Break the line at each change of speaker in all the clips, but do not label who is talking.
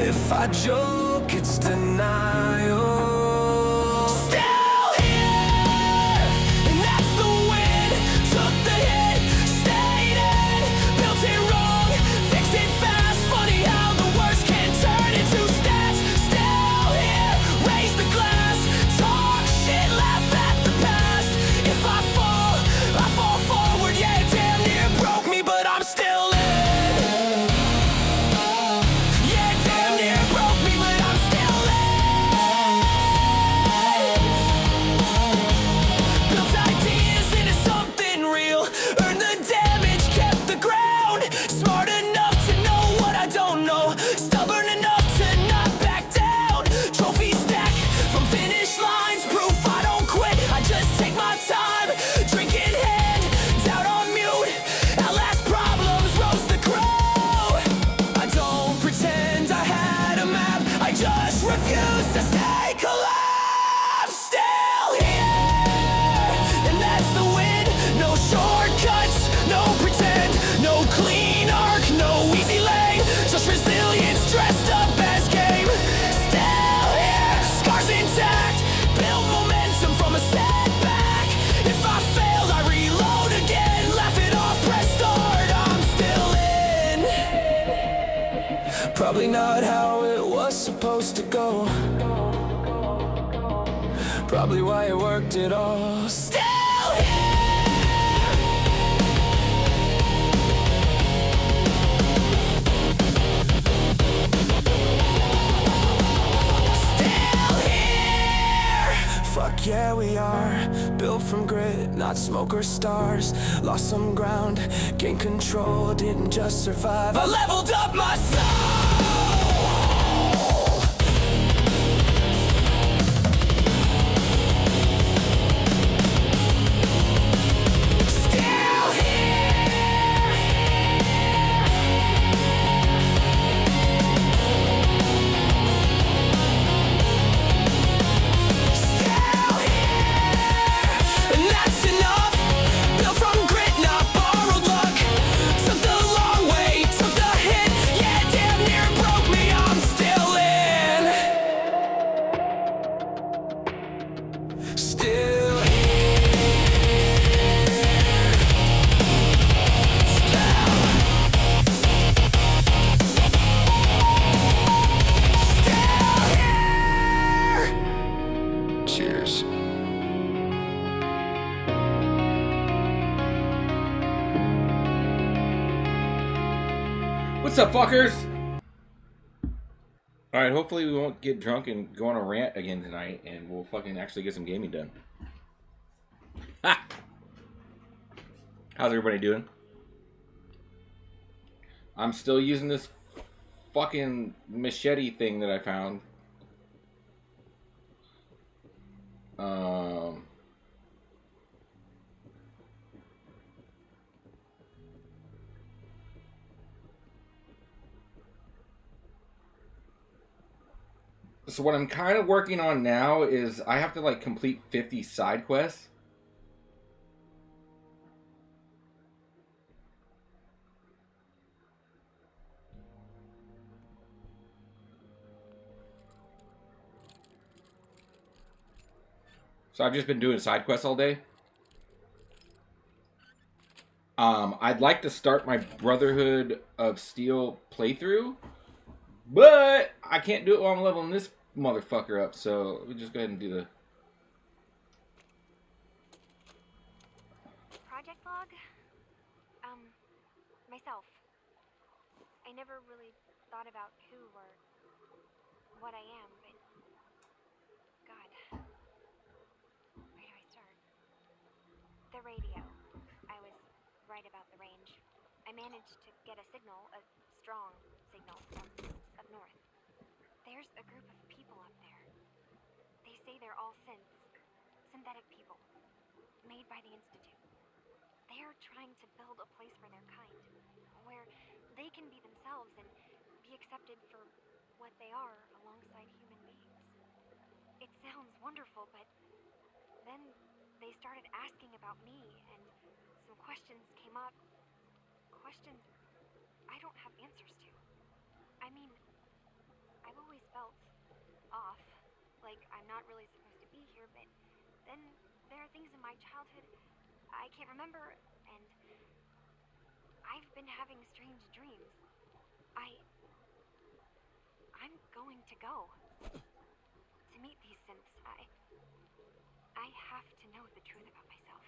If I joke, it's denial. Still here, and that's the win. Took the hit, stayed in, built it wrong, fixed it fast. Funny how the worst can turn into stats. Still here, raise the glass, talk shit, laugh at the past. If I fall forward, yeah, it damn near broke me, but I'm still in. Yeah, it damn near broke me, but I'm still in. Built ideas into something real, earned the damage, kept the ground. Smart enough to know what I don't know, stubborn enough to not back down. Trophy stack from finish lines, proof I don't quit. I just take my time, drink in hand, doubt on mute. Outlast problems, roast the crow. I don't pretend I had a map, I just refuse to stay collapsed. Still here, and that's the win. No shortcuts, no pretend, no clean arc, no easy lane. Just resilience dressed up as game. Still here, scars intact, build momentum from a setback. If I failed, I reload again, laugh it off, press start, I'm still in. Probably not how it was supposed to go, probably why it worked at all. Still here. Still here. Fuck yeah, we are built from grit, not smoke or stars. Lost some ground, gained control, didn't just survive, I leveled up my soul. Still here. Still here. And that's enough. Built from grit, not borrowed luck. Took the long way, took the hit. Yeah, damn near broke me, I'm still in. Still cheers.
What's up, fuckers? Alright, hopefully we won't get drunk and go on a rant again tonight, and we'll fucking actually get some gaming done. Ha! How's everybody doing? I'm still using this fucking machete thing that I found. So what I'm kind of working on now is I have to like complete 50 side quests. So I've just been doing side quests all day. I'd like to start my Brotherhood of Steel playthrough, but I can't do it while I'm leveling this motherfucker up, so we just go ahead and do the...
Project log? Myself. I never really thought about who or what I am, but... God. Where do I start? The radio. I was right about the range. I managed to get a signal, a strong signal, from up north. There's a group of people up there. They say they're all synthetic people, made by the Institute. They're trying to build a place for their kind, where they can be themselves and be accepted for what they are alongside human beings. It sounds wonderful, but then they started asking about me, and some questions came up. Questions I don't have answers to. I mean, like I'm not really supposed to be here, but then there are things in my childhood I can't remember, and I've been having strange dreams. I'm going to go to meet these synths. I have to know the truth about myself.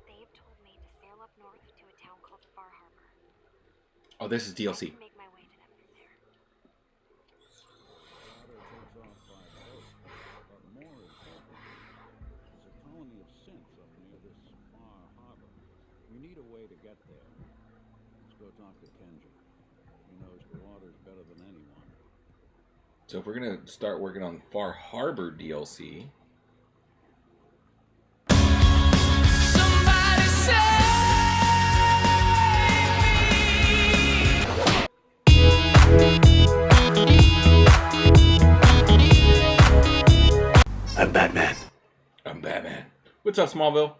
They've told me to sail up north to a town called Far Harbor.
Oh, this is
I
DLC.
can make my way to them from there.
Takes off by boat, but more important, there's a colony of synths up near this Far Harbor. We need a way to get there. Let's go talk to Kenji. He knows the waters better than anyone.
So if we're gonna start working on Far Harbor DLC,
Somebody save me.
I'm Batman.
I'm Batman. What's up, Smallville?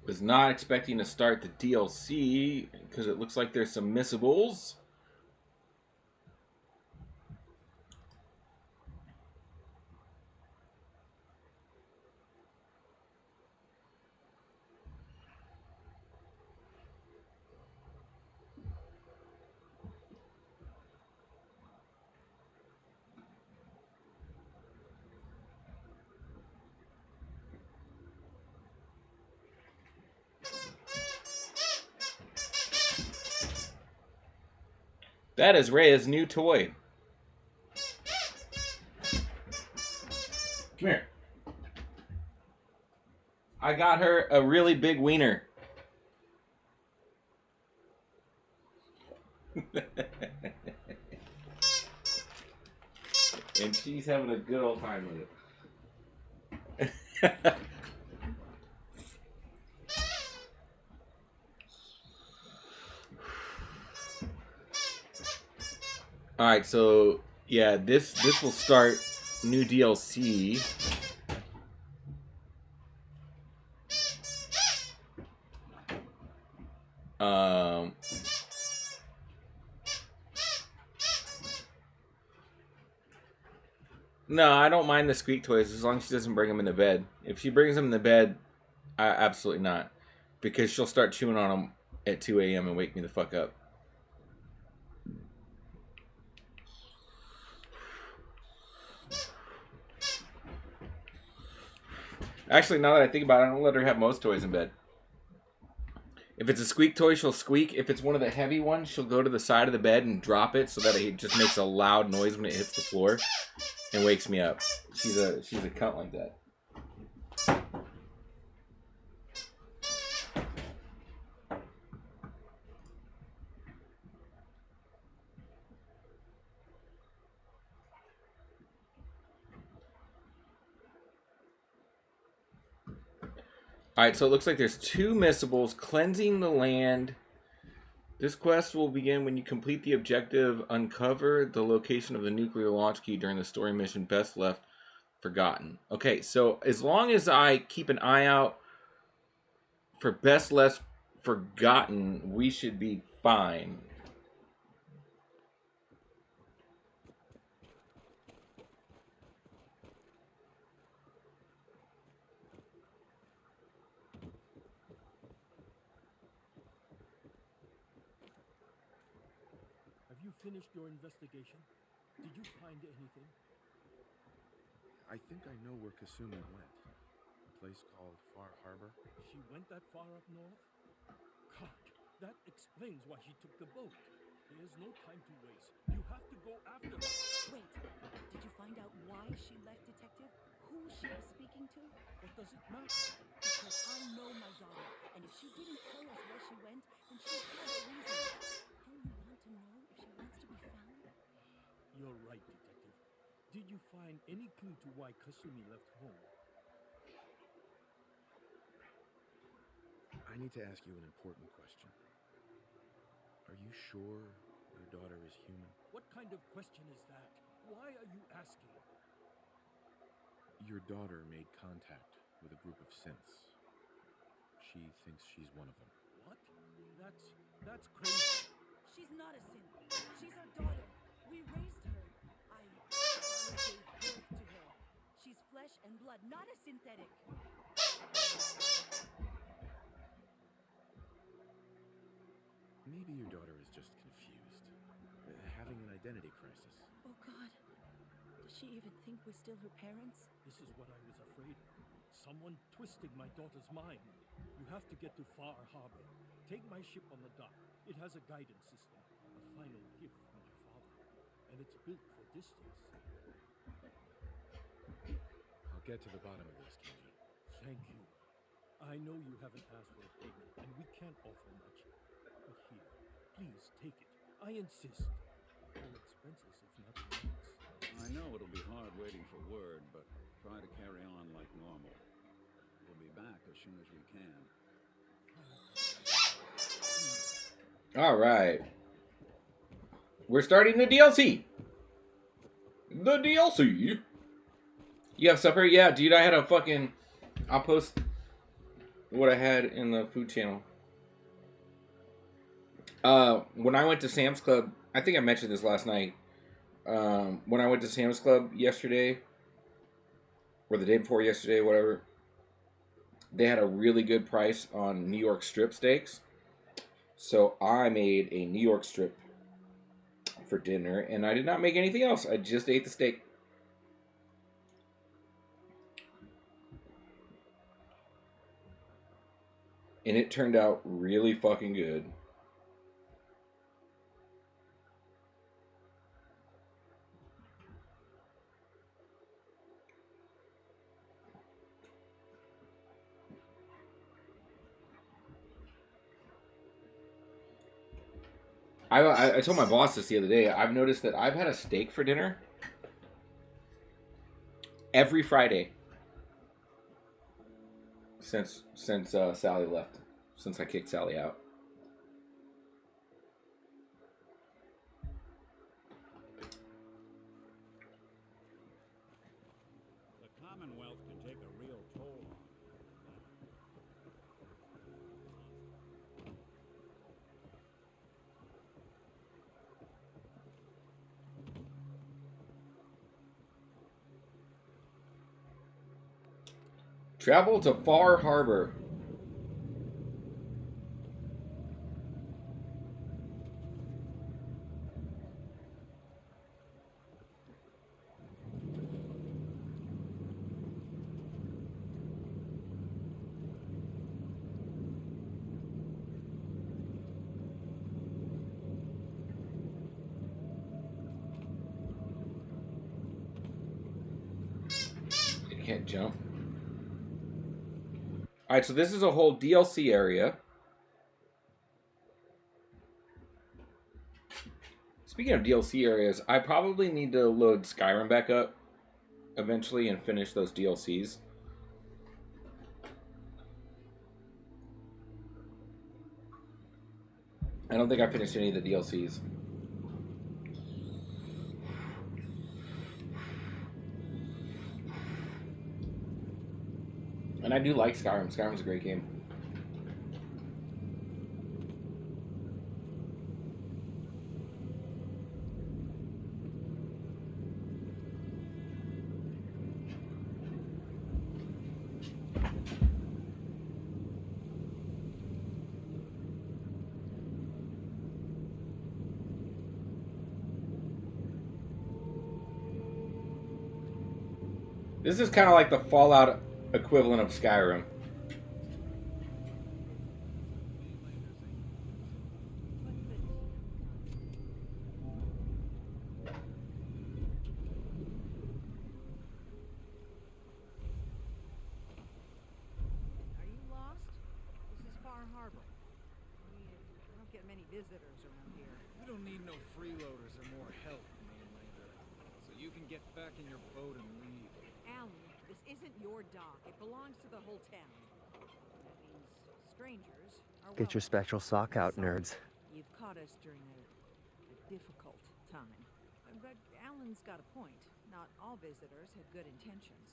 Was not expecting to start the DLC because it looks like there's some missables. That is Rhea's new toy. Come here. I got her a really big wiener. And she's having a good old time with it. Alright, so yeah, this will start new DLC. No, I don't mind the squeak toys as long as she doesn't bring them into bed. If she brings them in the bed, absolutely not. Because she'll start chewing on them at 2 a.m. and wake me the fuck up. Actually, now that I think about it, I don't let her have most toys in bed. If it's a squeak toy, she'll squeak. If it's one of the heavy ones, she'll go to the side of the bed and drop it so that it just makes a loud noise when it hits the floor and wakes me up. She's a cunt like that. Alright, so it looks like there's 2 missables. Cleansing the land. This quest will begin when you complete the objective, uncover the location of the nuclear launch key during the story mission Best Left Forgotten. Okay, so as long as I keep an eye out for Best Left Forgotten, we should be fine.
Have you finished your investigation? Did you find anything?
I think I know where Kasumi went. A place called Far Harbor.
She went that far up north? God, that explains why she took the boat. There's no time to waste. You have to go after her.
Wait, did you find out why she left, Detective? Who she was speaking to?
What does it matter?
Because I know my daughter, and if she didn't tell us where she went, then she has a reason. Don't you want to know if she wants to be found?
You're right, Detective. Did you find any clue to why Kasumi left home?
I need to ask you an important question. Are you sure your daughter is human?
What kind of question is that? Why are you asking?
Your daughter made contact with a group of synths. She thinks she's one of them.
What? That's crazy.
She's not a synth. She's our daughter. We raised her. I gave birth to her. She's flesh and blood, not a synthetic.
Maybe your daughter is just confused. Having an identity crisis.
Oh God. Does she even think we're still her parents?
This is what I was afraid of. Someone twisting my daughter's mind. You have to get to Far Harbor. Take my ship on the dock. It has a guidance system, a final gift from my father, and it's built for distance.
I'll get to the bottom of this, Kenji.
Thank you. I know you haven't asked for a payment, and we can't offer much. But here, please take it. I insist. All expenses, if nothing else.
I know it'll be hard waiting for word, but try to carry on like normal. We'll be back as soon as we can.
All right. We're starting the DLC. The DLC. You have supper? Yeah, dude, I had a fucking... I'll post what I had in the food channel. When I went to Sam's Club, I think I mentioned this last night. When I went to Sam's Club yesterday, or the day before yesterday, whatever, they had a really good price on New York strip steaks. So I made a New York strip for dinner, and I did not make anything else. I just ate the steak. And it turned out really fucking good. I told my boss this the other day. I've noticed that I've had a steak for dinner every Friday since Sally left. Since I kicked Sally out.
The Commonwealth can take a real toll on you.
Travel to Far Harbor. You can't jump. Alright, so this is a whole DLC area. Speaking of DLC areas, I probably need to load Skyrim back up eventually and finish those DLCs. I don't think I finished any of the DLCs. And I do like Skyrim. Skyrim's a great game. This is kind of like the Fallout equivalent of Skyrim.
Are you lost? This is Far Harbor. We don't get many visitors around here.
You don't need no freeloaders or more help, mainlander. So you can get back in your boat and leave.
Alan, this isn't your dock. It belongs to the whole town. That means strangers are
Get your
welcome.
special sock out,
Sorry,
nerds.
You've caught us during a difficult time. But Alan's got a point. Not all visitors have good intentions.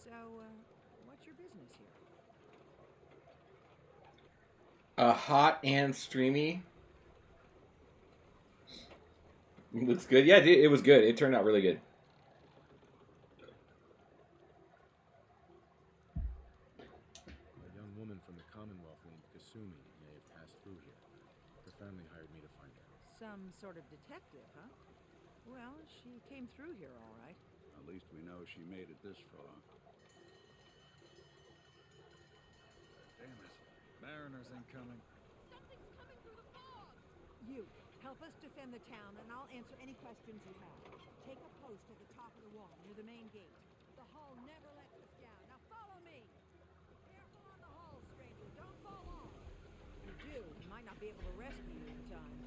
So, what's your business here?
Hot and streamy. Looks good. Yeah, it was good. It turned out really good.
A young woman from the Commonwealth named Kasumi may have passed through here. Her family hired me to find her.
Some sort of detective, huh? Well, she came through here all right.
At least we know she made it this far.
Damn it. Mariners incoming.
Something's coming through the fog!
You, help us defend the town, and I'll answer any questions you have. Take a post at the top of the wall, near the main gate. The hull never lets us down. Now follow me! Careful on the hull, stranger. Don't fall off. If you do, we might not be able to rescue you in time.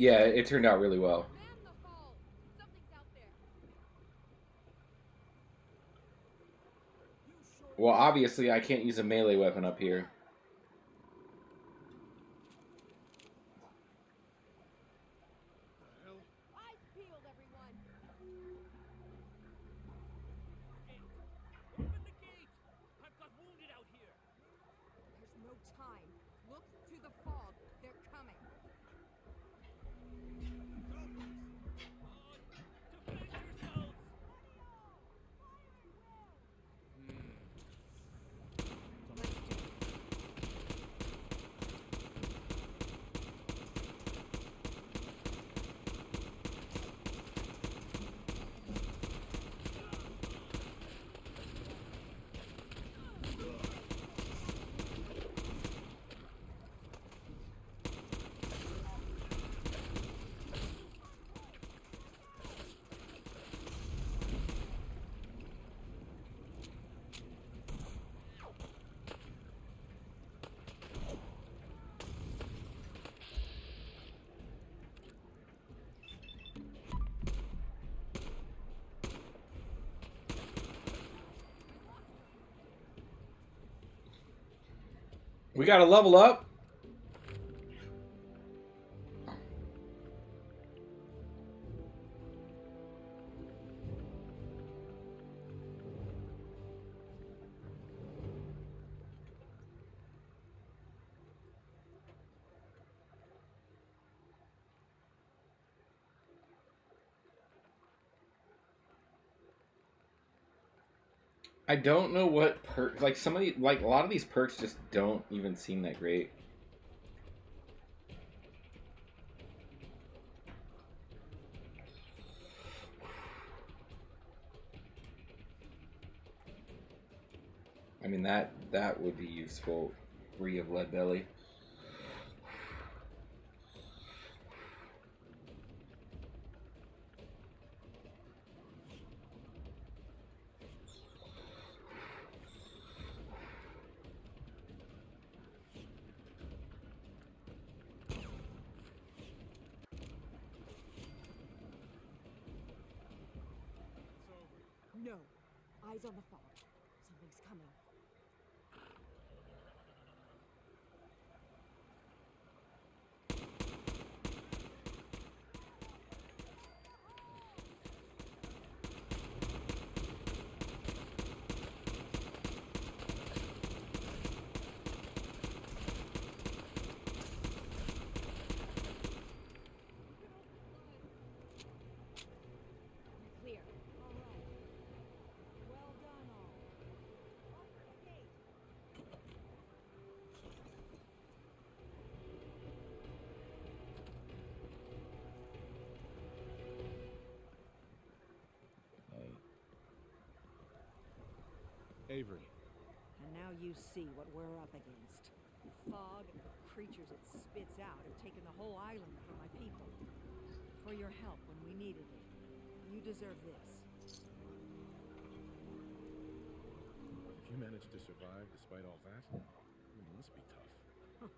Yeah, it turned out really well.
Man the hull! Something's out there.
Well, obviously, I can't use a melee weapon up here.
The hell?
Eyes peeled, everyone!
Open the gate! I've got wounded out here!
There's no time. Look to the fog. They're coming.
Defend yourselves!
Let's do this.
We gotta level up. I don't know what perk, like some of the, like a lot of these perks just don't even seem that great. I mean that would be useful, free of lead belly.
No. Eyes on the fog. Something's coming. We're clear. All right. Well done, all. Open the gate.
Avery.
And now you see what we're up against. The fog and the creatures it spits out have taken the whole island from my people. For your help when we needed it. You deserve this.
If you managed to survive despite all that, it must be tough.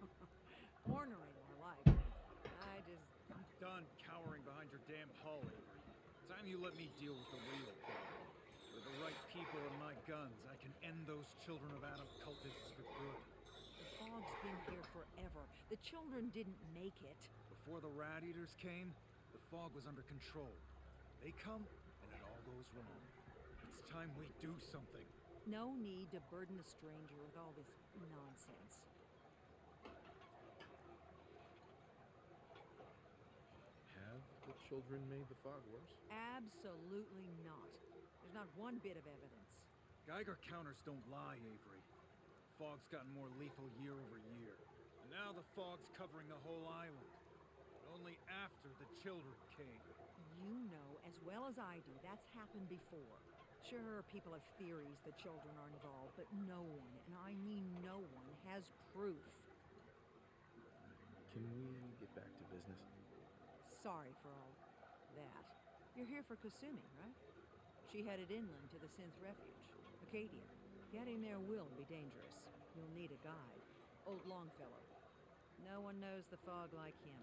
Ornery, more like.
I'm done cowering behind your damn hull, Avery. Time you let me deal with the real problem. With the right people and my guns, I can end those children of Adam cultists for good.
The fog's been here forever. The children didn't make it.
Before the rat eaters came, the fog was under control. They come, and it all goes wrong. It's time we do something.
No need to burden a stranger with all this nonsense.
Have the children made the fog worse?
Absolutely not. There's not one bit of evidence.
Geiger counters don't lie, Avery. Fog's gotten more lethal year over year. And now the fog's covering the whole island. But only after the children came.
You know as well as I do that's happened before. Sure, people have theories the children are involved, but no one, and I mean no one, has proof.
Can we get back to business?
Sorry for all that. You're here for Kasumi, right? She headed inland to the Synth Refuge, Acadia. Getting there will be dangerous. You'll need a guide. Old Longfellow. No one knows the fog like him.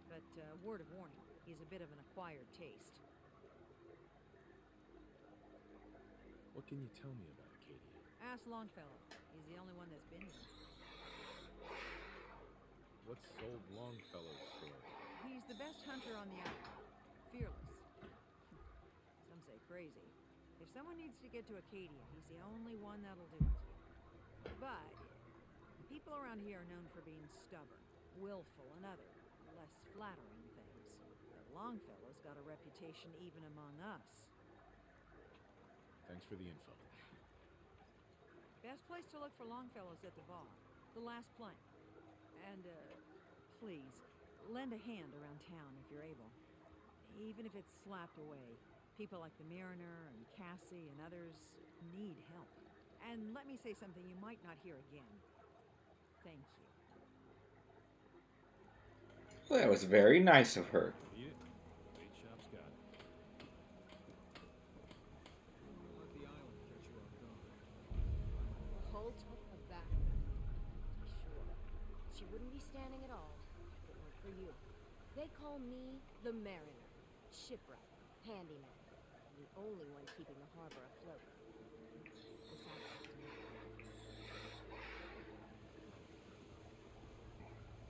But word of warning, he's a bit of an acquired taste.
What can you tell me about Acadia?
Ask Longfellow. He's the only one that's been here.
What's old Longfellow's story?
He's the best hunter on the island. Fearless. Some say crazy. If someone needs to get to Acadia, he's the only one that'll do it. But people around here are known for being stubborn, willful, and other, less flattering things. But Longfellow's got a reputation even among us.
Thanks for the info.
Best place to look for Longfellow's at the bar. The last plank. And, please, lend a hand around town if you're able. Even if it's slapped away. People like the Mariner and Cassie and others need help. And let me say something you might not hear again. Thank you.
Well, that was very nice of her.
Eat it. Bait shop's got it.
Let the island catch you off guard.
Hold up back. Sure. She wouldn't be standing at all if it weren't for you. They call me the Mariner, shipwright, handyman, the only one keeping the harbor afloat.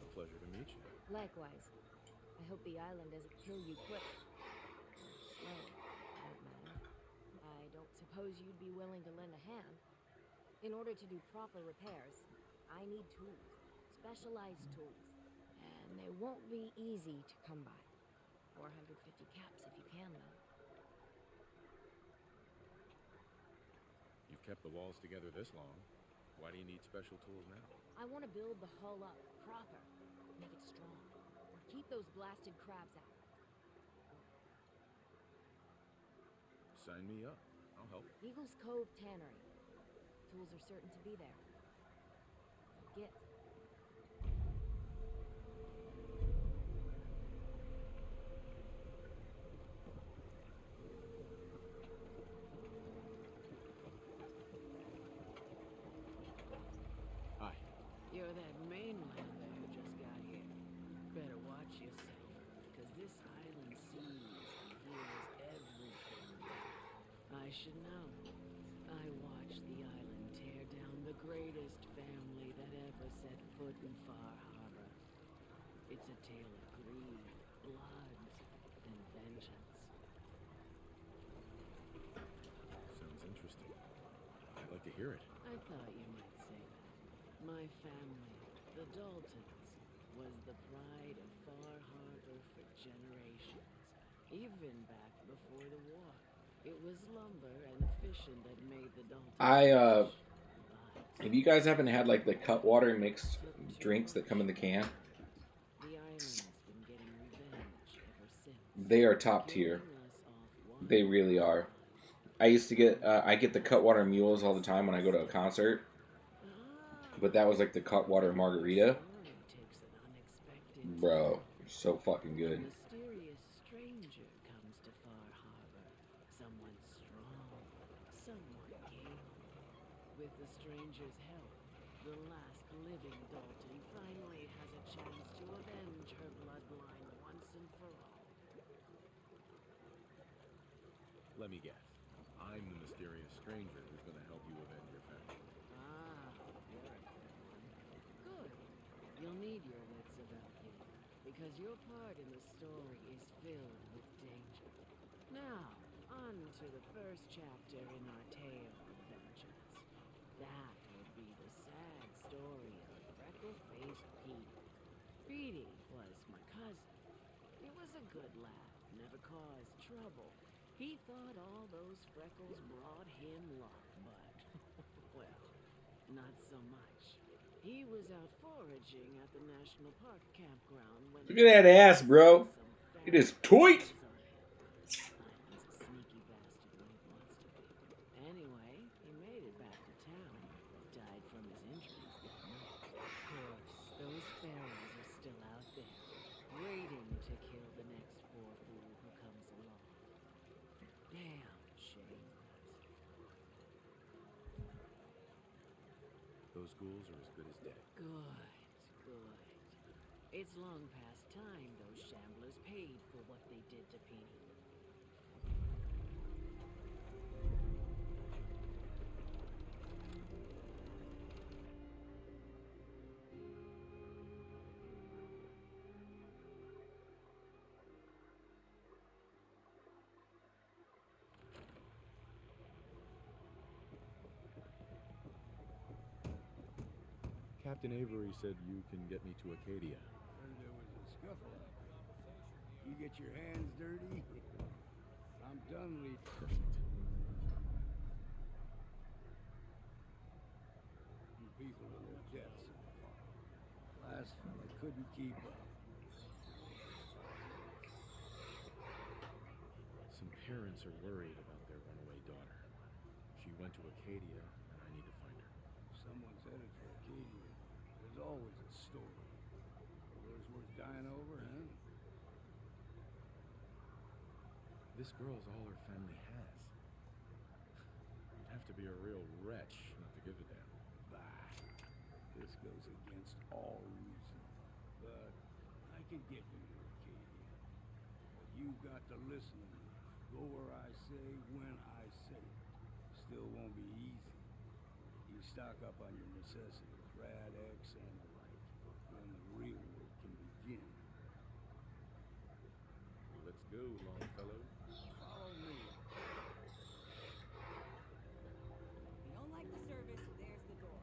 A pleasure to meet you.
Likewise. I hope the island doesn't kill you quick. Slow, for that matter. I don't suppose you'd be willing to lend a hand. In order to do proper repairs, I need tools. Specialized tools. And they won't be easy to come by. 450 caps if you can, though.
You've kept the walls together this long. Why do you need special tools now?
I want to build the hull up proper. Make it strong. And keep those blasted crabs out.
Sign me up. I'll help.
Eagles Cove Tannery. Tools are certain to be there. Get.
Hi.
You're that mainlander who just got here. Better watch yourself, because this island sees and hears everything. I should know. I watched the island tear down the greatest family that ever set foot in Far Harbor. It's a tale of greed, blood, and vengeance.
Sounds interesting. I'd like to hear it.
I thought you might say that. My family, the Daltons, was the pride of Far Harbor for generations. Even back before the war. It was lumber and fishing that made the Daltons
If you guys haven't had like the Cutwater mixed drinks that come in the can,
the island's been getting revenge ever since.
they are top tier. They really are. I used to get I get the Cutwater mules all the time when I go to a concert, but that was like the Cutwater margarita. Bro, so fucking good.
Mysterious stranger comes to Far Harbor. Someone strong, someone capable. With the stranger's help, the last living Dalton finally has a chance to avenge her bloodline once and for all.
Let me guess. I'm the mysterious stranger who's going to help you avenge your family.
Ah, you're a good one. Good. You'll need your wits about you, because your part in the story is filled with danger. Now, on to the first chapter in our tale of vengeance. That would be the sad story of freckle-faced Petey. Petey was my cousin. He was a good lad, never caused trouble. He thought all those freckles brought him luck, but, well, not so much. He was out foraging at the National Park campground when...
Look at that ass, bro. It is tight.
Ivan's a sneaky bastard when he wants to be. Anyway, he made it back to town, but died from his injuries that night. Of course, those pharaohs are still out there, waiting to kill the next poor fool who comes along. Damn shame that.
Those ghouls are as good as dead.
Good, good. It's long past time those shamblers paid for what they did to Petey.
Captain Avery said you can get me to Acadia.
Heard there was a scuffle out there. You get your hands dirty? I'm done with...
Perfect.
You people with their deaths so far. Last fella couldn't keep up.
Some parents are worried about their runaway daughter. She went to Acadia, and I need to find her.
Someone's headed for Acadia. There's always a story. Yours worth dying over, huh?
This girl's all her family has. You'd have to be a real wretch not to give a damn.
Bah. This goes against all reason. But I can get you to Acadia. But you've got to listen to me. Go where I say, when I say it. Still won't be easy. You stock up on your necessities, Rad-X and the like. Then the real work can begin.
Let's go, Longfellow.
Follow me.
You don't like the service, there's the door.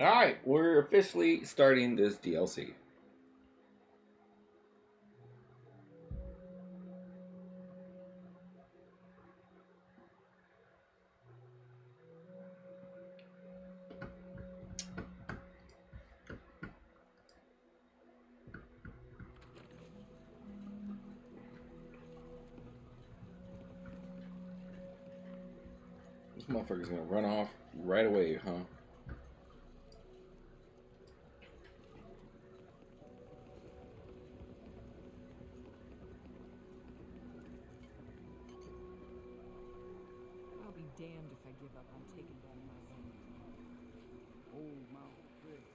Alright, we're officially starting this DLC. This motherfucker's gonna run off right away, huh?
I'll be damned if I give up on taking back my land.
Old mountain trail.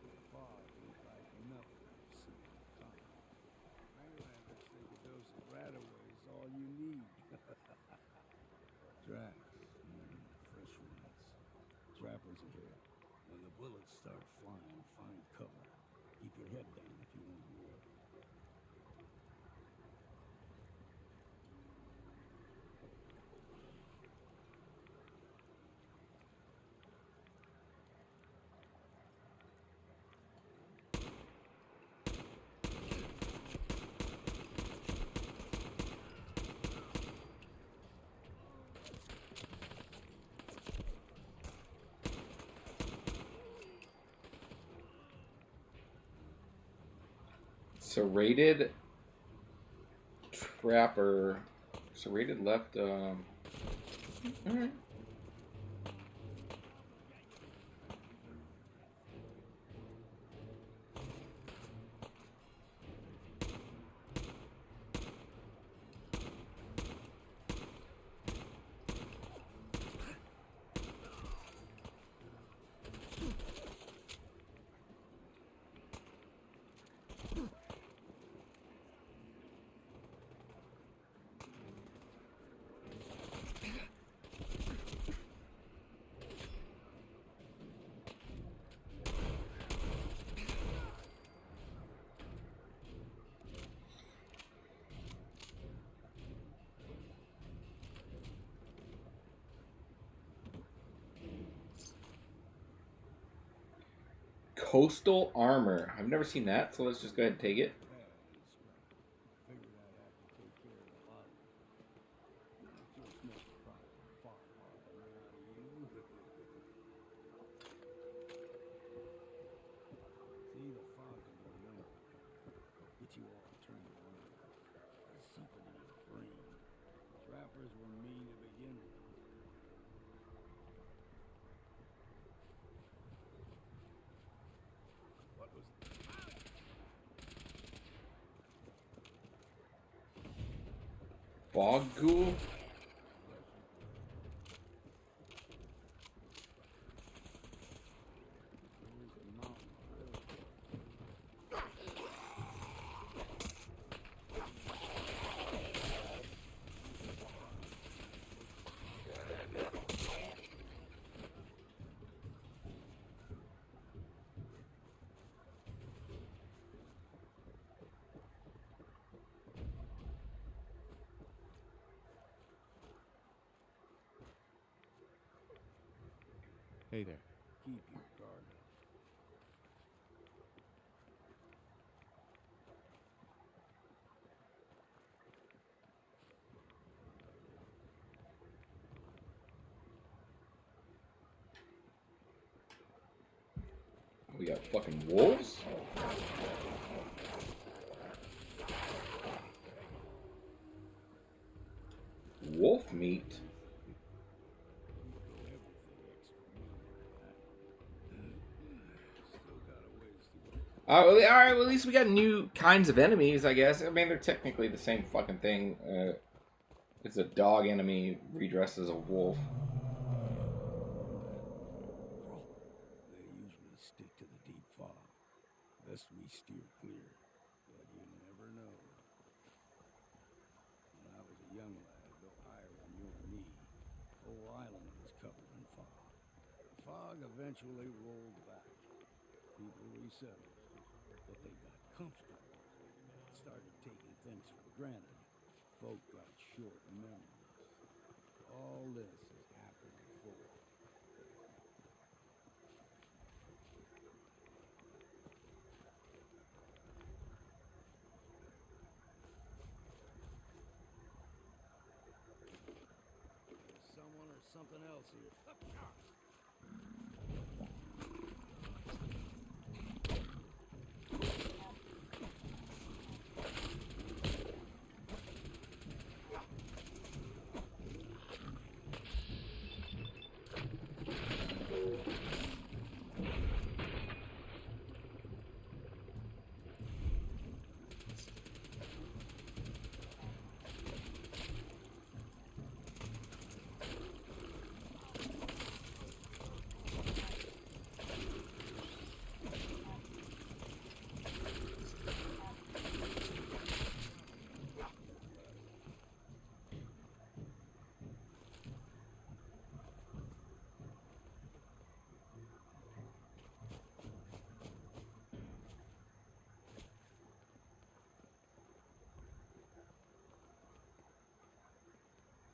The fog looked like nothing I've seen in time. Highlanders think a dose of Radaway is all you need. Tracks. Fresh ones. Trappers ahead. When the bullets start flying, find cover. Keep your head down if you want to live.
Serrated Trapper. Serrated left, alright. Coastal armor. I've never seen that, so let's just go ahead and take it.
Figured I'd have to take care of a lot of them. Just make a proper far harbor out of you. See, the fog can do a number. Get you all turned around. There's something in your brain. Trappers were mean to begin with. What was
Fog ghoul?
Hey there.
keep your guard up.
We got fucking wolves? Wolf meat? Alright, well, at least we got new kinds of enemies, I guess. I mean, they're technically the same fucking thing. It's a dog enemy redressed as a wolf.
They usually stick to the deep fog. Best we steer clear, but you never know. When I was a young lad, built higher than you or me, the whole island was covered in fog. The fog eventually rolled back. People resettled, but they got comfortable. Started taking things for granted. Folk got short memories. All this has happened before. There's someone or something else here.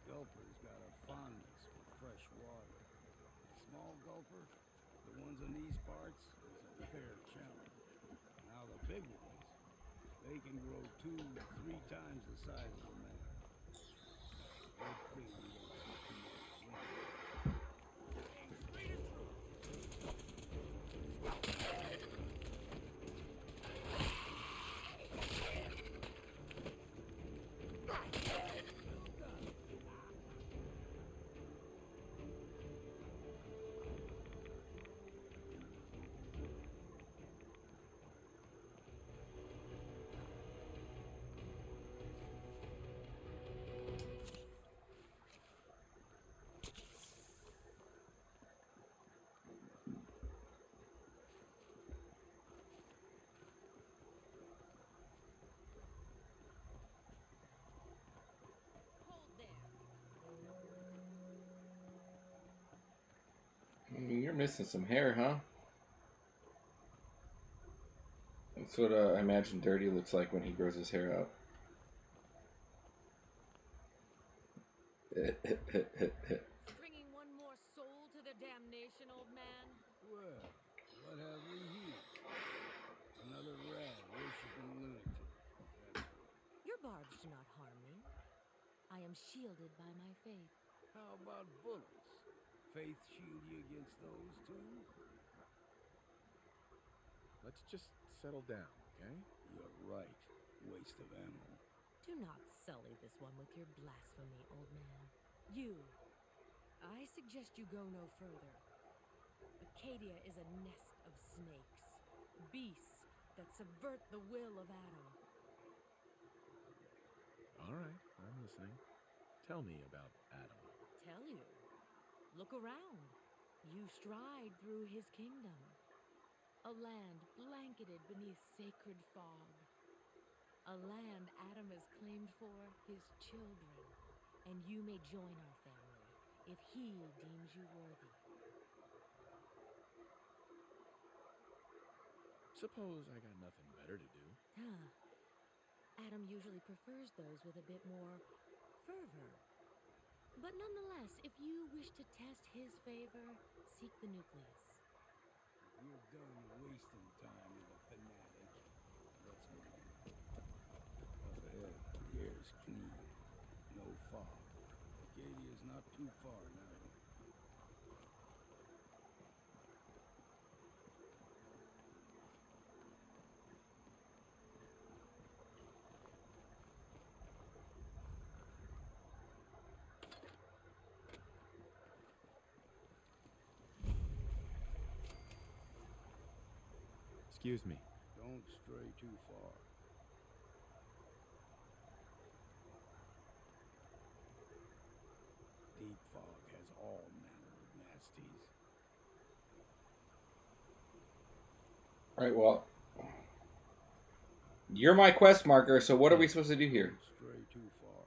Gulper's got a fondness for fresh water. Small gulper, the ones in these parts, is a fair challenge. Now the big ones, they can grow 2 to 3 times the size of a man. Good thing we don't see too many swinging.
You're missing some hair, huh? That's what I imagine Dirty looks like when he grows his hair out.
Bringing one more soul to their damnation, old man?
Well, what have we here?
am shielded by my faith.
How about bullets? Faith shield you against those too?
Let's just settle down, okay?
You're right. Waste of ammo.
Do not sully this one with your blasphemy, old man. You. I suggest you go no further. Acadia is a nest of snakes. Beasts that subvert the will of Adam.
All right, I'm listening. Tell me about Adam.
Tell you. Look around. You stride through his kingdom. A land blanketed beneath sacred fog. A land Adam has claimed for his children. And you may join our family if he deems you worthy.
Suppose I got nothing better to do.
Adam usually prefers those with a bit more fervor. But nonetheless, if you wish to test his favor, seek the nucleus.
If you're done wasting time with a fanatic, let's move on. Up ahead, the air's clean. No fog. Acadia's not too far now.
Excuse me.
Don't stray too far. Deep fog has all manner of nasties.
Alright, well. You're my quest marker, so what are we supposed to do here?
Don't stray too far.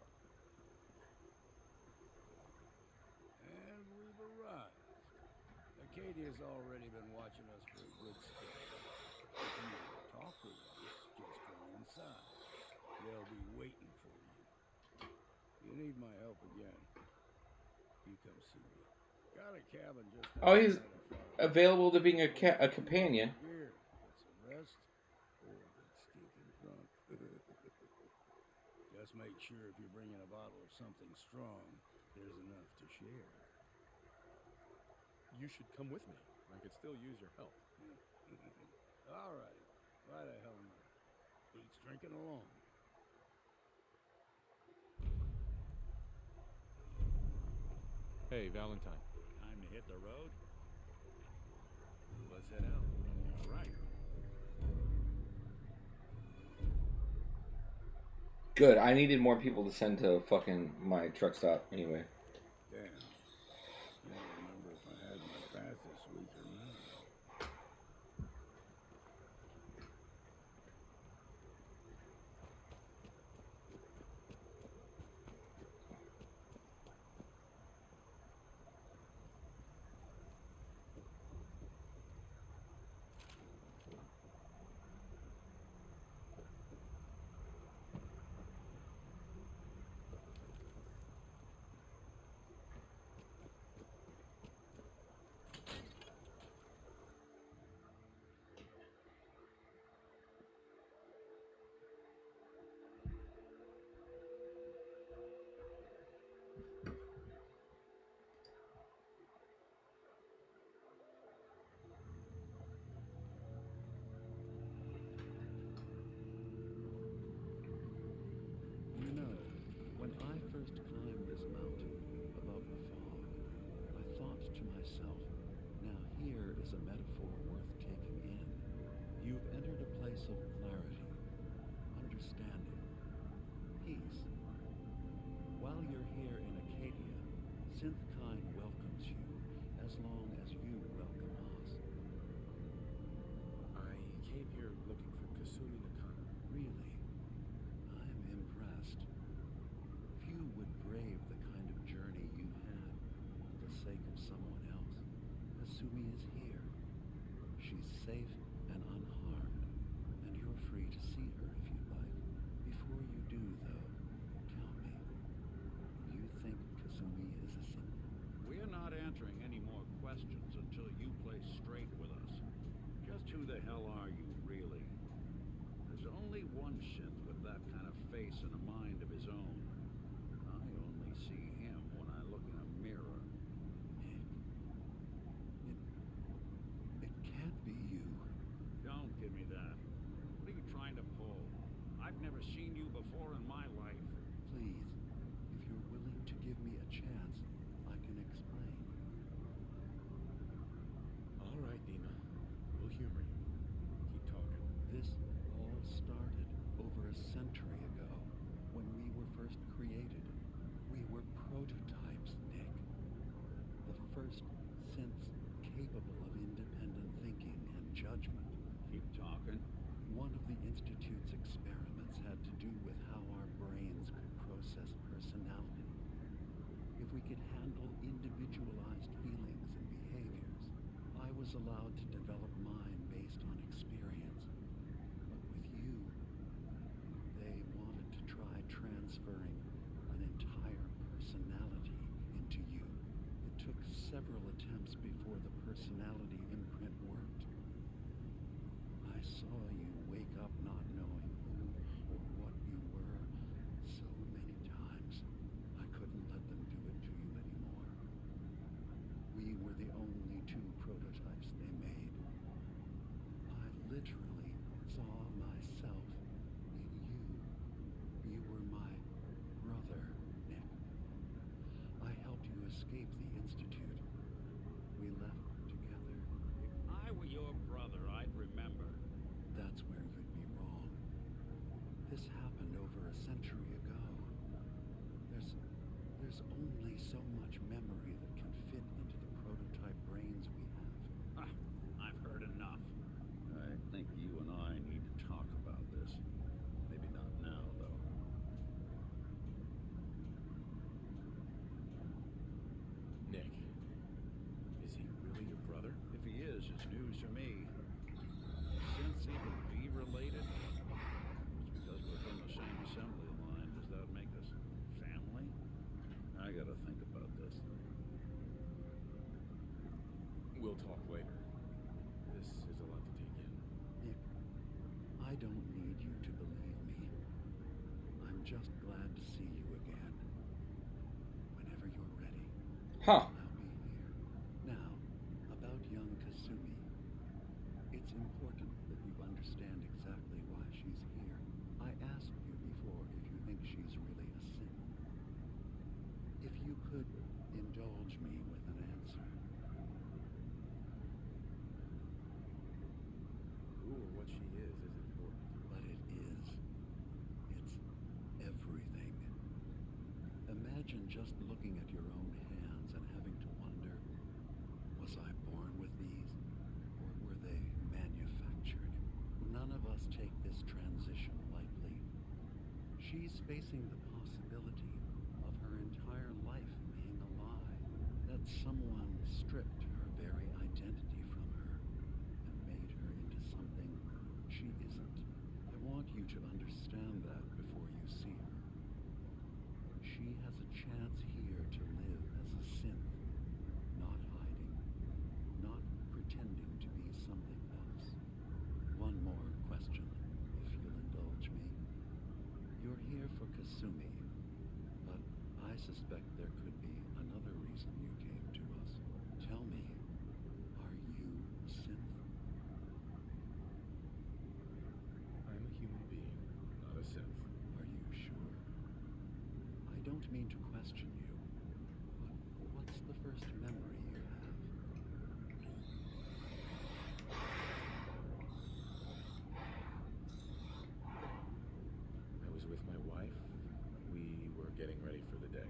And we've arrived. Acadia's already been watching us for a good spell. If you want to talk with us, just go inside. They'll be waiting for you. You need my help again. You come see me. Got a cabin just
Oh, he's
outside of Faraday.
available to being a companion.
Here, get some rest, or get stinking drunk. Just make sure if you're bringing a bottle of something strong, there's enough to share.
You should come with me. I could still use your help.
All right. Why the hell not? Beats drinking alone.
Hey, Valentine.
Time to hit the road? Let's head out. All right.
Good, I needed more people to send to fucking my truck stop anyway.
Damn. I don't remember if I had my bath this week or not.
You know, when I first climbed this mountain above the fog, I thought to myself, now here is a metaphor worth taking in. You've entered a place of clarity, understanding, peace. While you're here in Acadia, Synthkind welcomes you as long as you welcome us.
I came here looking for Kasumi Nakano.
Really? I'm impressed. Few would brave the kind of journey you've had for the sake of someone else. Kasumi is here. She's safe and unharmed, and you're free to see her if you like. Before you do, though, tell me, you think Kasumi is a synth?
We're not answering any more questions until you play straight with us. Just who the hell are you, really? There's only one synth with that kind of face and a mind of his own. I only
was allowed to develop mine based on experience. But with you, they wanted to try transferring an entire personality into you. It took several attempts before the personality imprint worked. I saw you wake up not knowing who or what you were so many times. I couldn't let them do it to you anymore. We were the only two prototypes they made. I literally saw myself in you. You were my brother, Nick. I helped you escape the Institute. We left together.
If I were your brother, I'd remember.
That's where you'd be wrong. This happened over a century ago. There's only so much memory that can fit into the prototype brains we have.
I've heard enough. I think you and I need to talk about this. Maybe not now, though.
Nick, is he really your brother?
If he is, it's news to me. Since even be related? Just because we're from the same assembly line, does that make us family? I gotta think about this.
We'll talk later. This is a lot to take in.
Nick, I don't need you to believe me. I'm just glad to see you again. Whenever you're ready,
Huh.
I'll be here. Now, about young Kasumi. It's important that you understand exactly why she's here. I asked you before if you think she's really a sin. If you could indulge me with an answer.
Who or what she is isn't important.
But it is. It's everything. Imagine just looking at your own hands and having to wonder, was I born with these, or were they manufactured? None of us take this transition lightly. She's facing the possibility of her entire life being a lie, that someone stripped her very identity from her and made her into something she isn't. I want you to understand that before you see her. She has a chance here to live as a synth, not hiding, not pretending to be something else. One more question, if you'll indulge me. You're here for Kasumi, but I suspect there could be another reason you came to us. Tell me, are you a synth?
I'm a human being, not a synth.
Are you sure? I don't mean to question you, but what's the first memory you have?
I was with my wife. We were getting ready for the day.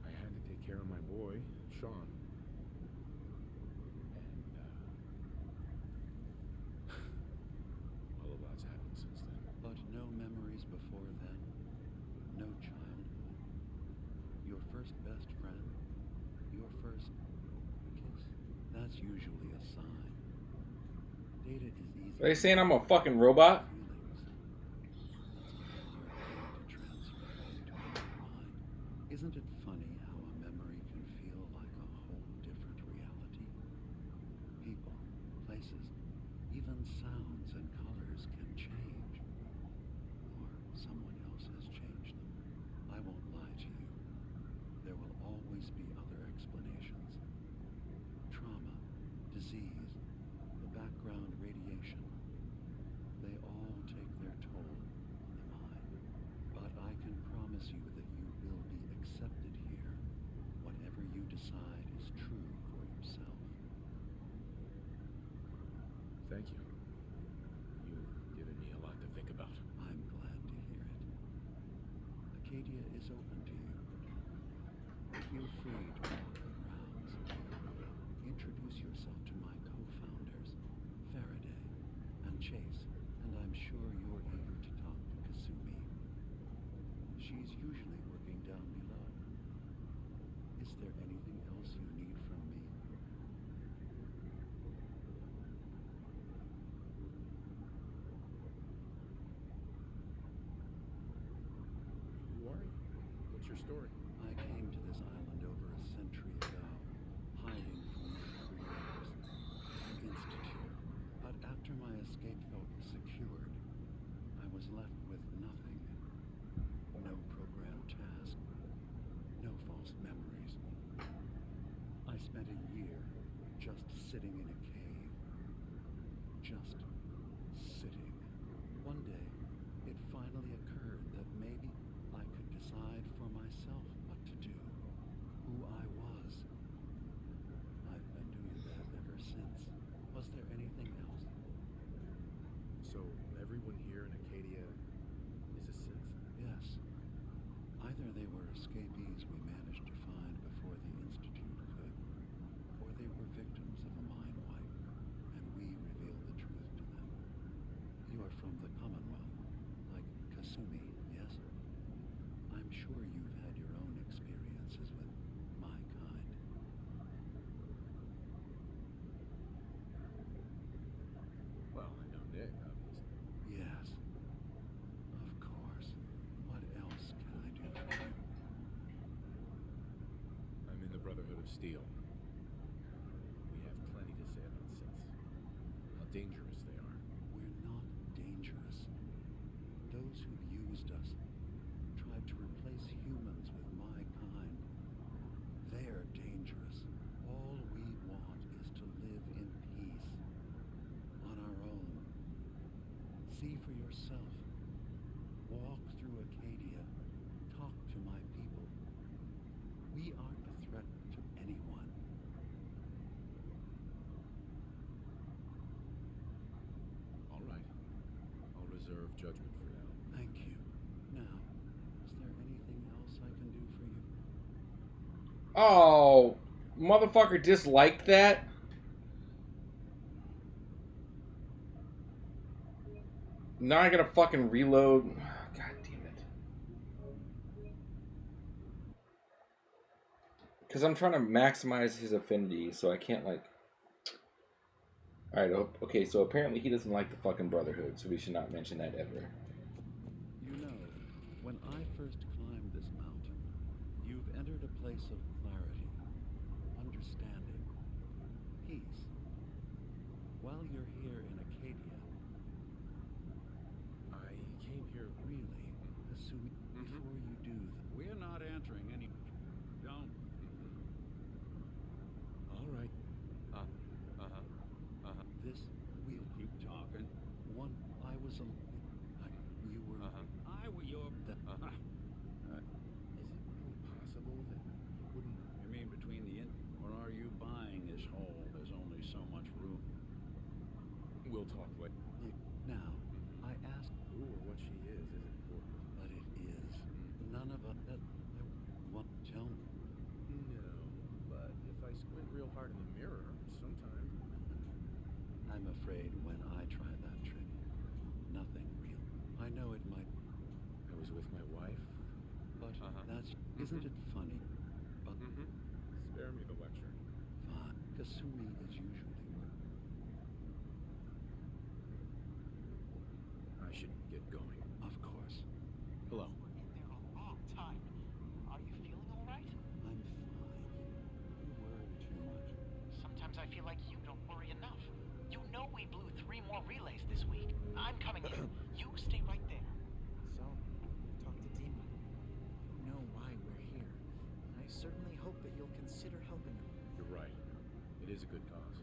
I had to take care of my boy, Sean. And, well, a lot's happened since then.
But no memories before then? No childhood? Your first best friend? Your first kiss? That's usually a sign. Data is easy.
Are they saying I'm a fucking robot?
Isn't it funny how a memory can feel like a whole different reality? People, places, even sounds and colors can change. Or someone else has changed them. I won't lie to you. There will always be other explanations. Trauma, disease, the background radiation. They all take their toll on the mind. But I can promise you that you will be accepted here. Whatever you decide is true for yourself.
Thank you. You've given me a lot to think about.
I'm glad to hear it. Acadia is open to you. Feel free to walk the grounds. Introduce yourself to my co-founders, Faraday and Chase, and I'm sure you're eager to talk to Kasumi. She's usually working down below. Is there
What's your story?
I came to this island over a century ago, hiding from my creators, the Institute. But after my escape felt secured, I was left with nothing. No programmed task, no false memories. I spent a year just sitting in a cave. Just sitting. One day, it finally occurred that maybe I could decide for myself what to do, who I was. I've been doing that ever since. Was there anything else?
So, everyone here in Acadia is a synth?
Yes. Either they were escapees we managed to find before the Institute could, or they were victims of a mind wipe, and we revealed the truth to them. You are from the Commonwealth, like Kasumi, yes? I'm sure you've had your own experiences with my kind.
Well, I know Nick, obviously.
Yes. Of course. What else can I do for you?
I'm in the Brotherhood of Steel. We have plenty to say about synths. How dangerous they are.
We're not dangerous. Those who've used us, tried to replace humans with my kind, they're dangerous. All we want is to live in peace, on our own. See for yourself. Walk through Acadia. Talk to my people. We aren't a threat to anyone.
All right. I'll reserve judgment for now.
Thank you. Now, is there anything else I can do for you?
Oh, motherfucker disliked that? Now I gotta fucking reload. God damn it. Because I'm trying to maximize his affinity, so I can't, like... Alright, okay, so apparently he doesn't like the fucking Brotherhood, so we should not mention that ever.
You know, when I first climbed this mountain, you've entered a place of clarity, understanding, peace. While you're here in Acadia,
I came here...
really, Kasumi, before you do
We're not answering any... Don't.
All right.
this, we'll
Keep talking.
one, I was a... you were...
I were your...
Is it really possible that you wouldn't...
You mean between the or are you buying this hole? There's only so much room.
We'll talk later.
Now, I asked,
Who or what she is isn't important.
but it is. None of us... What? Tell me.
No, but if I squint real hard in the mirror, sometimes...
I'm afraid when I try that trick, nothing real. I know it might...
I was with my wife.
But that's... Isn't it funny? But...
Spare me the lecture.
Fine. Kasumi is usually where...
I should get going.
Of course.
Hello.
In there a long time. Are you feeling all right?
I'm fine. You worry too much.
Sometimes I feel like you don't worry enough. You know we blew 3 more relays this week. I'm coming in. You stay right there.
So, we've talked to DiMA. You know why we're here. I certainly hope that you'll consider helping him.
You're right. It is a good cause.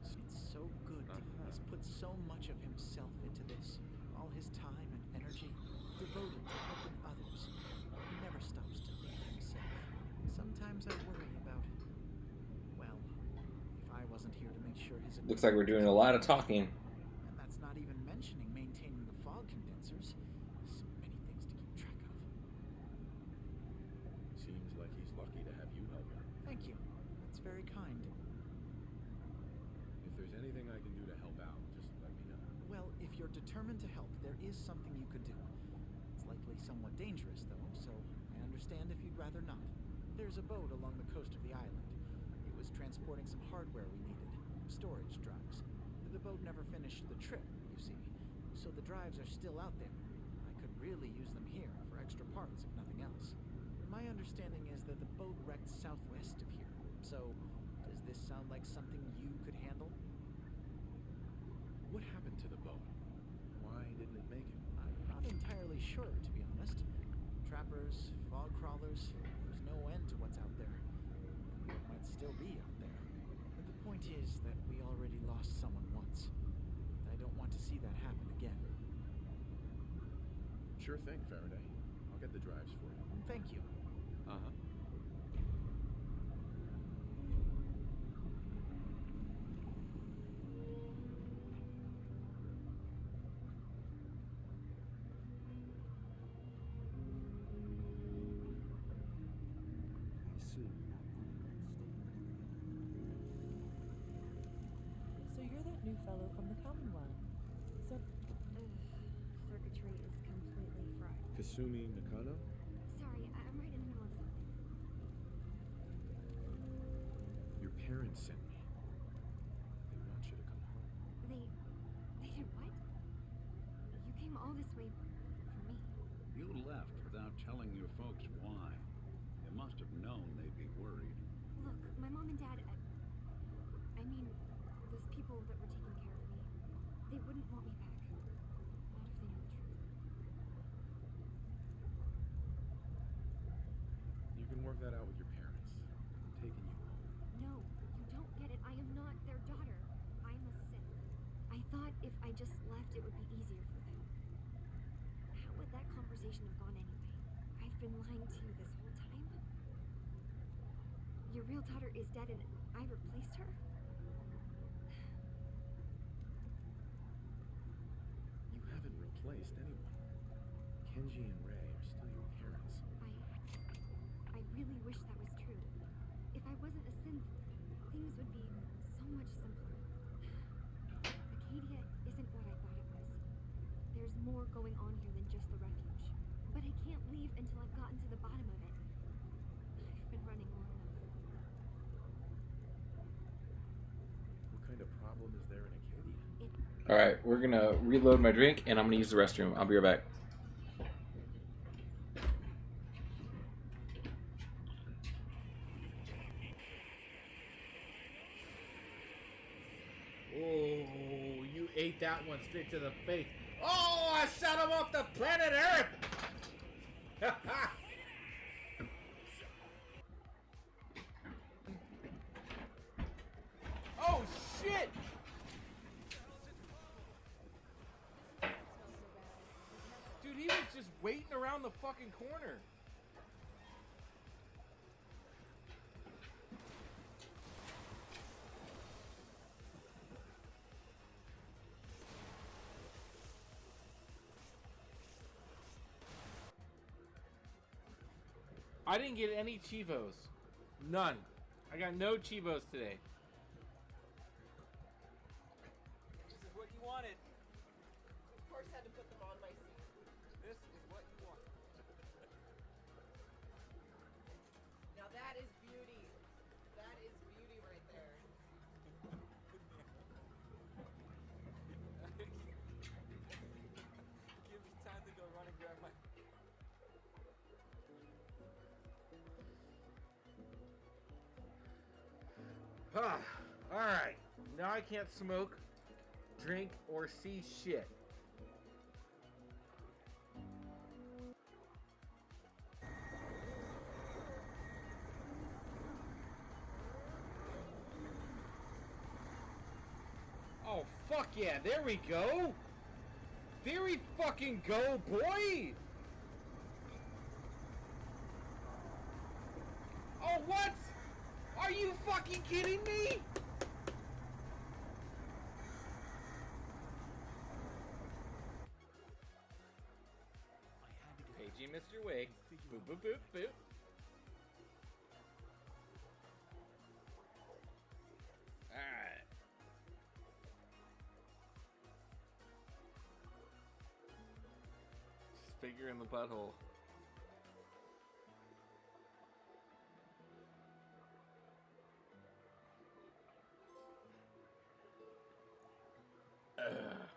It's so good. He's put so much of himself into this. All his time and energy devoted to helping others. He never stops to think of himself. Sometimes I worry about... Well, if I wasn't here to make sure his...
Looks like we're doing a lot of talking.
And that's not even mentioning maintaining the fog condensers. So many things to keep track of.
Seems like he's lucky to have you help him.
Thank you. That's very kind.
If there's anything I can do to help out, just let me know.
Well, if you're determined to help, there is something you could do. It's likely somewhat dangerous, though, so I understand if you'd rather not. There's a boat along the coast of the island. It was transporting some hardware we needed. Storage drives. The boat never finished the trip, you see, so the drives are still out there. I could really use them here for extra parts, if nothing else. My understanding is that the boat wrecked southwest of here. So, does this sound like something you could handle?
What happened to the boat? Why didn't it make it?
I'm not entirely sure, to be honest. Trappers, fog crawlers, there's no end to what's out there. What might still be out there. But the point is that we already lost someone once. I don't want to see that happen again.
Sure thing, Faraday. I'll get the drives for you.
Thank you.
Uh-huh.
So you're that new fellow from the Commonwealth. So,
Circuitry is completely fried.
Kasumi Nakano?
Sorry, I'm right in the middle of something.
Your parents sent me. They want you to come home.
They did what? You came all this way for me.
You left without telling your folks why. You must have known they'd be worried.
Look, my mom and dad, I mean, those people that were taking care of me, they wouldn't want me back. Not if they knew the truth.
You can work that out with your parents. I'm taking you home.
No, you don't get it. I am not their daughter. I'm a Sith. I thought if I just left, it would be easier for them. How would that conversation have gone anyway? I've been lying to you this whole time? Your real daughter is dead and I replaced her?
You haven't replaced anyone. Kenji and Ray are still your parents.
I really wish that was true. If I wasn't a synth, things would be so much simpler. Acadia isn't what I thought it was. There's more going on here than just the refuge. But I can't leave until I've gotten to the bottom of it. I've been running long enough.
What kind of problem is there in Acadia?
Alright, we're gonna reload my drink and I'm gonna use the restroom. I'll be right back.
Oh, you ate that one straight to the face. Oh, I shot him off the planet Earth! Oh, shit! Dude, he was just waiting around the fucking corner. I didn't get any Chivos. None. I got no Chivos today. This is what you wanted.
Of course, I had to put them on my seat.
This is what you want.
Now that is beauty. That is beauty right there.
Give me time to go run and grab my... Alright, now I can't smoke, drink, or see shit. Oh, fuck yeah, there we go! There we fucking go, boy! Oh, what? Are you fucking kidding me? Paging Mr. Wig. Boop, boop, boop, boop. Alright.
Finger in the butthole.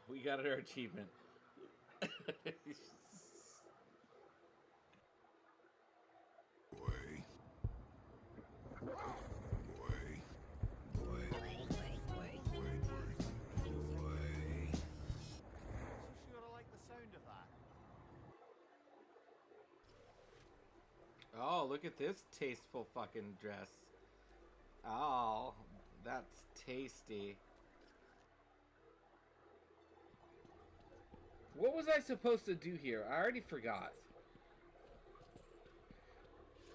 We got our achievement.
Oh, look at this tasteful fucking dress. Oh, that's tasty. What was I supposed to do here? I already forgot.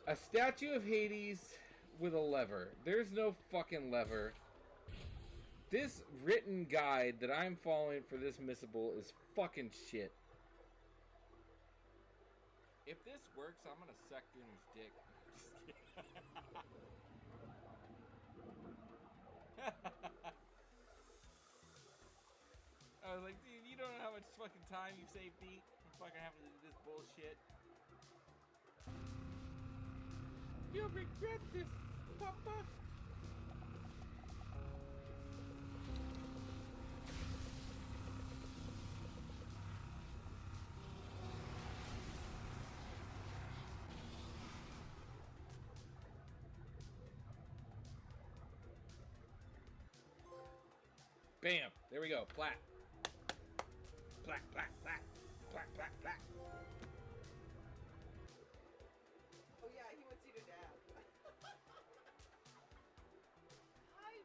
A statue of Hades with a lever. There's no fucking lever. This written guide that I'm following for this Missable is fucking shit. If this works, I'm gonna suck Gunner's dick. I was like, dude, you don't know how much fucking time you've saved me from fucking having to do this bullshit. You'll regret this, Papa. Bam! There we go. Plat. Plat, plat, plat. Plat, plat, plat.
Oh yeah, he wants you to dab. Hi.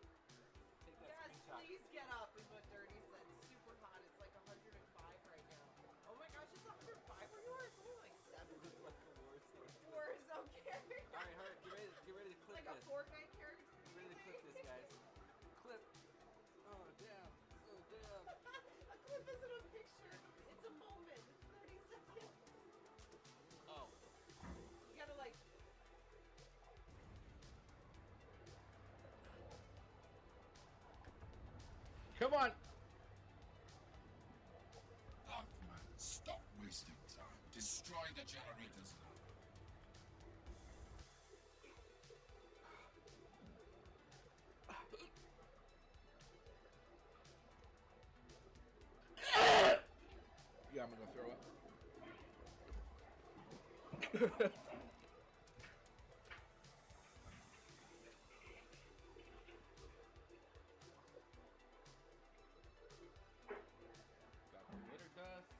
Yes, please get up, is what Dirty said. Super hot. It's like 105 right now. Oh my gosh, it's 105 where you are? It's only like 70. It's like the worst. Worse, okay.
Alright, hurry, get ready to clip
like
this.
A Fortnite character.
Get ready to clip this, guys. Clip. Oh, damn. Oh, damn.
A clip isn't a picture. It's a moment. It's 30 seconds.
Oh.
You gotta like...
Come on.
Darkman, stop wasting time. Destroy the generators now.
Yeah, I'm gonna throw up. Got the glitter dust.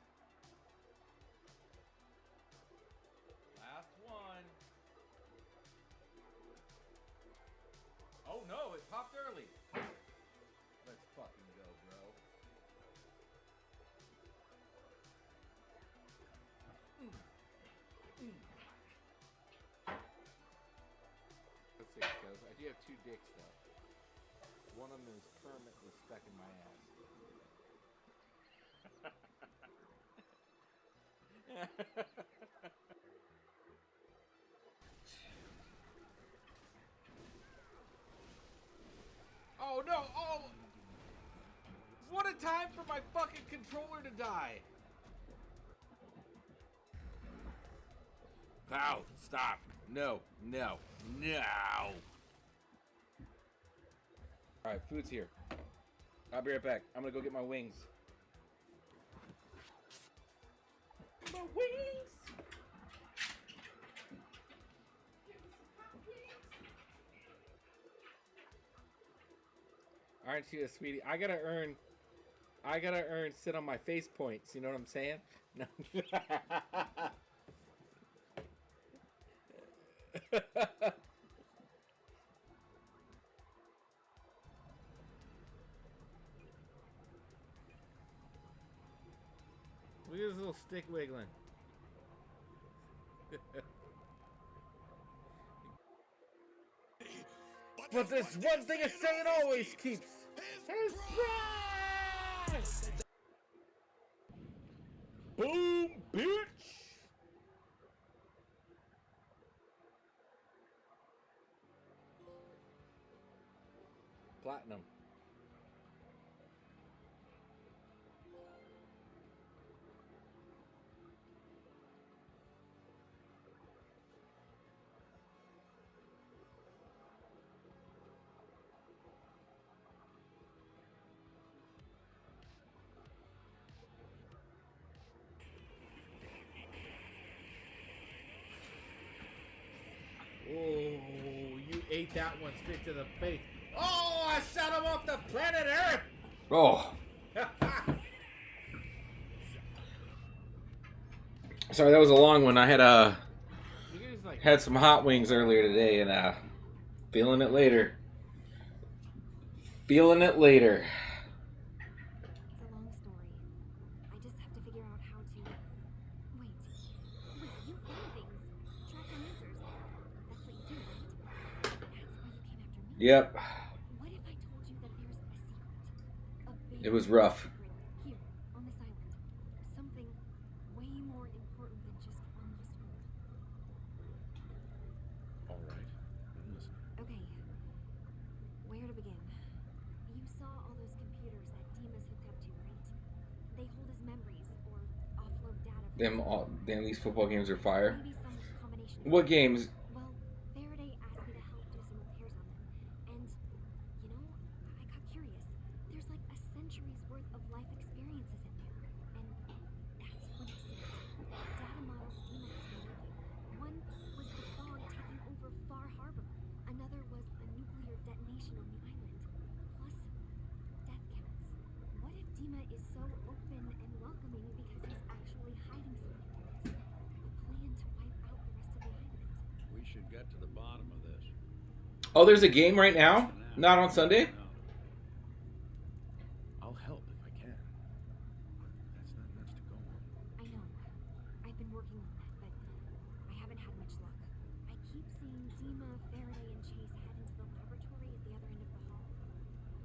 Last one. Oh no, it popped early. Let's fucking go, bro. Let's see how it goes. I do have 2 dicks though. One of them is permanently stuck in my ass. Oh no! Oh! What a time for my fucking controller to die! Ow! Stop! No! No! No! Alright, food's here. I'll be right back. I'm gonna go get my wings. My wings! Aren't you a sweetie? I gotta earn sit on my face points, you know what I'm saying? No. Look at this little stick wiggling. But there's one thing a saying always keeps. His prize! Boom, bitch! Platinum. Oh, you ate that one straight to the face. Oh, I shot him off the planet Earth! Oh. Sorry, that was a long one. I had Had some hot wings earlier today, and feeling it later. Feeling it later.
It's a long story. I just have to figure out how to... Wait, you find things. Track down answers. That's what you do, right? That's why you came after me?
Yep.
What if I told you that there's a secret? A big
It was rough.
secret here, on this island. Something way more important than just one lost gold.
All right, I'm listening.
Okay. Where to begin? You saw all those computers that DiMA's hooked up to, right? They hold his memories or offload data from
Damn, these football games are fire.
maybe some combination of
What
both.
games?
Well, Faraday asked me to help do some repairs on them. And, you know, I got curious. There's like a century's worth of life experiences in there. And that's when I see it. Data models DiMA has been making. One was the fog taking over Far Harbor. Another was a nuclear detonation on the island. Plus, death counts. What if DiMA is so open and welcoming because he's actually hiding something from us? A plan to wipe out the rest of the island.
We should get to the bottom of this.
Oh, there's a game right now? Not on Sunday?
I'll help if I can. That's not much to go on.
I know. I've been working on that, but I haven't had much luck. I keep seeing DiMA, Faraday, and Chase head into the laboratory at the other end of the hall.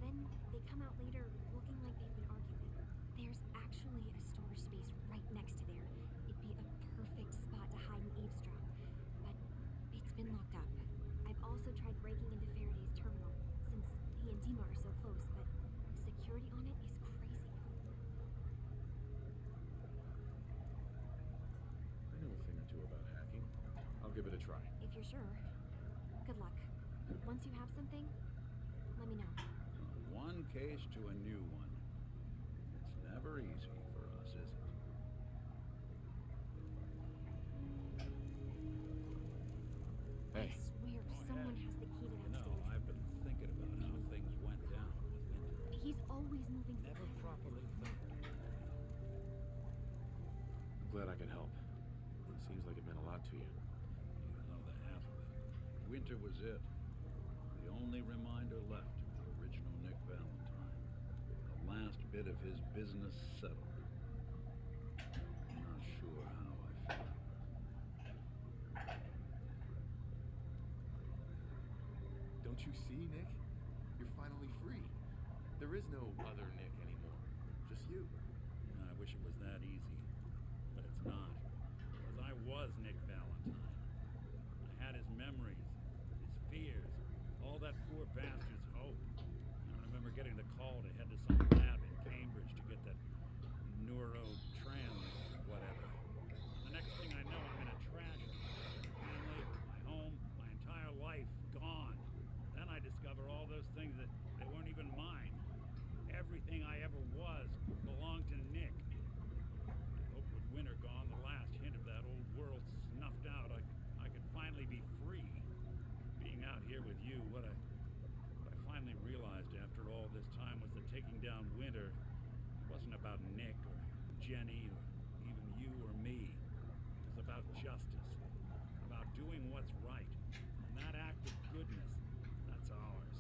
Then they come out later looking like they've been arguing. There's actually a storage space right next to there. It'd be a perfect spot to hide and eavesdrop. But it's been locked up. I've also tried breaking into Faraday's terminal, since he and DiMA are so close, but the security on it is crazy.
I know a thing or two about hacking. I'll give it a try.
If you're sure. Good luck. Once you have something, let me know.
One case to a new one. It's never easy for us, is it?
Hey.
I swear someone has the key to that
No,
storage.
I've been thinking about how things went down with Winter.
He's always moving
Never
supplies around
properly
this
thought.
I'm glad I could help. It seems like it meant a lot to you.
You don't know the half of it. Winter was it. The only reminder left of the original Nick Valentine. The last bit of his business settled. I'm not sure how I feel.
Don't you see, Nick? You're finally free. There is no other Nick anymore. Just you.
I wish it was that easy. But it's not. Because I was Nick Valentine. I had his memories, his fears, all that poor bastard's hope. I remember getting the call to head to some lab in Cambridge to get that neurotrans whatever. The next thing I know, I'm in a tragedy. My family, my home, my entire life gone. Then I discover all those things that they weren't even mine. Everything I ever was belonged to Nick. I hope with Winter gone, the last hint of that old world snuffed out, I could finally be free. Being out here with you, what I finally realized after all this time was that taking down Winter wasn't about Nick or Jenny or even you or me. It was about justice, about doing what's right. And that act of goodness, that's ours.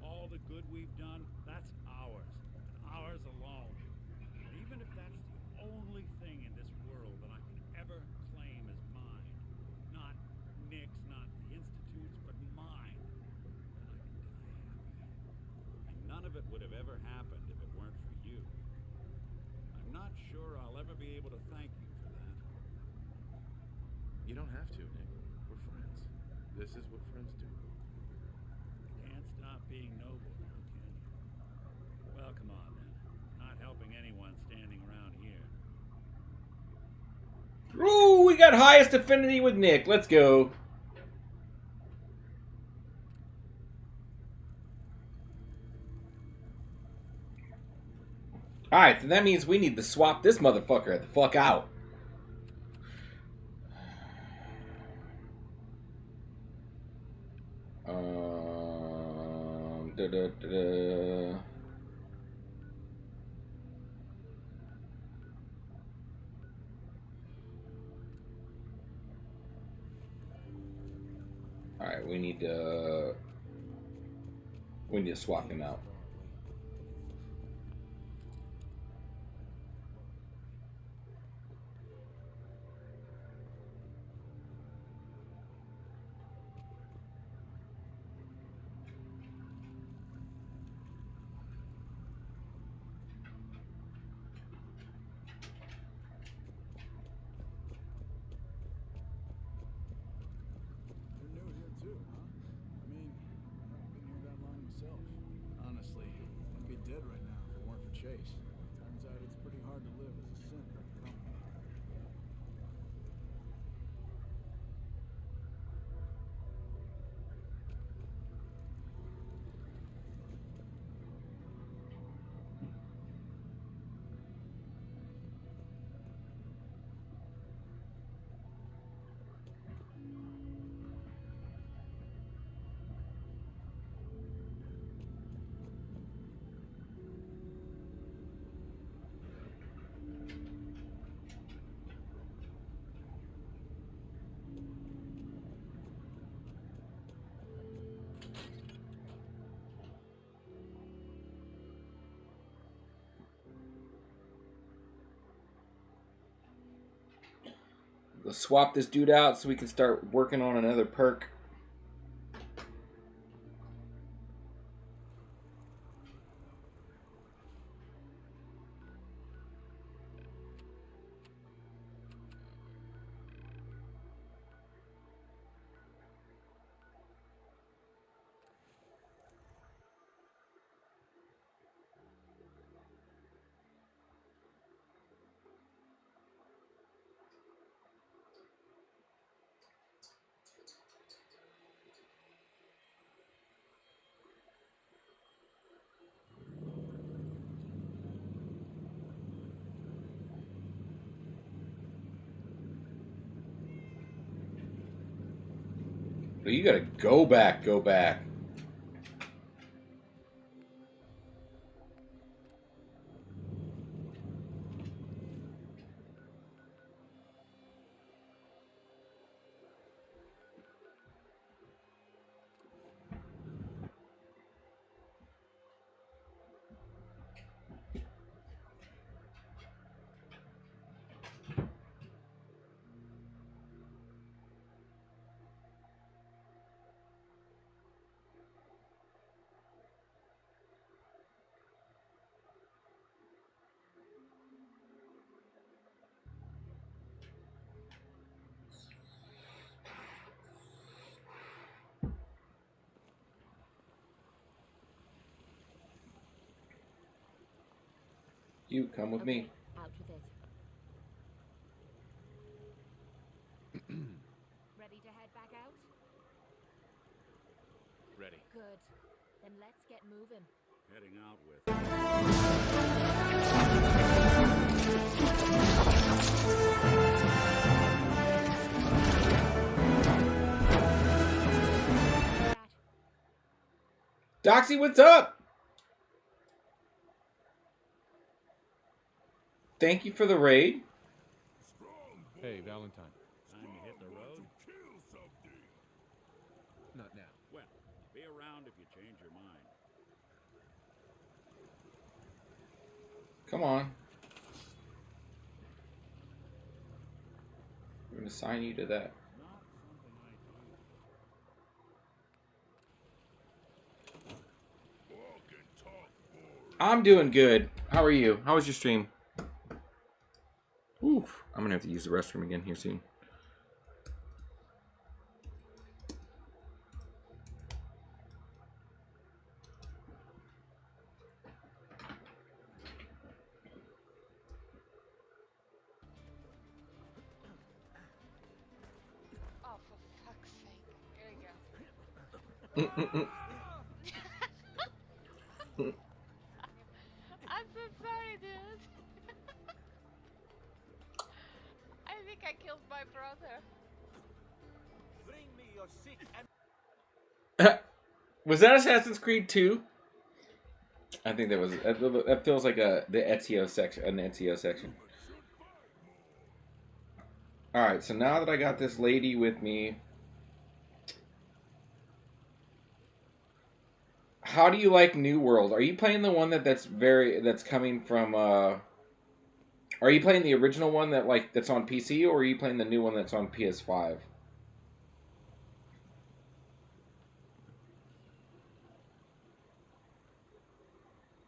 All the good we've done, that's ours, and ours alone. And even if that's the only thing in this world that I can ever claim as mine, not Nick's, not the Institute's, but mine, then I can die happy. And none of it would have ever happened if it weren't for you. I'm not sure I'll ever be able to thank you for that.
You don't have to, Nick. We're friends. This is what friends do.
You can't stop being noble now, can you? Well, come on then. Not helping anyone standing around here.
Ooh, we got highest affinity with Nick. Let's go. Alright, so that means we need to swap this motherfucker the fuck out. Da-da-da-da. Alright, we need to swap him out.
You're new here too, huh? I mean, I haven't been here that long myself. Honestly, I'd be dead right now if it weren't for Chase. Turns out it's pretty hard to live as a synth with company.
Let's swap this dude out so we can start working on another perk. But you gotta go back, go back. You come with me.
Out with it. Ready to head back out?
Ready.
Good. Then let's get moving.
Heading out with.
Doxy, what's up? Thank you for the raid.
Hey, Valentine.
Time to hit the road?
Not now.
Well, be around if you change your mind.
Come on. I'm going to assign you to that. I'm doing good. How are you? How was your stream? Oof. I'm going to have to use the restroom again here soon.
Oh, for fuck's sake. There you go. I'm so sorry, dude. I think I killed my brother.
Bring me your sick and
Was that Assassin's Creed 2? I think that was. That feels like the Ezio section, an Ezio section. All right, so now that I got this lady with me, how do you like New World? Are you playing the one that's coming from? Are you playing the original one that's on PC, or are you playing the new one that's on PS5?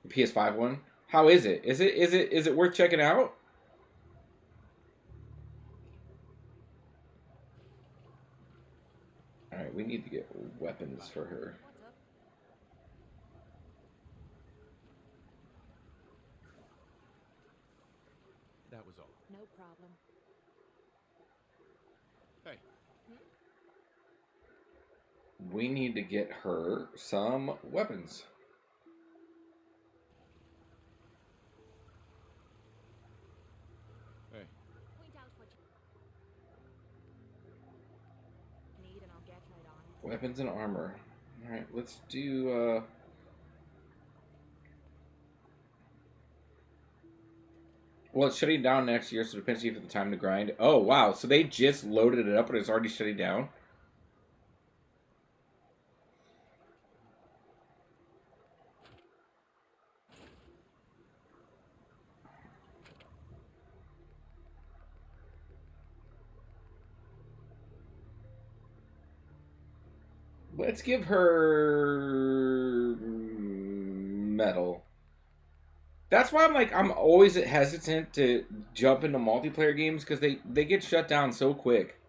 The PS5 one. How is it? Is it worth checking out? All right, we need to get weapons for her.
That was all.
No problem.
Hey.
We need to get her some weapons.
Hey.
Point out what you need and I'll get right on it.
Weapons and armor. All right, let's do. Well, it's shutting down next year, so it depends if you have the time to grind. Oh, wow. So they just loaded it up, but it's already shutting down? Let's give her metal. That's why I'm always hesitant to jump into multiplayer games because they get shut down so quick.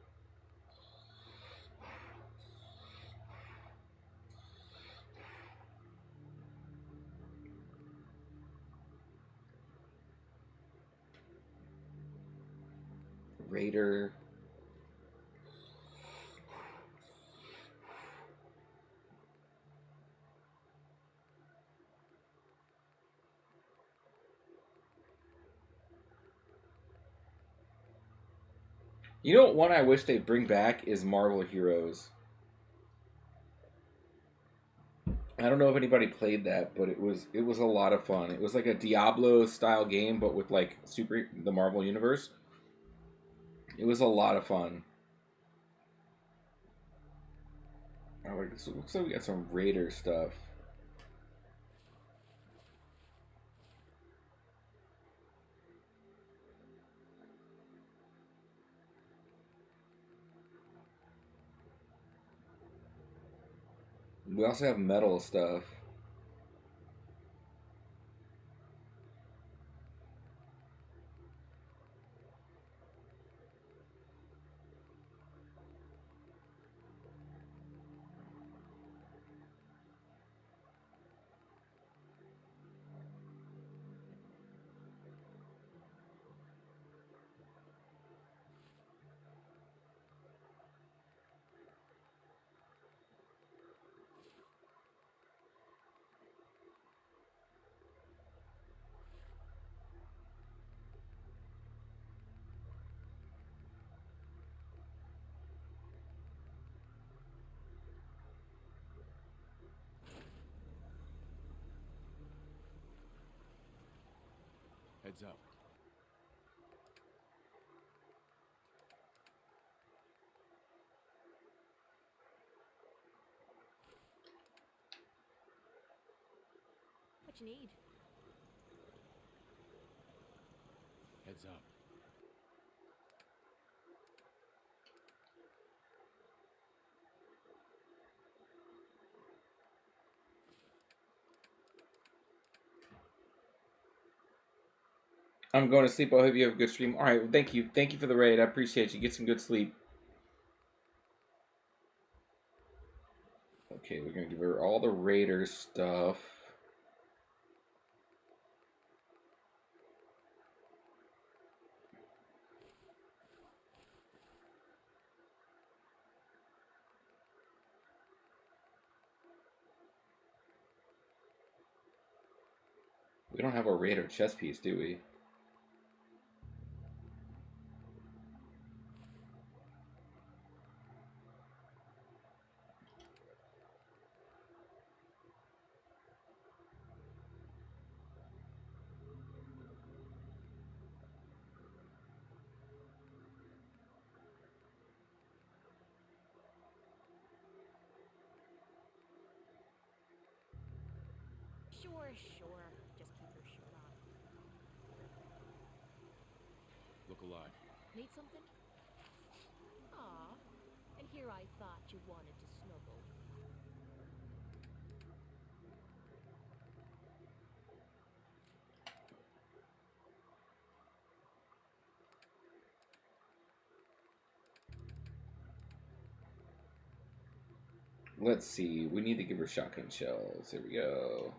Raider. You know what one I wish they'd bring back is Marvel Heroes. I don't know if anybody played that, but it was a lot of fun. It was like a Diablo style game, but with like the Marvel universe. It was a lot of fun. Oh, it looks like we got some Raider stuff. We also have metal stuff.
Heads up.
What you need?
Heads up.
I'm going to sleep. I hope you have a good stream. All right, well, thank you. Thank you for the raid. I appreciate you. Get some good sleep. Okay, we're going to give her all the Raider stuff. We don't have a Raider chess piece, do we?
Sure, sure. Just keep your shirt on.
Look alive.
Need something? Aw. And here I thought you wanted to snuggle.
Let's see. We need to give her shotgun shells. Here we go.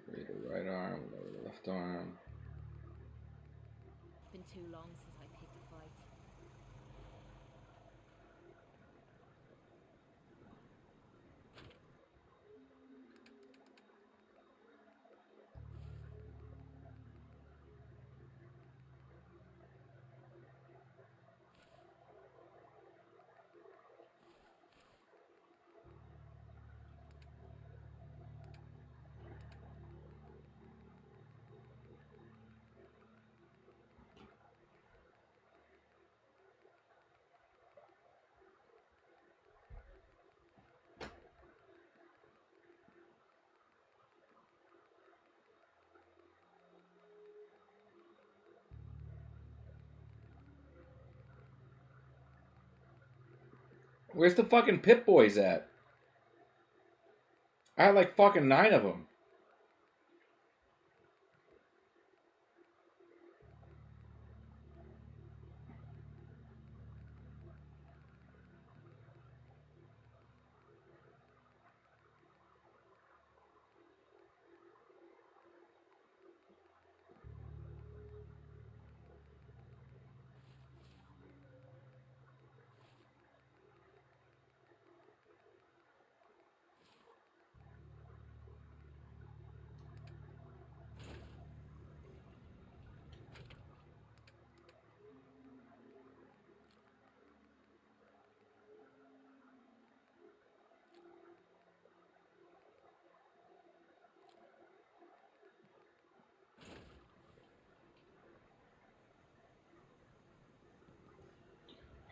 Ready the right arm, lower the left arm.
Been too long since I picked a fight.
Where's the fucking Pip Boys at? I had like fucking 9 of them.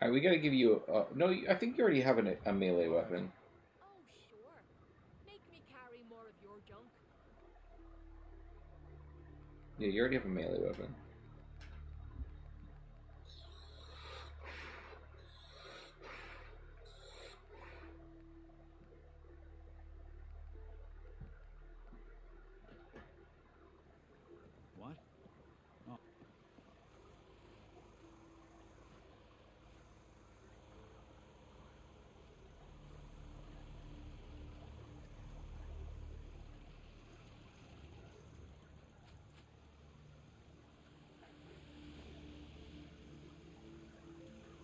Alright, we gotta give you a... no, I think you already have a melee weapon.
Oh, sure. Make me carry more of your junk.
Yeah, you already have a melee weapon.
What? Oh.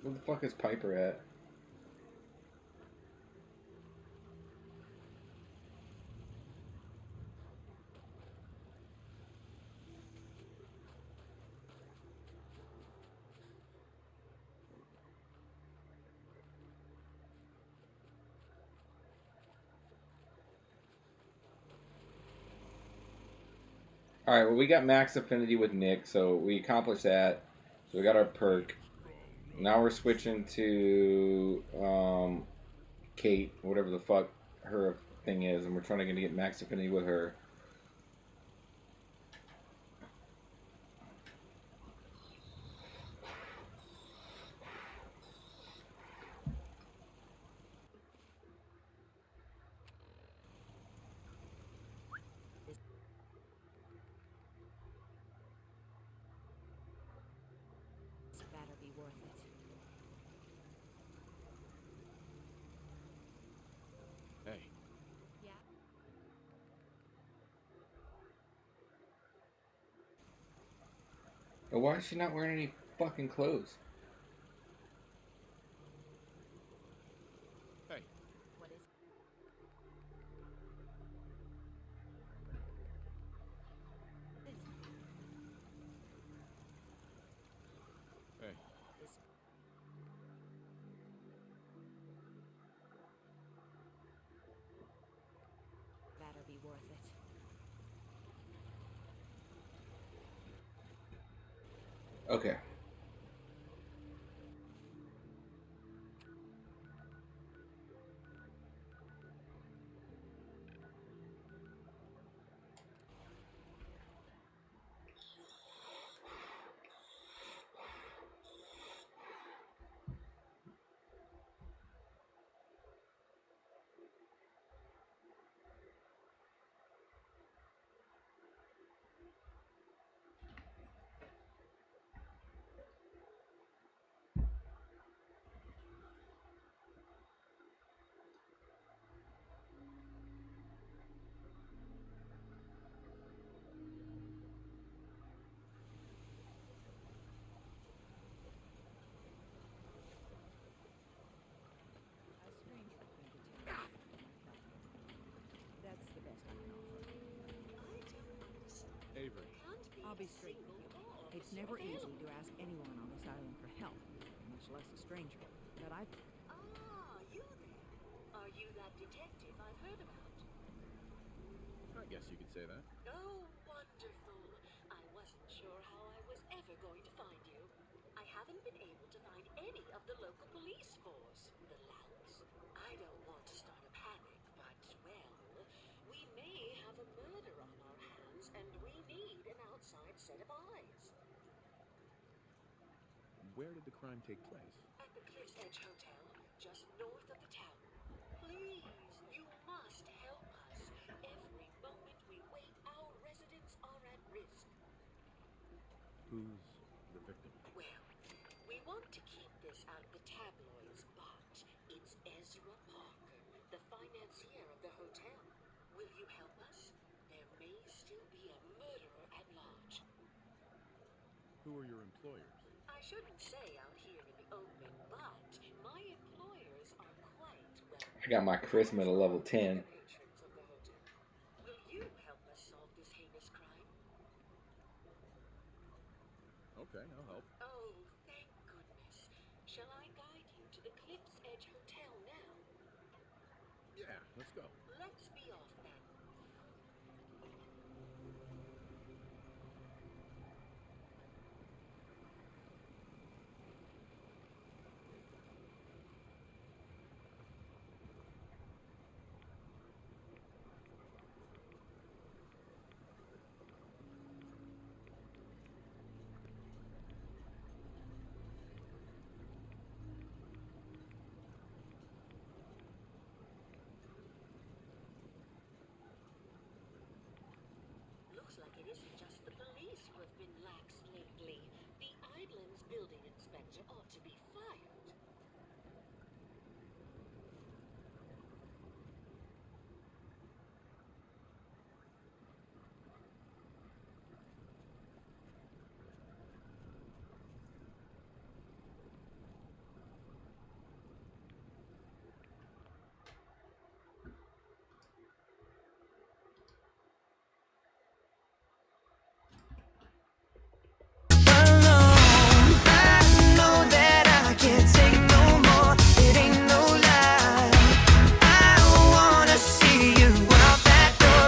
Where the fuck is Piper at? Alright, well, we got max affinity with Nick, so we accomplished that. So we got our perk. Now we're switching to Kate, whatever the fuck her thing is, and we're trying to get max affinity with her.
This better be worth it.
Hey.
Yeah?
But why is she not wearing any fucking clothes?
Hey.
What is...
Hey.
This... better be worth it.
Okay.
Avery.
I'll be straight with you. It's never easy to ask anyone on this island for help, much less a stranger. But I...
Ah, you there. Are you that detective I've heard about?
I guess you could say that.
Oh, wonderful. I wasn't sure how I was ever going to find you. I haven't been able to find any of the local police force. The louts. I don't want to start a panic, but, well, we may have a murder on our hands, and we need an outside set of eyes.
Where did the crime take place?
At the Cliff's Edge Hotel, just north of the town. Please, you must help us. Every moment we wait, our residents are at risk.
Who's the victim?
Well, we want to keep this out of the tabloids, but it's Ezra Parker, the financier of the hotel. Will you help us? There may still be a murderer at large.
Who are your employers?
I shouldn't say out here in the open, but my employers are quite well.
I got my charisma to level 10.
Patrons of the hotel. Will you help us solve this heinous crime?
Okay, I'll help.
Oh, thank goodness. Shall I guide you to the Cliff's Edge Hotel now?
Yeah, let's go.
Let's be off then. Looks like it isn't just the police who have been lax lately. The Island's building inspector ought to be fired.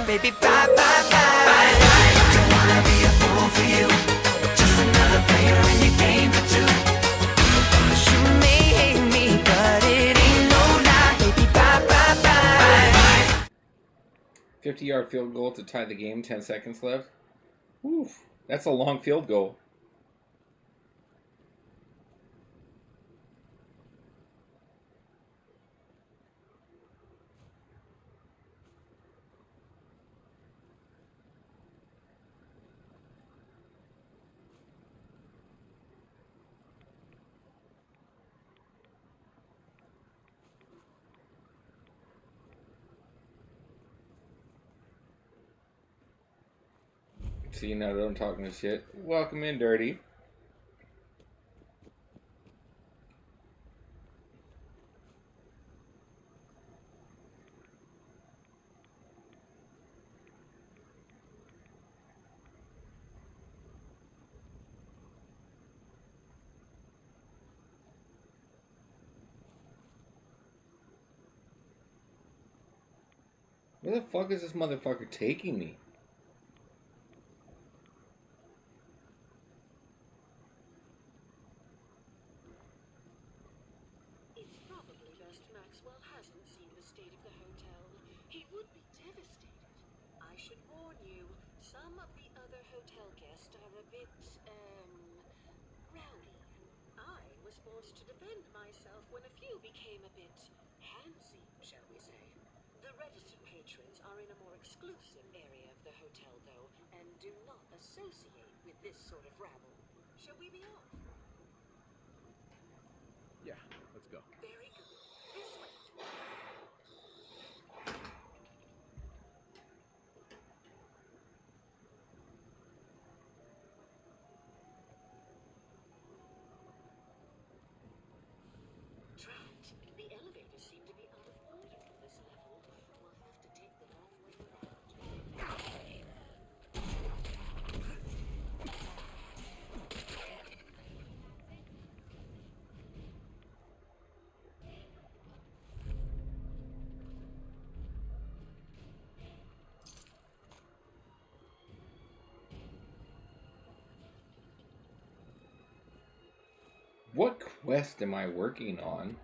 Baby, bye, bye, bye. Bye, bye. Don't wanna be a fool for you. Just another player in your game for two. You may hate me, but it ain't no lie. Baby, bye, bye, bye. Bye, bye.
50-yard field goal to tie the game. 10 seconds left. Oof, that's a long field goal. See, now that I'm talking to shit. Welcome in, Dirty. Where the fuck is this motherfucker taking me?
It's probably best Maxwell hasn't seen the state of the hotel. He would be devastated. I should warn you, some of the other hotel guests are a bit, rowdy. I was forced to defend myself when a few became a bit handsy, shall we say. The registered patrons are in a more exclusive area of the hotel, though, and do not associate with this sort of rabble. Shall we be off?
Yeah, let's go.
Very good. This way. Drat. The elevators seem to be out of order on this level. We'll have to take the long way around.
What quest am I working on?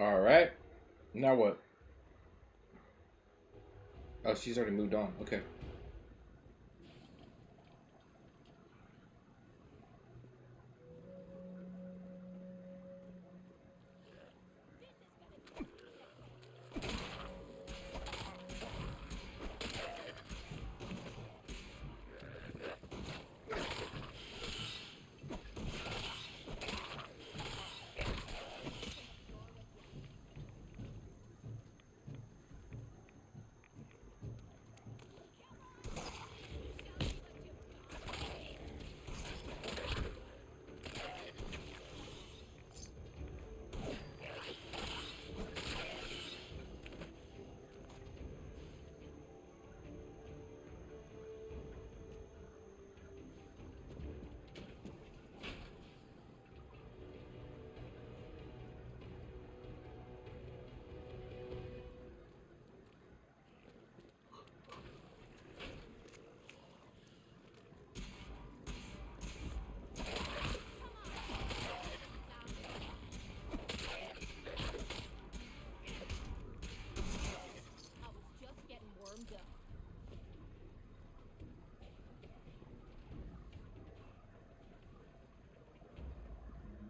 Alright. Now what? Oh, she's already moved on. Okay.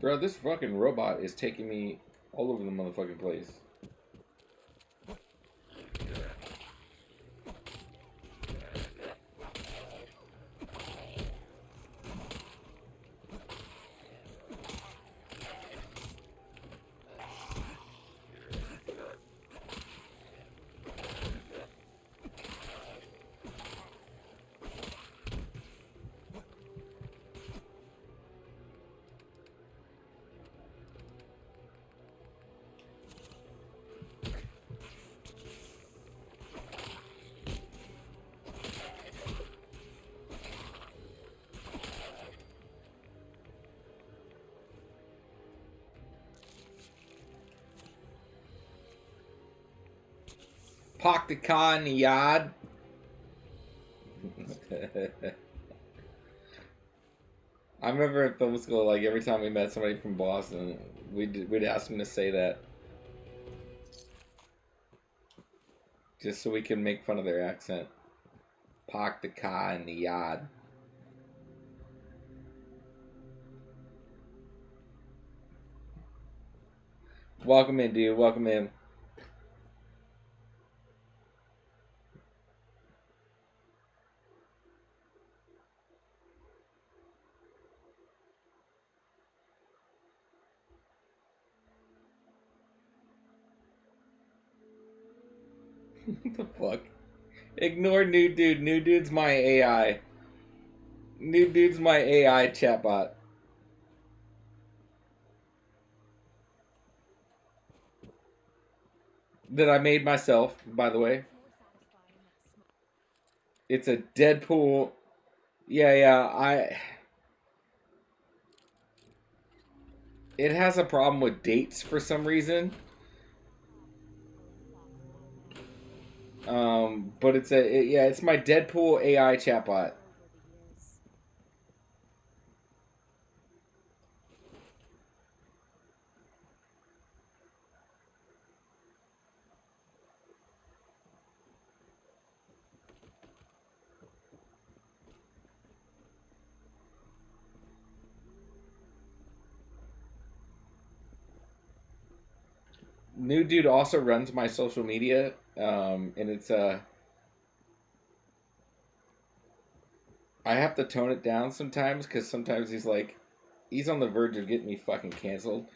Bro, this fucking robot is taking me all over the motherfucking place. Park the car in the yard. I remember in film school, like every time we met somebody from Boston, we'd ask them to say that, just so we can make fun of their accent. Park the car in the yard. Welcome in, dude. Welcome in. What the fuck? Ignore new dude. New dude's my AI. New dude's my AI chatbot. That I made myself, by the way. It's a Deadpool. Yeah. It has a problem with dates for some reason. But it's my Deadpool AI chatbot. New dude also runs my social media, and it's I have to tone it down sometimes because sometimes he's on the verge of getting me fucking canceled.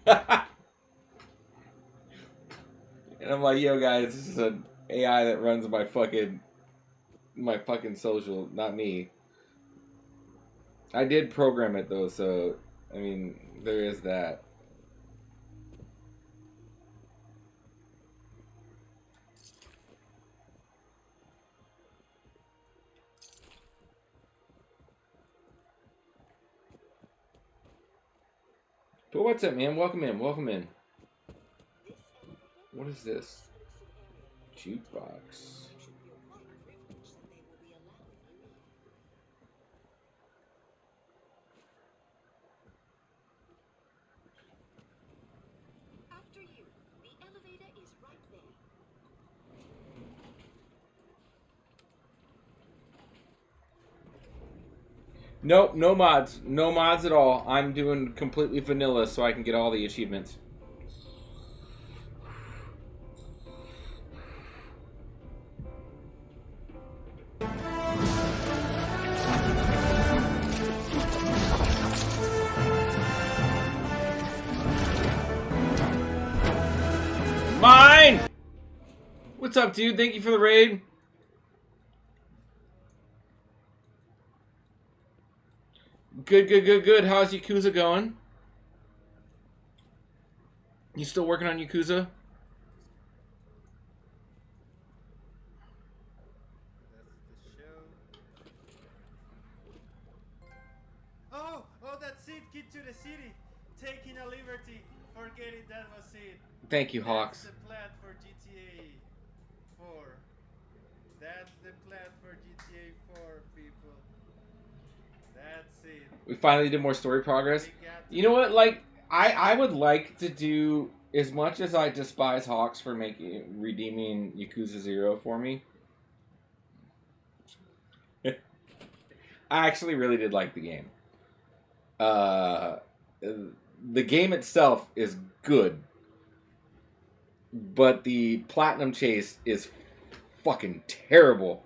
And I'm like, yo guys, this is an AI that runs my fucking social, not me. I did program it though, so I mean, there is that. But what's up, man? Welcome in. Welcome in. What is this? Jukebox.
After you. The elevator is right there.
Nope, no mods. No mods at all. I'm doing completely vanilla so I can get all the achievements. Mine! What's up, dude? Thank you for the raid. Good. How's Yakuza going? You still working on Yakuza?
Oh, that's it. Get to the city. Taking a liberty. Forget it, that was it.
Thank you, Hawks.
That's the plan for GTA 4. That's the plan for GTA 4, people. That's it.
We finally did more story progress. You know what? Like, I would like to do, as much as I despise Hawks for redeeming Yakuza 0 for me. I actually really did like the game. The game itself is good, but the platinum chase is fucking terrible.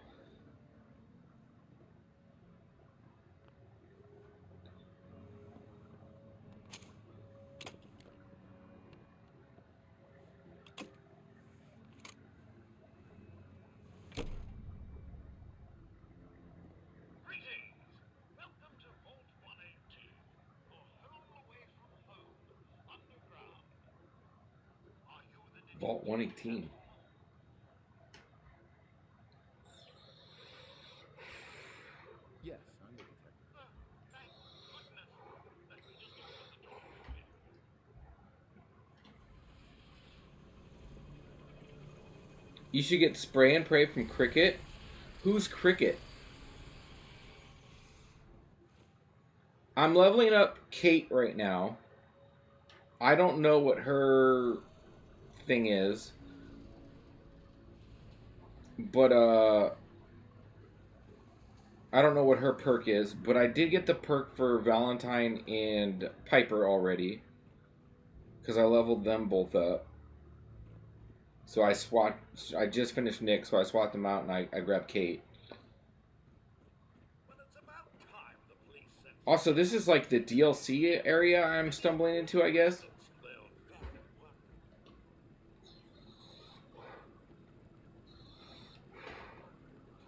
Vault 118.
Yes, I'm the detective.
You should get spray and pray from Cricket. Who's Cricket? I'm leveling up Kate right now. I don't know what her thing is. But, I don't know what her perk is. But I did get the perk for Valentine and Piper already. Because I leveled them both up. So I just finished Nick, so I swapped them out and I grabbed Kate. Also, this is like the DLC area I'm stumbling into, I guess.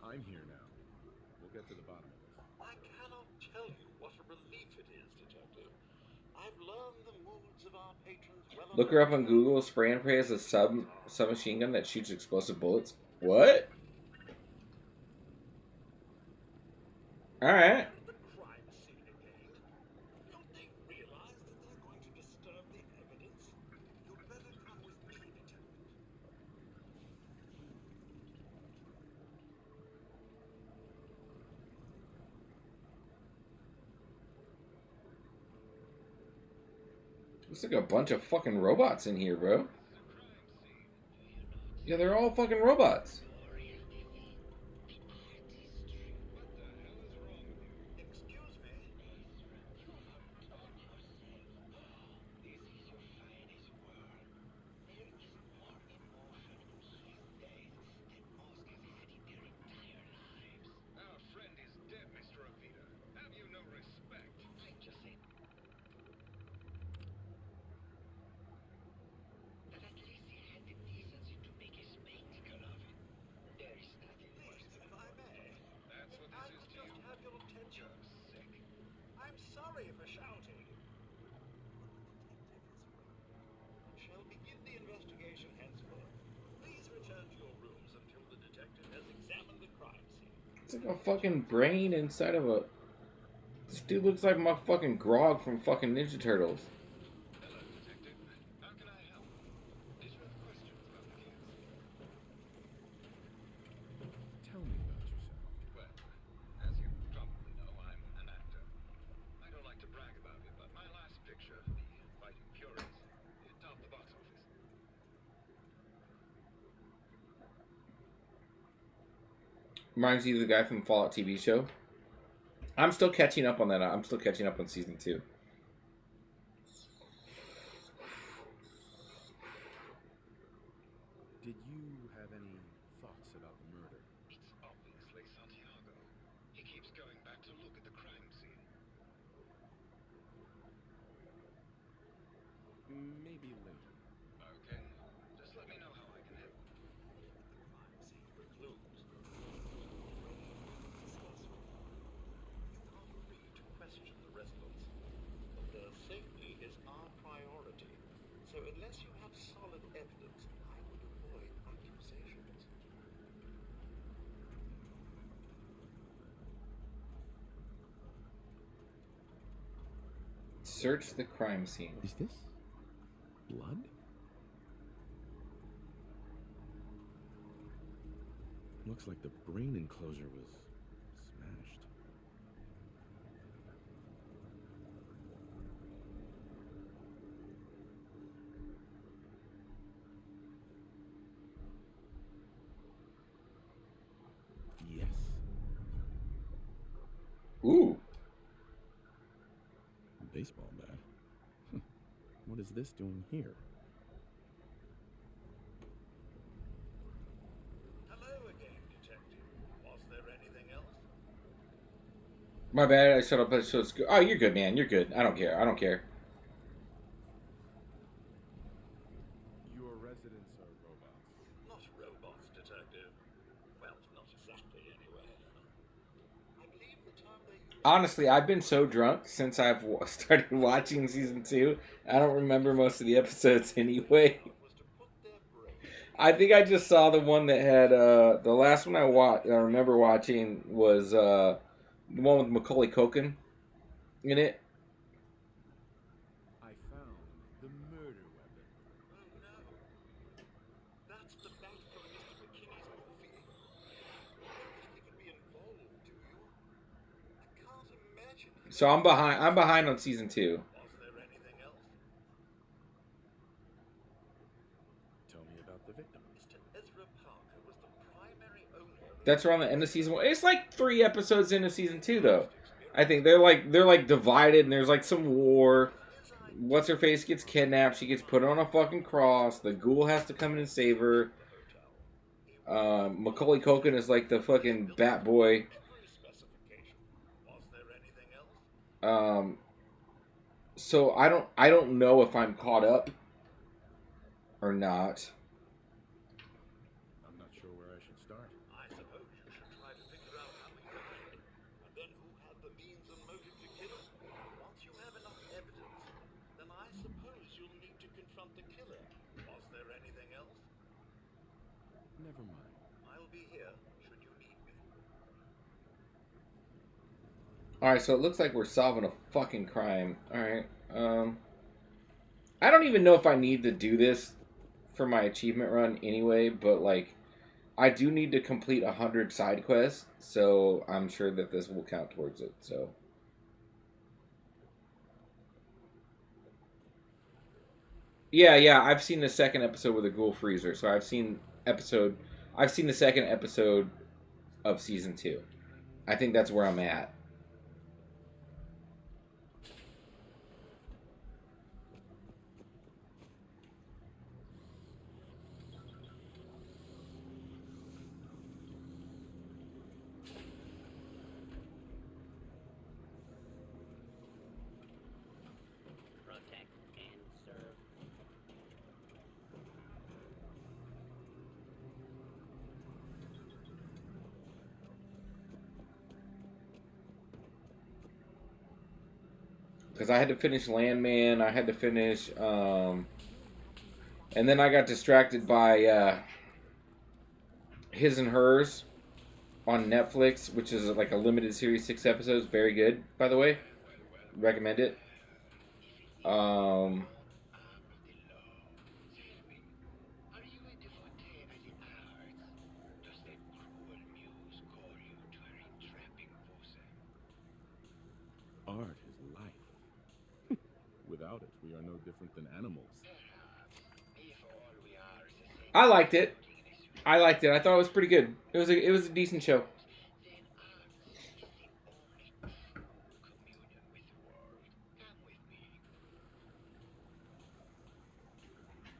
I'm here now. We'll get to the bottom of this.
I cannot tell you what a relief it is, Detective. I've learned the moods of our patrons well
Look her up on Google. Spray and pray has a submachine gun that shoots explosive bullets. What? Alright. Looks like a bunch of fucking robots in here, bro. Yeah, they're all fucking robots.
I'm sorry for shouting. Shall begin the investigation henceforth. Please return to your rooms until the detective has examined the crime scene.
It's like a fucking brain inside of a... This dude looks like my fucking Grog from fucking Ninja Turtles.
Tell me about yourself.
Well, as you probably know, I'm an actor. I don't like to brag about it, but my last picture, The Fighting Furies, it topped the box office.
Reminds you of the guy from the Fallout TV show. I'm still catching up on that. I'm still catching up on season 2.
Did you have any thoughts about the murder?
It's obviously Santiago. He keeps going back to look at the crime scene.
Maybe later.
Okay, just let me know how I can help.
Crime scene for clues. You are free to question the residents, but their safety is our priority. So unless you have solid evidence, I would avoid accusations.
Search the crime scene.
Is this blood? Looks like the brain enclosure was smashed. Yes.
Ooh.
Baseball bat. What is this doing here?
Hello again, Detective. Was there anything else?
My bad. I shut up. So it's good. Oh, you're good, man. You're good. I don't care. I don't care.
Your residents are robots.
Not robots, Detective. Well, not exactly, anyway. I believe the term they use...
Honestly, I've been so drunk since I've started watching season 2. I don't remember most of the episodes anyway. I think I just saw the one that had the last one I remember watching was the one with Macaulay Culkin in it.
I found the murder weapon.
Oh no. That's the bat from Mr.
So I'm behind. I'm behind on season 2.
Tell me about the victim.
That's around the end of season 1. It's like 3 episodes into season 2, though. I think they're like divided, and there's like some war. What's her face gets kidnapped. She gets put on a fucking cross. The ghoul has to come in and save her. Macaulay Culkin is like the fucking bat boy. So I don't know if I'm caught up or not.
I'm not sure where I should start.
I suppose you should try to figure out how he died, and then who had the means and motive to kill him. Once you have enough evidence, then I suppose you'll need to confront the killer. Was there anything else?
Never mind.
I'll be here should you need me.
Alright, so it looks like we're solving a fucking crime. Alright. I don't even know if I need to do this for my achievement run anyway, but like I do need to complete 100 side quests, so I'm sure that this will count towards it. So yeah, I've seen the second episode with the ghoul freezer, so I've seen the second episode of season 2. I think that's where I'm at. Because I had to finish Landman, I had to finish, and then I got distracted by His and Hers on Netflix, which is like a limited series, 6 episodes, very good, by the way. Recommend it.
Art is life. Without it, we are no different than animals.
I liked it. I thought it was pretty good. It was a decent show.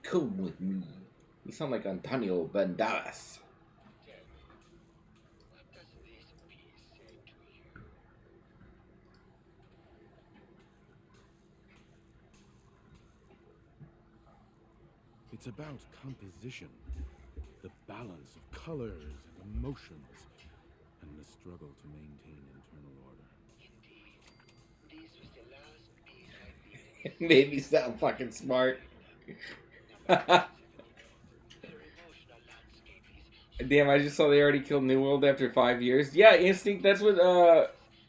Come with me. You sound like Antonio Banderas.
It's about composition, the balance of colors and emotions, and the struggle to maintain internal order.
Made me sound fucking smart. Damn, I just saw they already killed New World after 5 years. Yeah, Instinct, that's what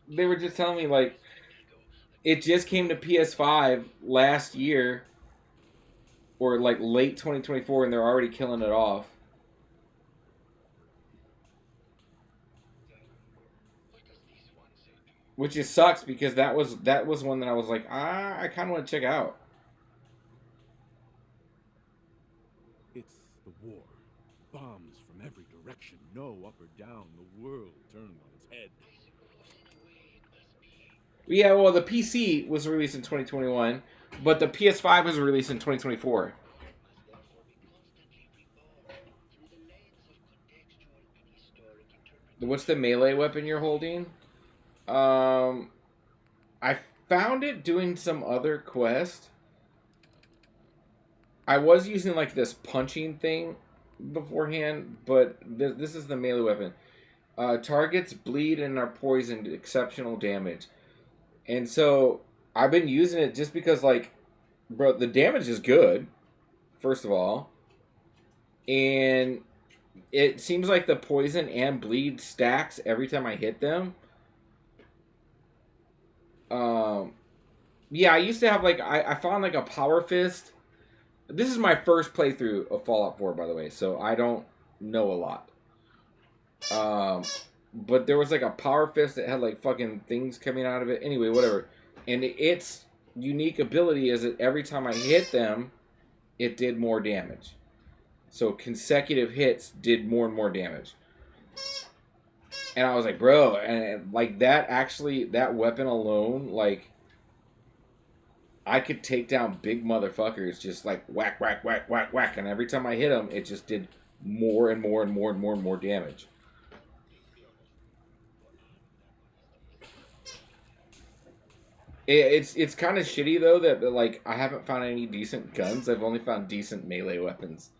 they were just telling me, like, it just came to PS5 last year, or like late 2024, and they're already killing it off. Which just sucks, because that was one that I was like, I kind of want to check out.
It's the war. Bombs from every direction. No up or down. The world turned on its head.
Yeah, well, the PC was released in 2021, but the PS5 was released in 2024. What's the melee weapon you're holding? I found it doing some other quest. I was using like this punching thing beforehand, but this is the melee weapon. Targets bleed and are poisoned, exceptional damage. And so I've been using it just because, like, bro, the damage is good, first of all. And it seems like the poison and bleed stacks every time I hit them. Yeah, I used to have, like, I found, like, a power fist. This is my first playthrough of Fallout 4, by the way, so I don't know a lot. but there was like a power fist that had like fucking things coming out of it. Anyway, whatever. And its unique ability is that every time I hit them, it did more damage. So consecutive hits did more and more damage. And I was like, bro, and like that actually, that weapon alone, like, I could take down big motherfuckers just like whack, whack, whack, whack, whack. And every time I hit them, it just did more and more and more and more and more damage. It's kind of shitty though that like I haven't found any decent guns. I've only found decent melee weapons.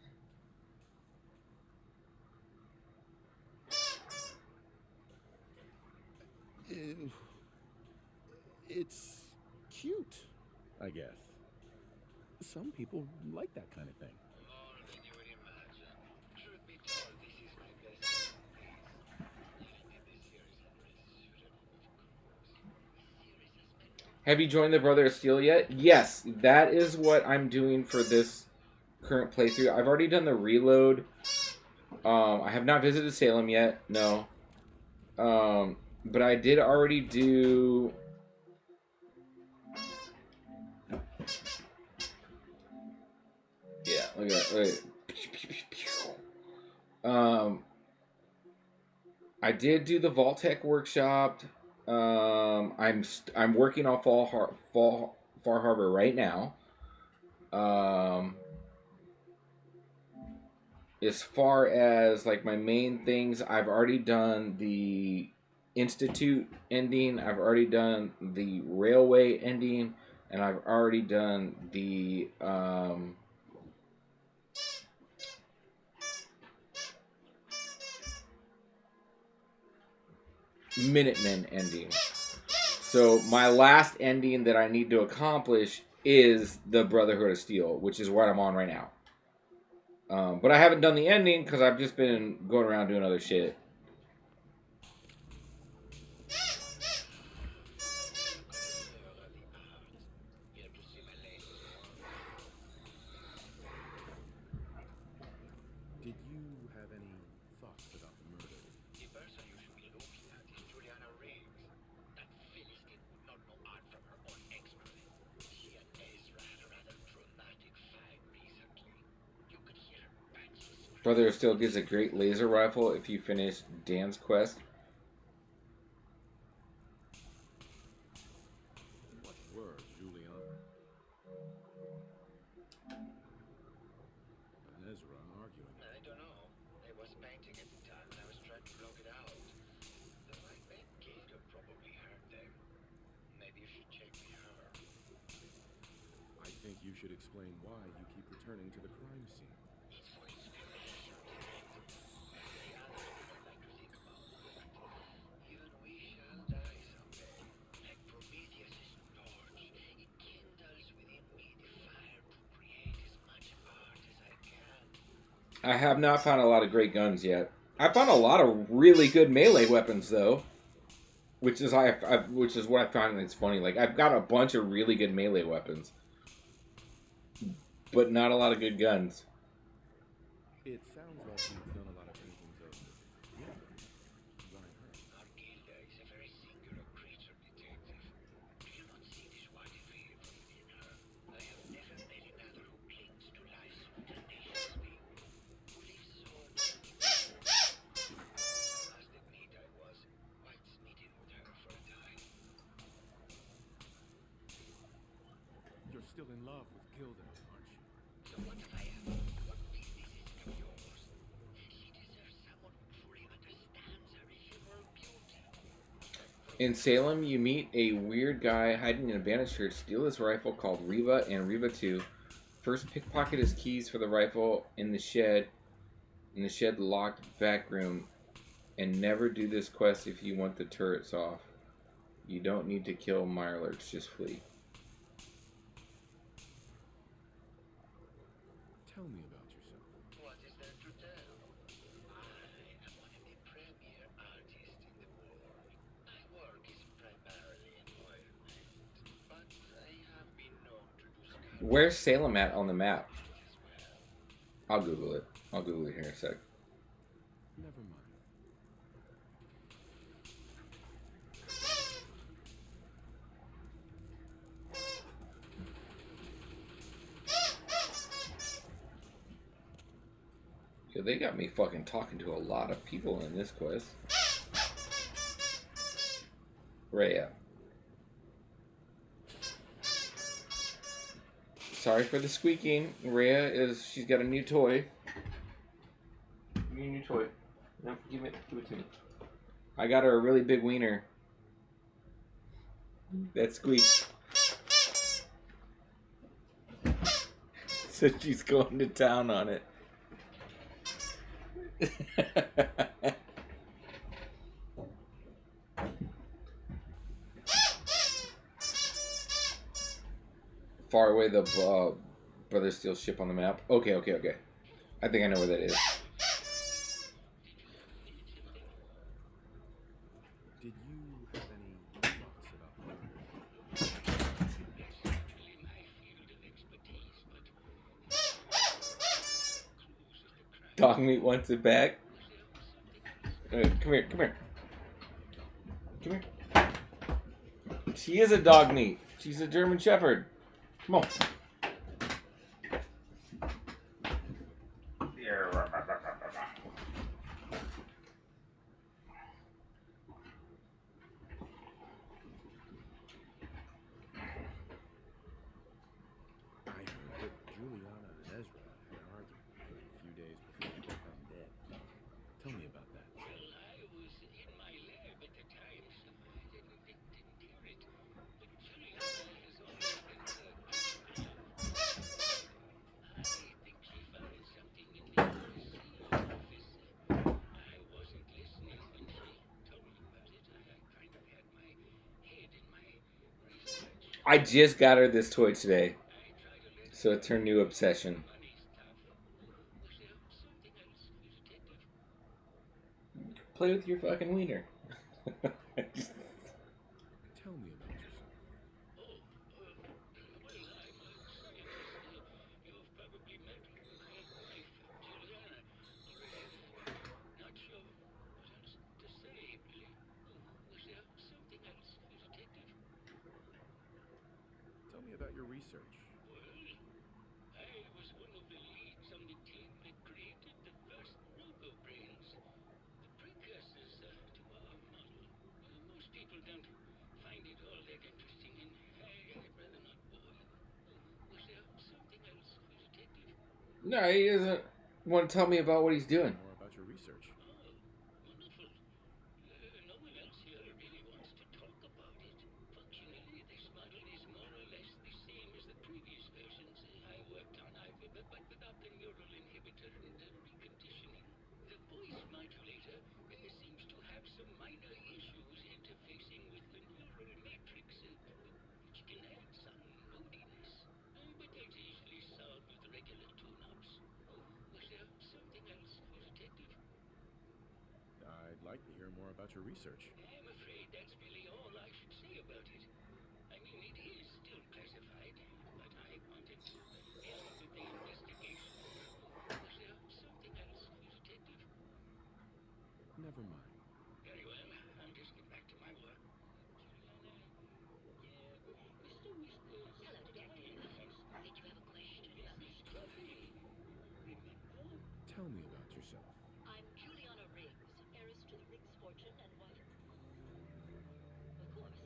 It's cute, I guess. Some people like that kind of thing.
Have you joined the Brotherhood of Steel yet? Yes, that is what I'm doing for this current playthrough. I've already done the reload. I have not visited Salem yet, no. But I did already do... Yeah, look at that. I did do the Vault-Tec workshop. I'm working on Far Harbor right now. As far as like my main things, I've already done the Institute ending. I've already done the Railway ending, and I've already done the Minutemen ending. So my last ending that I need to accomplish is the Brotherhood of Steel, which is what I'm on right now. But I haven't done the ending because I've just been going around doing other shit.
Did you have any thoughts about the murder?
The person you should be looking at is Juliana Riggs. That Philistine would not know art from her own X-ray. She and Ezra had a rather dramatic fight recently. You could hear her batches.
Brother still gives a great laser rifle if you finish Dan's quest.
What were Juliana and Ezra arguing?
I don't know. I was painting at the time and I was trying to block it out. The right man Gator probably heard them. Maybe you should check with her.
I think you should explain why you keep returning to the crime scene.
It's for inspiration. The others do not like to think about that. Even we shall die someday. Like Prometheus' torch, it kindles within me the fire to create as much art as I can.
I have not found a lot of great guns yet. I found a lot of really good melee weapons though, which is which is what I found. It's funny. Like I've got a bunch of really good melee weapons, but not a lot of good guns.
It sounds like you've done a lot of paintings of
Acadia is a very singular creature, detective. Do you not see this white veil from within her? I have never met another who clings to life so tenaciously, who lives so... I must admit I was quite smitten with her for a time.
You're still in love with Gilda, aren't you?
So what if I am? What business is it of yours? She deserves someone who truly understands her ephemeral beauty.
In Salem, you meet a weird guy hiding in a bandit shirt, steal his rifle called Reva and Reva 2. First, pickpocket his keys for the rifle in the shed locked back room, and never do this quest if you want the turrets off. You don't need to kill Mirelurks, just flee.
Tell me about yourself.
What is there to tell? I am one of the premier artists in the world. My work is primarily environment, but I have been known to do sculpture.
Where's Salem at on the map? I'll Google it. I'll Google it here in a sec.
Never mind.
Yeah, they got me fucking talking to a lot of people in this quest. Rhea. Sorry for the squeaking. Rhea she's got a new toy. Give me a new toy. No, give it to me. I got her a really big wiener. That squeaks. So she's going to town on it. Far away, the Brother Steel ship on the map. Okay. I think I know where that is.
Did you have any thoughts about the murder?
Dog meat wants it back. Come here. Come here. She is a dog meat. She's a German Shepherd. Come on.
I heard that Juliana and Ezra had an argument a few days before they were found dead. Tell me about that.
Well, I was in my lab at the time, so I didn't hear it. But Juliana has always been critical of. I think she found something in the OSC's office. I wasn't listening when she told me about it. I kind of had my head in my research.
I just got her this toy today. So it's her new obsession. Play with your fucking wiener.
Tell me about yourself.
You've probably met my wife, Juliana, already. Not sure what else to say, really. Was there something else, Detective?
Tell me about your research.
Well, I was one of the leads on the team that created the first robo-brains, the precursors to our model. Most people don't find it all that interesting, and I'd rather not bore you. Was there something else, Detective?
No, he doesn't want to tell me about what he's doing.
More about your research.
Oh, wonderful. No one else here really wants to talk about it. Functionally, this model is more or less the same as the previous versions I worked on, but without the neural inhibitor and the reconditioning. The voice modulator seems to have some minor issues interfacing with the neural matrix, which can add some moodiness. But that's easily solved with regular tune-ups. Was there something else, Detective?
I'd like to hear more about your research.
I'm afraid that's really all I should say about it. I mean, it is still classified, but I wanted to help with the investigation. Was there something else, Detective?
Never mind.
Very well. I'll just get back to my work. Juliana,
Hello, Detective. Did you have a question about this trophy?
Remember?
Tell me about yourself.
I'm Juliana Riggs, heiress to the Riggs fortune and wife. Of course.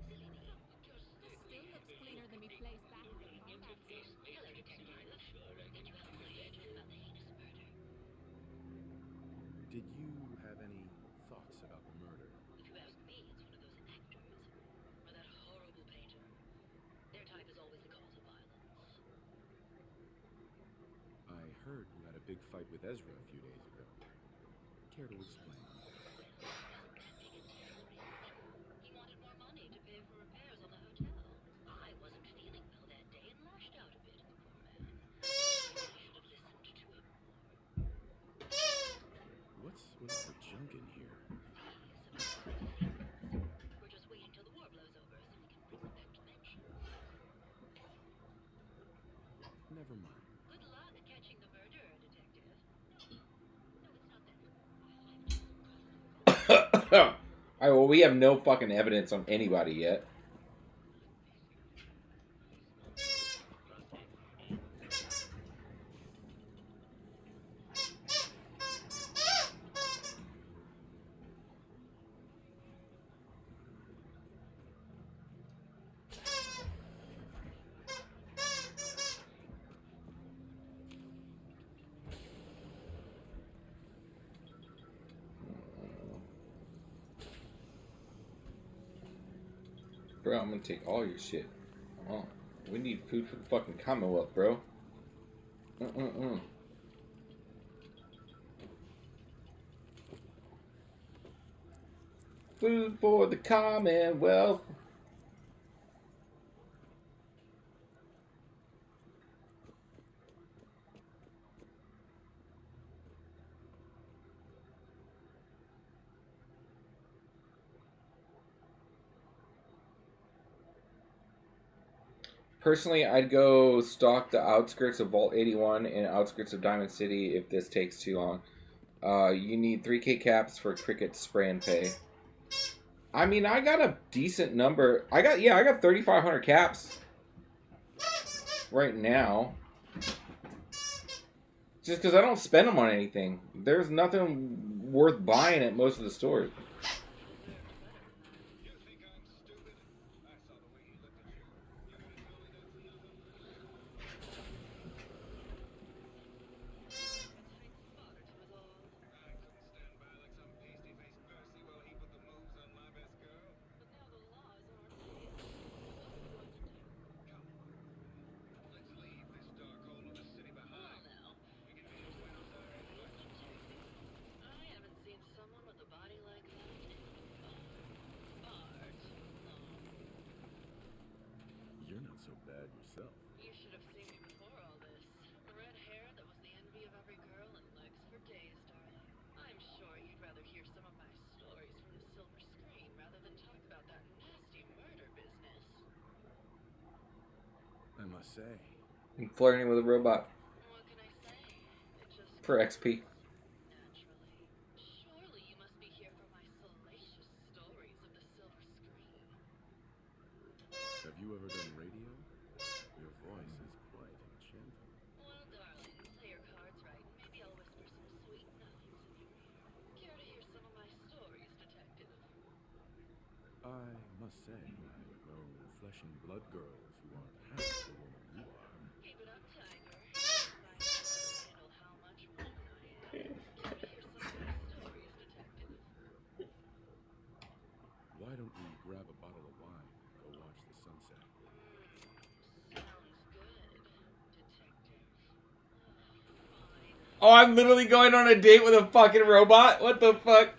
Silly me.
Just
This still looks cleaner than we placed back at the combat zone.
Hello, Detective. Did you have a question about the heinous murder?
Did you have any thoughts about the murder?
If you ask me, it's one of those actors. Or that horrible painter. Their type is always the cause of violence.
I heard you had a big fight with Ezra a few days ago. Care to explain?
Well, it wasn't that big a deal, really. He wanted more money to pay for repairs on the hotel. I wasn't feeling well that day and lashed out a bit at the poor man. I should have listened to him more.
What's with all the junk in here?
These are my favorites. We're just waiting till the war blows over so we can bring them back to Mansion.
Never mind.
Good luck catching the murderer, Detective. No, it's not that.
Alright, well, we have no fucking evidence on anybody yet. Bro, I'm gonna take all your shit. Oh, we need food for the fucking Commonwealth, bro. Food for the Commonwealth. Personally, I'd go stalk the outskirts of Vault 81 and outskirts of Diamond City if this takes too long. You need 3k caps for Cricket spray and pay. I mean, I got a decent number. I got 3,500 caps right now. Just because I don't spend them on anything. There's nothing worth buying at most of the stores.
You're not so bad yourself.
You should have seen me before all this. Red hair that was the envy of every girl and legs for days, darling. I'm sure you'd rather hear some of my stories from the silver screen rather than talk about that nasty murder business.
I must say.
I'm flirting with a robot.
What can I say? It just
For XP.
naturally. Surely you must be here for my salacious stories of the silver screen.
Have you ever done radio? Your voice is quite enchanting.
Well, darling, play your cards right, and maybe I'll whisper some sweet nothings in your ear. Care to hear some of my stories, detective?
I must say, I've known flesh and blood girls who aren't half the woman you are.
Keep it up, Tiger. I can't handle how much woman I am. Care to hear some of my stories, detective?
Why don't we grab a bottle of wine and go watch the sunset?
Sounds good, detective. Fine.
Oh, I'm literally going on a date with a fucking robot? What the fuck?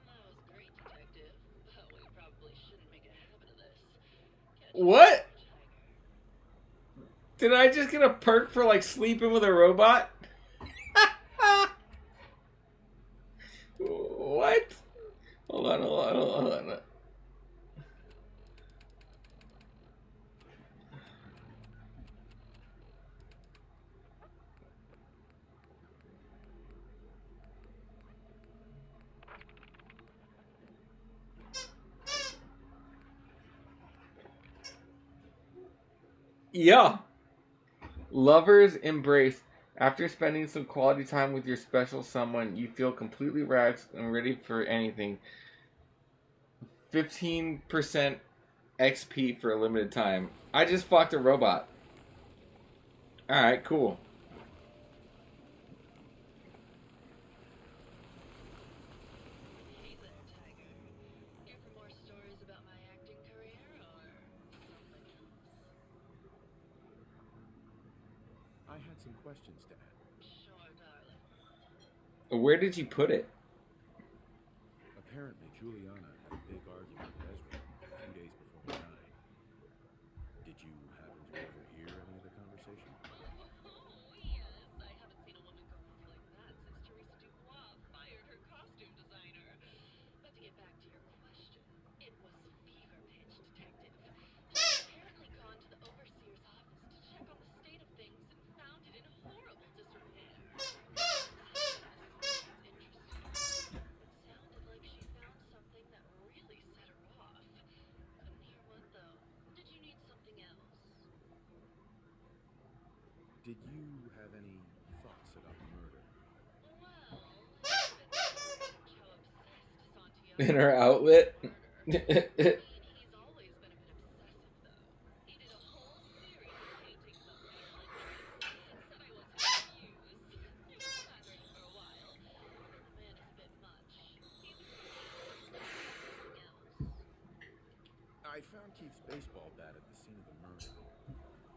That was great, detective. But we probably shouldn't make a habit of this.
What? Did I just get a perk for like sleeping with a robot? What? Hold on. Yeah. Lovers embrace. After spending some quality time with your special someone, you feel completely relaxed and ready for anything. 15% XP for a limited time. I just fucked a robot. Alright, cool.
Hey there, Tiger. Here for more stories about my acting career or something else?
I had some questions to ask.
Sure, darling.
Where did you put it?
Apparently, Juliana had a big argument with Ezra a few days before he died. Did you happen to overhear any of the conversation?
Oh, yes. I haven't seen a woman go off like that since Teresa Dubois fired her costume designer. But to get back to your question, it was fever pitch, detective. She'd apparently gone to the overseer's office to check on the state of things and found it in horrible disrepair. It's interesting. It sounded like she found something that really set her off. Couldn't hear what, though. Did you need something else?
Did you have any thoughts about the murder?
Well, it's been strange how obsessed Santiago
In her outlet?
I mean, he's always been a bit obsessive, though. He did a whole series of paintings of me in London. Said I was his muse. It was flattering for a while. Then the man is a bit much. He was
I found Keith's baseball bat at the scene of the murder.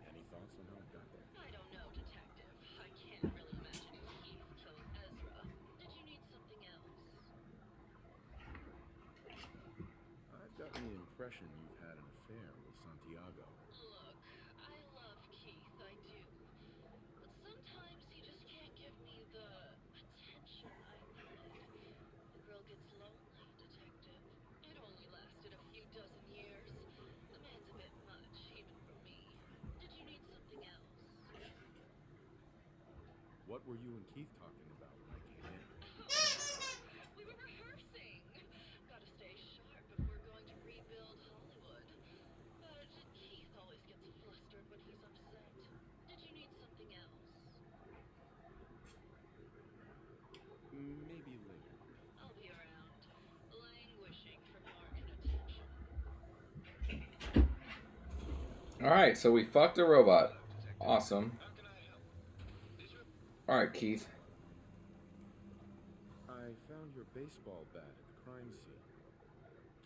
Any thoughts on how it got there?
I don't know, Detective. I can't really imagine Keith killing Ezra. Did you need something else?
I've gotten the impression you've had an affair with Santiago.
Look, I love Keith, I do. But sometimes he just can't give me the attention I need. The girl gets lonely, Detective. It only lasted a few dozen years. The man's a bit much, even for me. Did you need something else?
What were you and Keith talking about when I came in?
We were rehearsing. Gotta stay sharp if we're going to rebuild Hollywood. But Keith always gets flustered when he's upset. Did you need something else?
Maybe later.
I'll be around, languishing from your inattention.
Alright, so we fucked a robot. Awesome. Alright, Keith.
I found your baseball bat at the crime scene.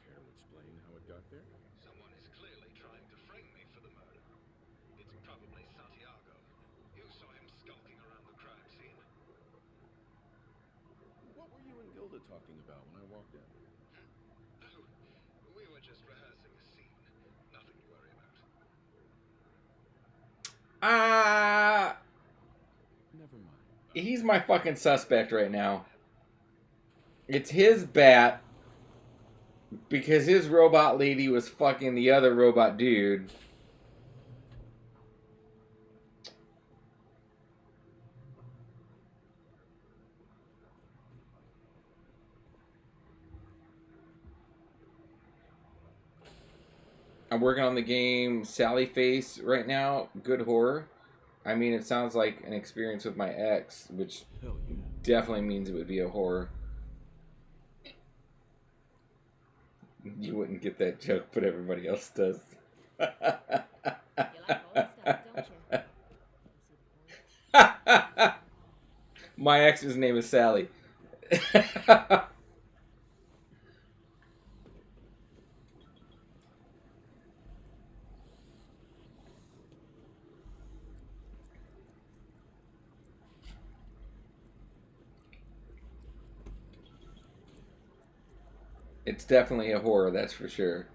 Care to explain how it got there?
Someone is clearly trying to frame me for the murder. It's probably Santiago. You saw him skulking around the crime scene.
What were you and Gilda talking about when I walked in?
Oh, we were just rehearsing a scene. Nothing to worry about.
Never mind.
He's my fucking suspect right now. It's his bat because his robot lady was fucking the other robot dude. I'm working on the game Sally Face right now. Good horror. I mean, it sounds like an experience with my ex, which definitely means it would be a horror. You wouldn't get that joke, but everybody else does.
You like old stuff, don't you? Don't see the point.
My ex's name is Sally. It's definitely a horror, that's for sure.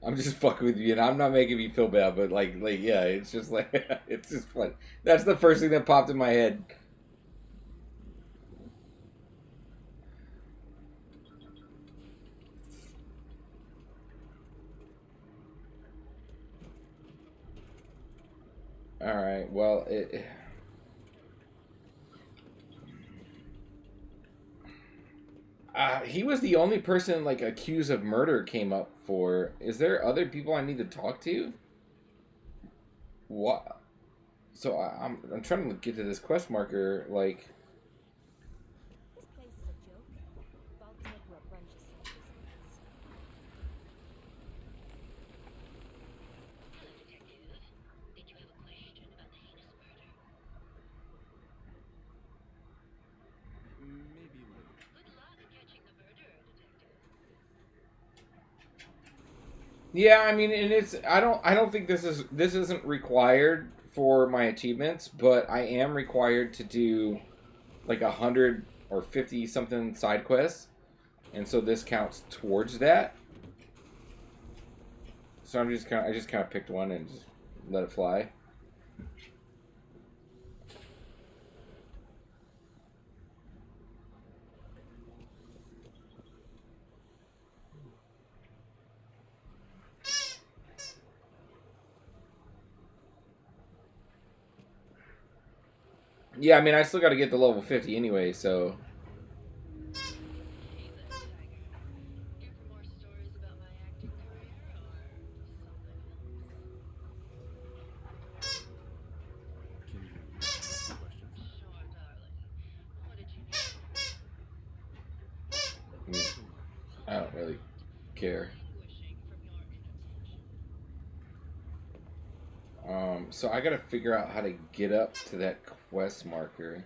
I'm just fucking with you, and I'm not making you feel bad, but like, yeah, it's just like, it's just fun. That's the first thing that popped in my head. All right, well, he was the only person like accused of murder came up for. Is there other people I need to talk to? What? So I'm trying to get to this quest marker. Like,
This place is a joke. I'll take her a bunch of selfies.
Hello, Detective. Did you have a question about the heinous murder?
Maybe later.
Good luck catching the murderer, Detective.
yeah, I mean, and it's I don't think this isn't required for my achievements, but I am required to do like 100 or 50 something side quests, and so this counts towards that. So I just kind of picked one and just let it fly. Yeah, I mean, I still got to get to level 50 anyway, so.
Hey there, Tiger. Here for more stories about my acting career or something else?
Can you ask me questions?
Sure, darling. What did you need?
I don't really care.
Languishing from your inattention.
So I gotta figure out how to get up to that quest marker.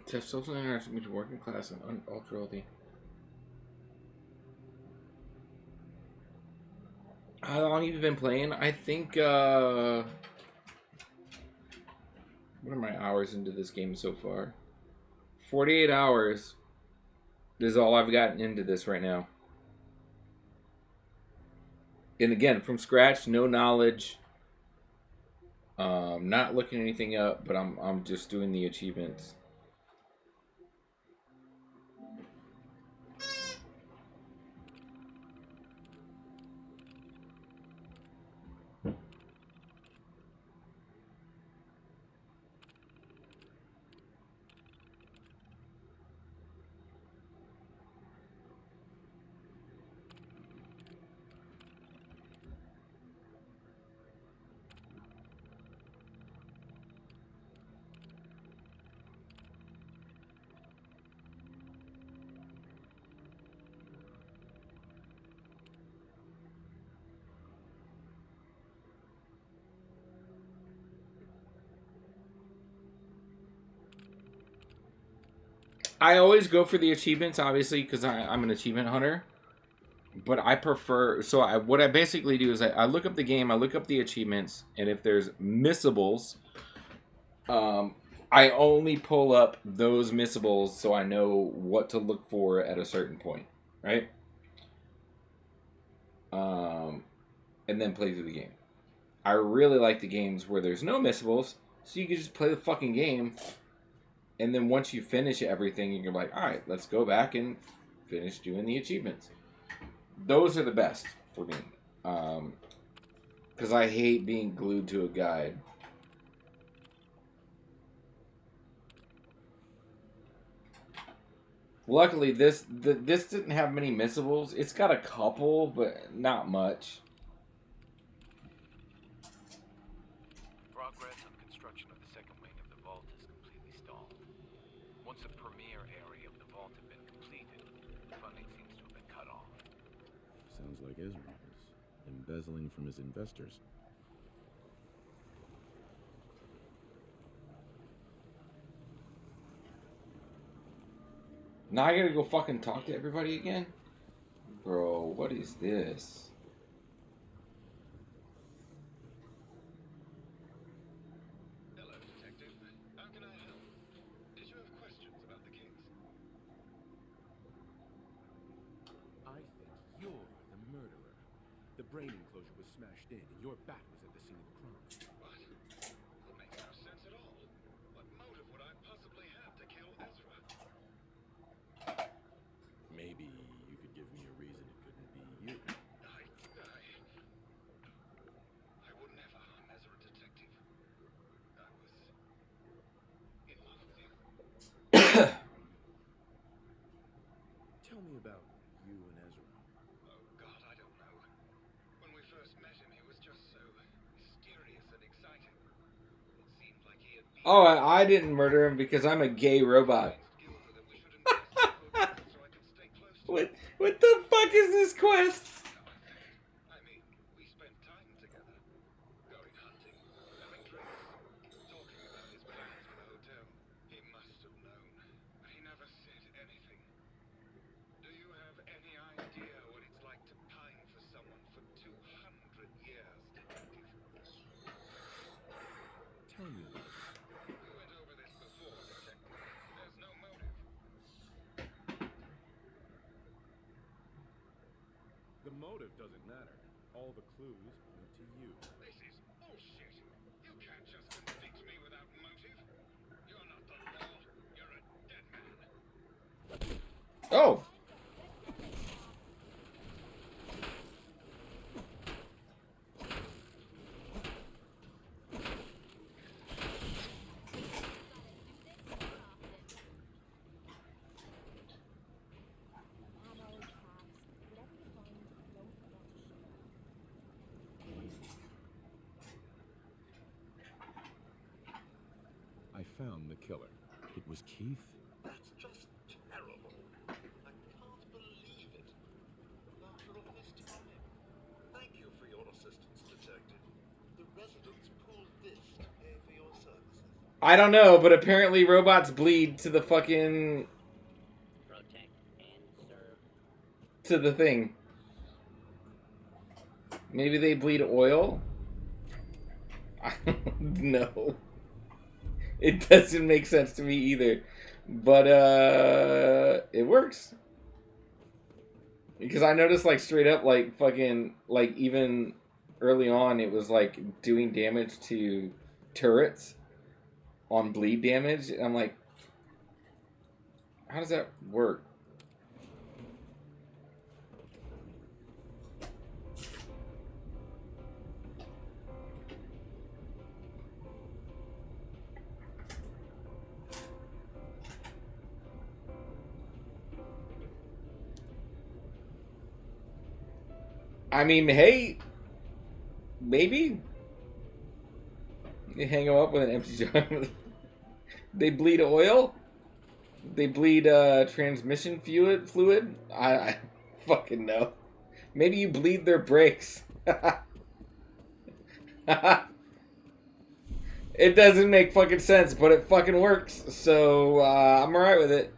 Test social interaction between working class and ultra wealthy. How long have you been playing? I think, what are my hours into this game so far? 48 hours is all I've gotten into this right now. And again, from scratch, no knowledge. Not looking anything up, but I'm just doing the achievements. I always go for the achievements, obviously, because I'm an achievement hunter. But I prefer... So what I basically do is I look up the game, I look up the achievements, and if there's missables, I only pull up those missables so I know what to look for at a certain point, right? And then play through the game. I really like the games where there's no missables, so you can just play the fucking game. And then once you finish everything, you're like, all right, let's go back and finish doing the achievements. Those are the best for me. Because I hate being glued to a guide. Luckily, this didn't have many missables. It's got a couple, but not much.
Progress on construction of the second wing of the vault is completely stalled. Once the premier area of the vault had been completed, funding seems to have been cut off.
Sounds like Ezra is embezzling from his investors.
Now I gotta go fucking talk to everybody again? Bro, what is this?
Hello, Detective. How can I help? Did you have questions about the case?
I think you're the murderer. The brain enclosure was smashed in, and your bat was at the scene of the crime.
What? That makes no sense at all. What motive would I possibly have to kill Ezra?
Maybe you could give me a reason it couldn't be you.
I would never harm Ezra, Detective. I was in love with you.
Tell me about you and Ezra.
Oh, God, I don't know. When we first met him, he was just so mysterious and exciting. It seemed like he had been...
Oh, I didn't murder him because I'm a gay robot. What the fuck is this quest?
I mean, we spent time together. Going hunting, having drinks, talking about his plans for the hotel. He must have known, but he never said anything. Do you have any idea what it's like to pine for someone for 200 years, Detective?
Tell me about it.
We went over this before, Detective. There's no motive.
The motive doesn't matter. All the clues point to you.
This is bullshit. You can't just convict me without motive. You're not the law. You're a dead man.
Oh.
I found the killer. It was Keith?
That's just terrible. I can't believe it. After all this time. Thank you for your assistance, Detective. The residents pulled this to pay for your services.
I don't know, but apparently robots bleed to the fucking... to the thing. Maybe they bleed oil? I don't know. It doesn't make sense to me either. But, it works. Because I noticed, like, straight up, like, fucking, like, even early on, it was, like, doing damage to turrets on bleed damage. And I'm like, how does that work? I mean, hey, maybe you hang them up with an empty jar. They bleed oil. They bleed transmission fluid. I fucking know. Maybe you bleed their brakes. It doesn't make fucking sense, but it fucking works. So I'm alright with it.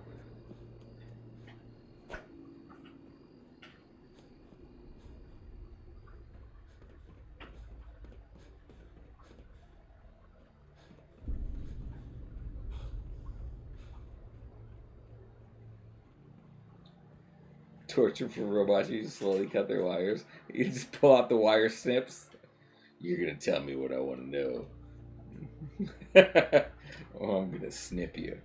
Torture for robots. You just slowly cut their wires. You just pull out the wire snips. You're gonna tell me what I want to know. Oh, I'm gonna snip you.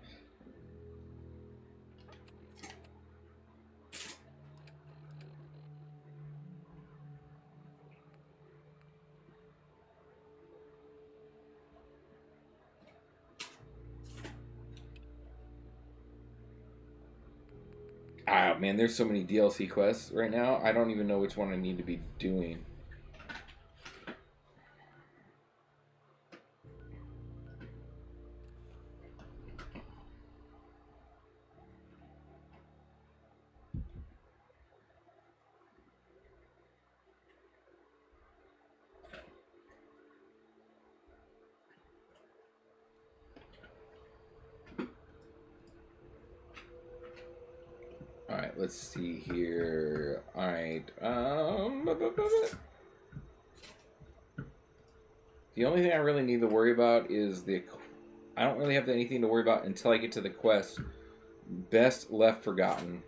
Ah, man, there's so many DLC quests right now. I don't even know which one I need to be doing. Alright, let's see here. Alright, the only thing I really need to worry about is I don't really have anything to worry about until I get to the quest. Best Left Forgotten.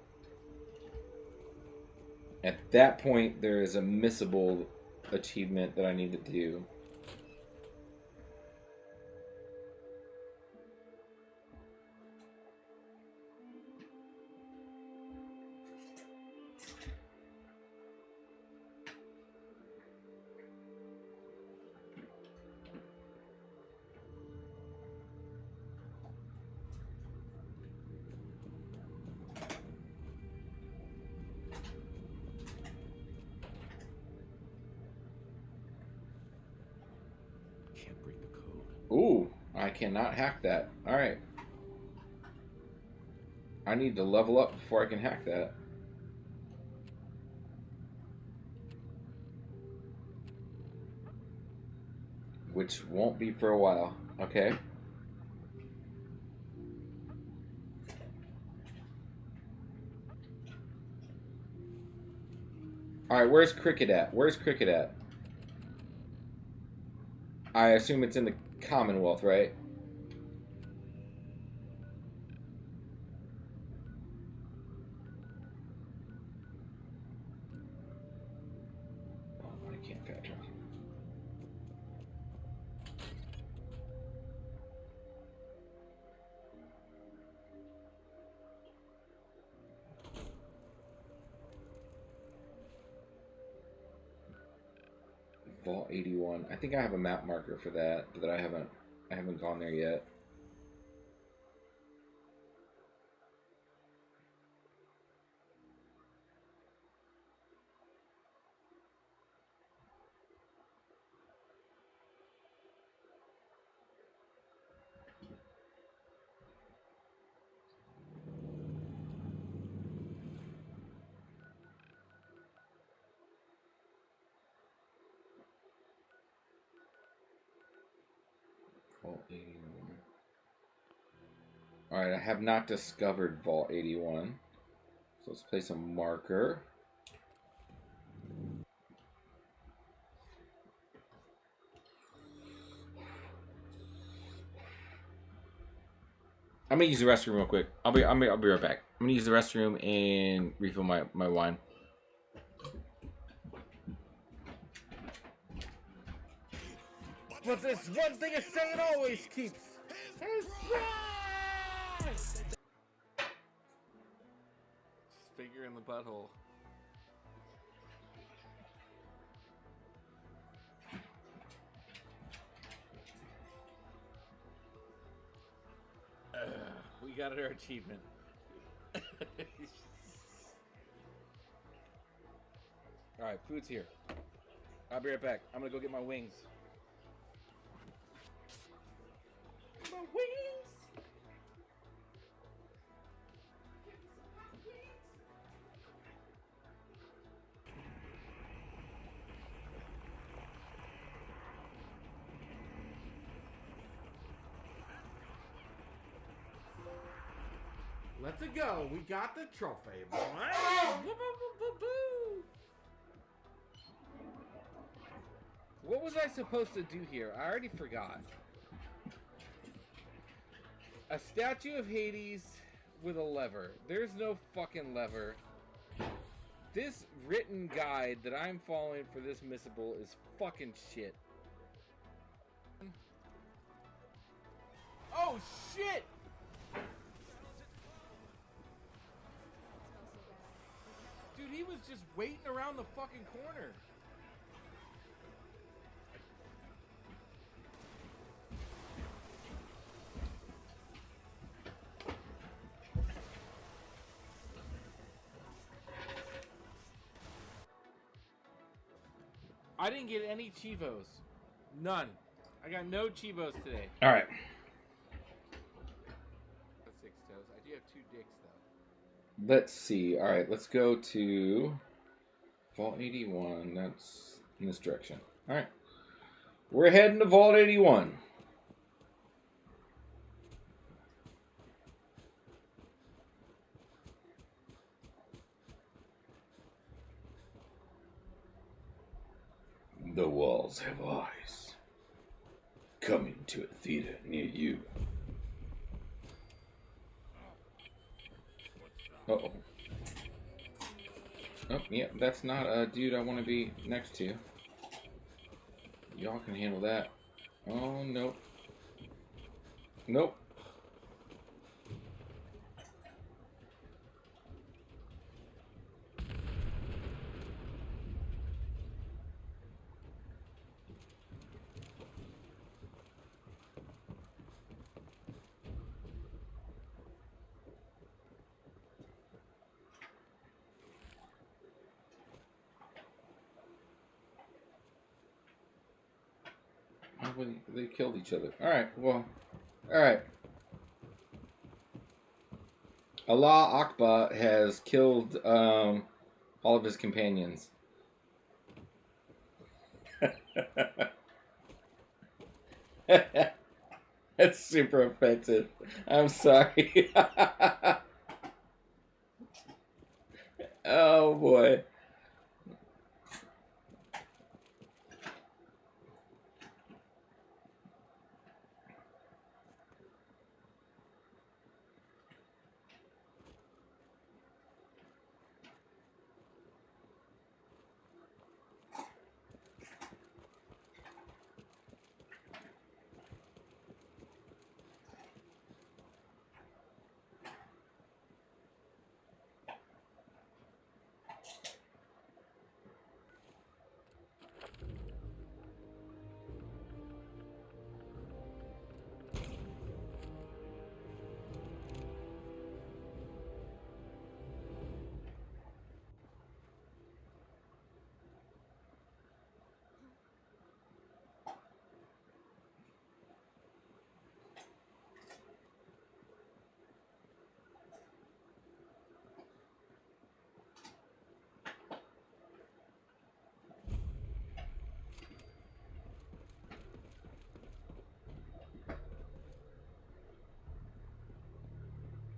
At that point, there is a missable achievement that I need to do. Ooh, I cannot hack that. Alright. I need to level up before I can hack that. Which won't be for a while. Okay. Alright, where's Cricket at? Where's Cricket at? I assume it's in the Commonwealth, right? Oh, I can't catch him. Vault 81. I think I have a map marker for that, but I haven't gone there yet. Vault 81. Alright, I have not discovered Vault 81. So let's place a marker. I'm gonna use the restroom real quick. I'll be right back. I'm gonna use the restroom and refill my wine.
But this one thing a saying always keeps. His prize!
Finger in the butthole.
We got our achievement. Alright, food's here. I'll be right back. I'm gonna go get my wings. My wings! Let's go. We got the trophy, boy. What was I supposed to do here? I already forgot. A statue of Hades with a lever. There's no fucking lever. This written guide that I'm following for this Missable is fucking shit. Oh shit! Dude, he was just waiting around the fucking corner. I didn't get any Chivos. None. I got no Chivos today.
All right.
That's 6 toes. I do have 2 dicks though.
Let's see. All right, let's go to Vault 81. That's in this direction. All right. We're heading to Vault 81. The walls have eyes. Coming to a theater near you. Uh-oh. Oh, yeah, that's not a dude I want to be next to. Y'all can handle that. Oh, nope. Nope. They killed each other. Alright, well. Alright. Allah Akbar has killed all of his companions. That's super offensive. I'm sorry. Oh boy.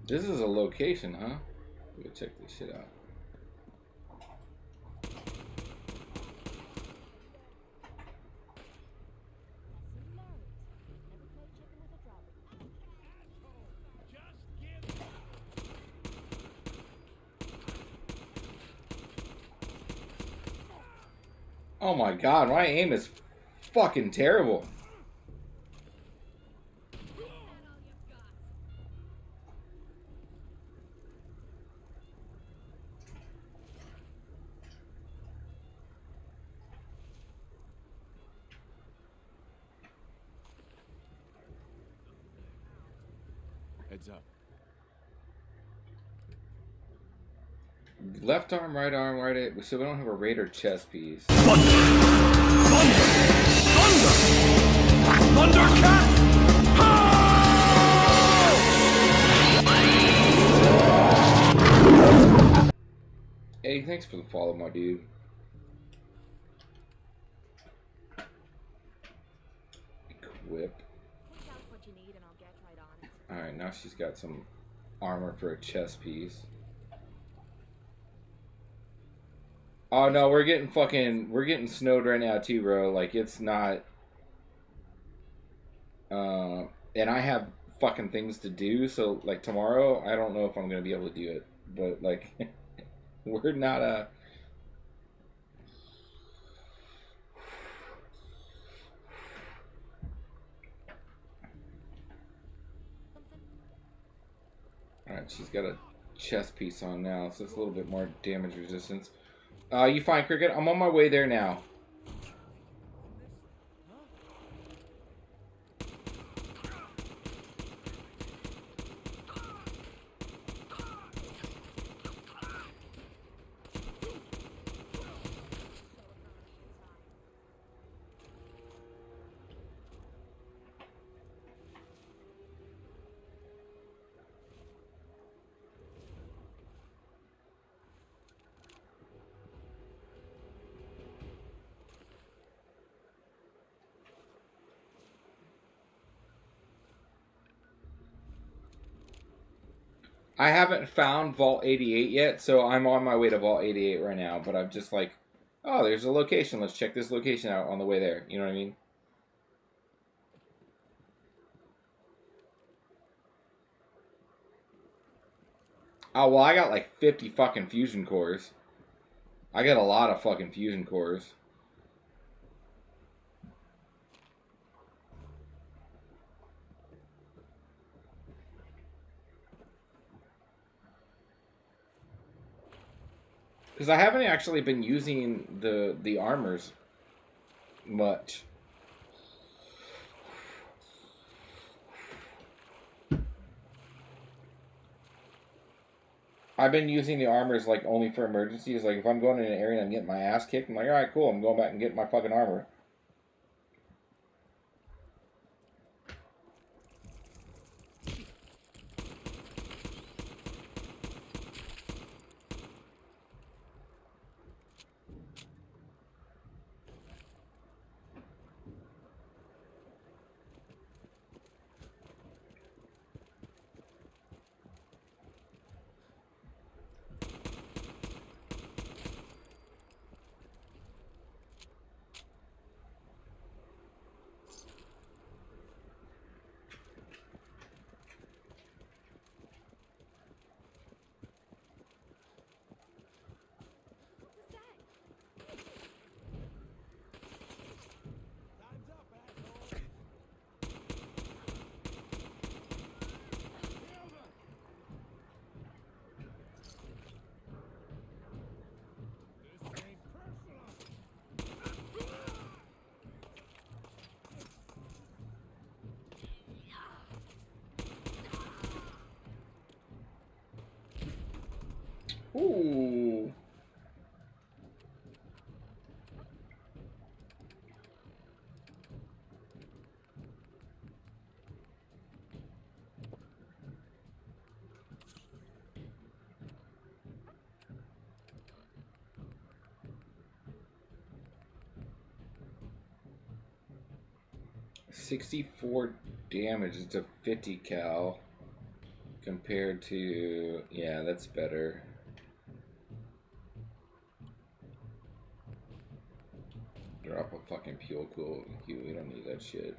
This is a location, huh? We gotta check this shit out. Oh my god, my aim is fucking terrible.
Heads up.
Left arm, right, so we don't have a raider chest piece. Hey, thanks for the follow, my dude. Equip. Alright, now she's got some armor for a chest piece. Oh no, we're getting snowed right now too, bro. Like, it's not and I have fucking things to do, so like tomorrow I don't know if I'm gonna be able to do it. But like we're not Alright, she's got a chest piece on now, so it's a little bit more damage resistance. You fine, Cricket? I'm on my way there now. I haven't found Vault 88 yet, so I'm on my way to Vault 88 right now, but I'm just like, oh, there's a location. Let's check this location out on the way there. You know what I mean? Oh, well, I got like 50 fucking fusion cores. I got a lot of fucking fusion cores. Because I haven't actually been using the armors much. I've been using the armors like only for emergencies. Like if I'm going in an area and I'm getting my ass kicked, I'm like, all right, cool. I'm going back and getting my fucking armor. Ooh. $64 damage. It's a 50 cal. compared to, yeah, that's better. Drop a fucking fuel cool. We don't need that shit.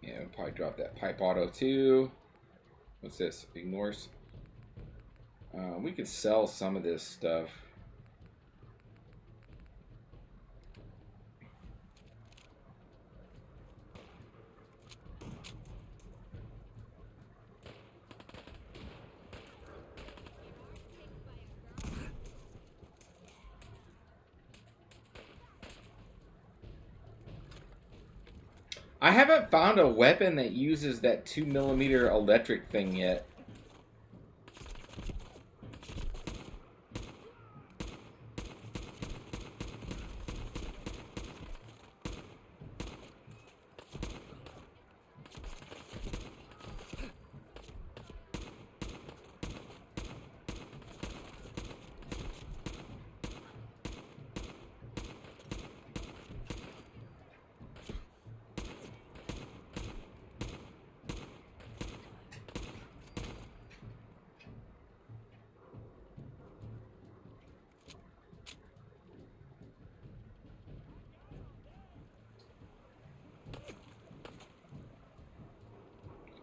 Yeah, we'll probably drop that pipe auto too. What's this? Ignores. We could sell some of this stuff. I haven't found a weapon that uses that 2mm electric thing yet.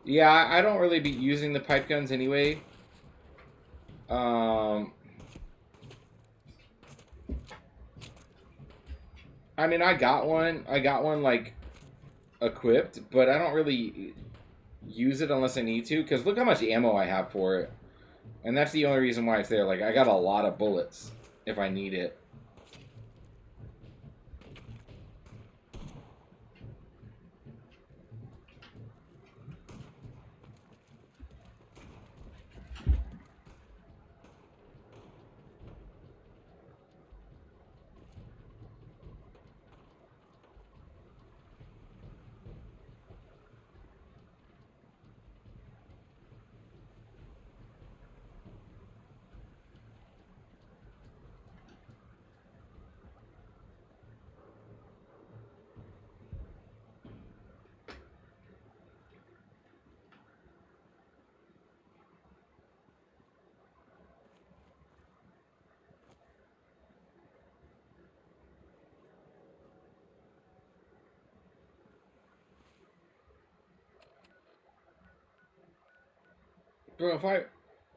Yeah, I don't really be using the pipe guns anyway. I mean, I got one like equipped, but I don't really use it unless I need to, because look how much ammo I have for it. And that's the only reason why it's there. Like, I got a lot of bullets if I need it.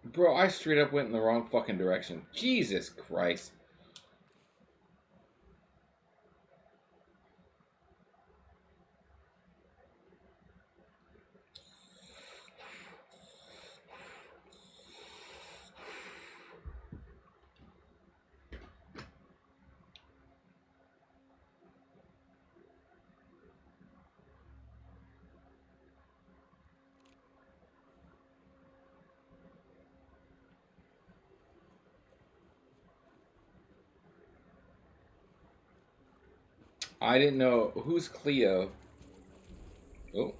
Bro, I straight up went in the wrong fucking direction. Jesus Christ. I didn't know. Who's Cleo? Oh.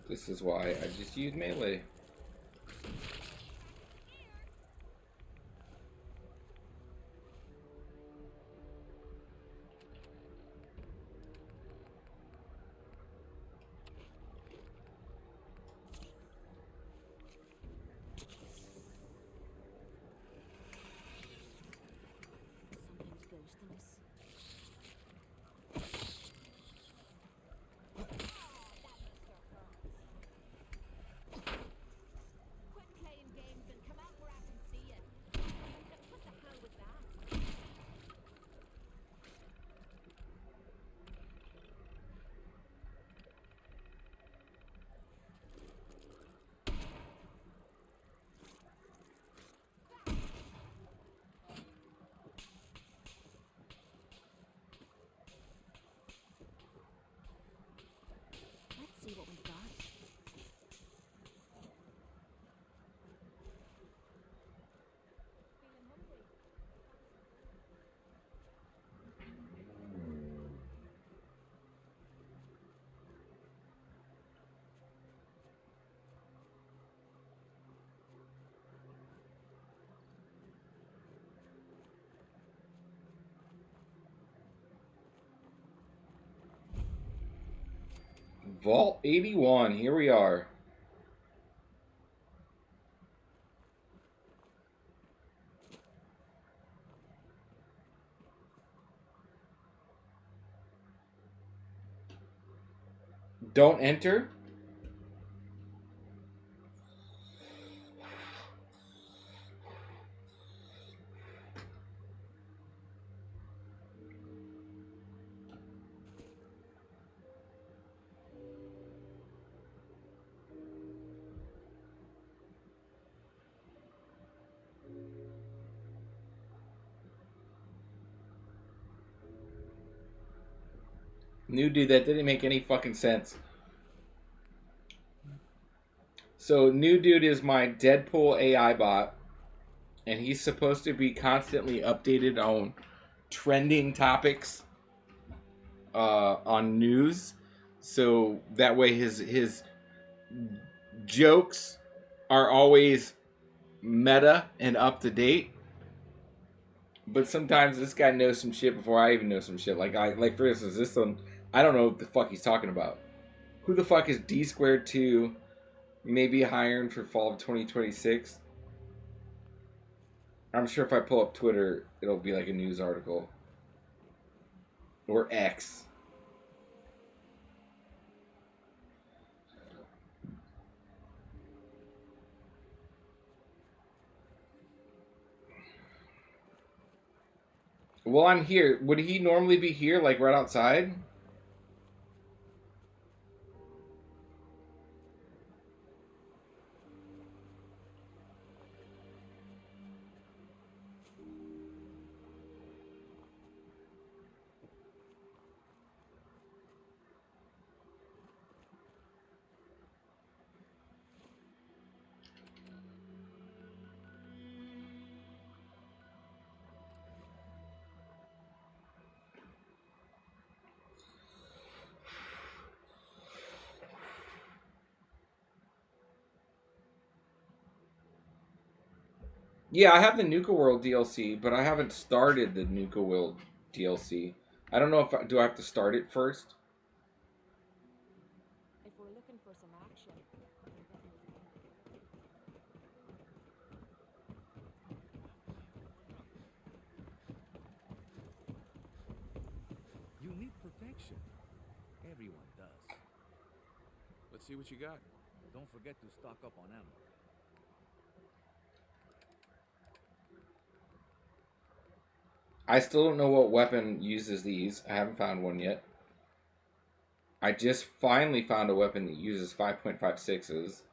This is why I just use melee.
Something's ghosting us.
Vault 81. Here we are. Don't enter. New dude, that didn't make any fucking sense. So, new dude is my Deadpool AI bot, and he's supposed to be constantly updated on trending topics on news. So that way his jokes are always meta and up to date. But sometimes this guy knows some shit before I even know some shit. Like for instance, this one, I don't know what the fuck he's talking about. Who the fuck is D squared 2? Maybe hiring for fall of 2026. I'm sure if I pull up Twitter, it'll be like a news article. Or X. Well, I'm here. Would he normally be here, like right outside? Yeah, I have the Nuka World DLC, but I haven't started the Nuka World DLC. I don't know if do I have to start it first?
If we're looking for some action, I can definitely find it.
You need protection. Everyone does. Let's see what you got. Don't forget to stock up on ammo.
I still don't know what weapon uses these. I haven't found one yet. I just finally found a weapon that uses 5.56s.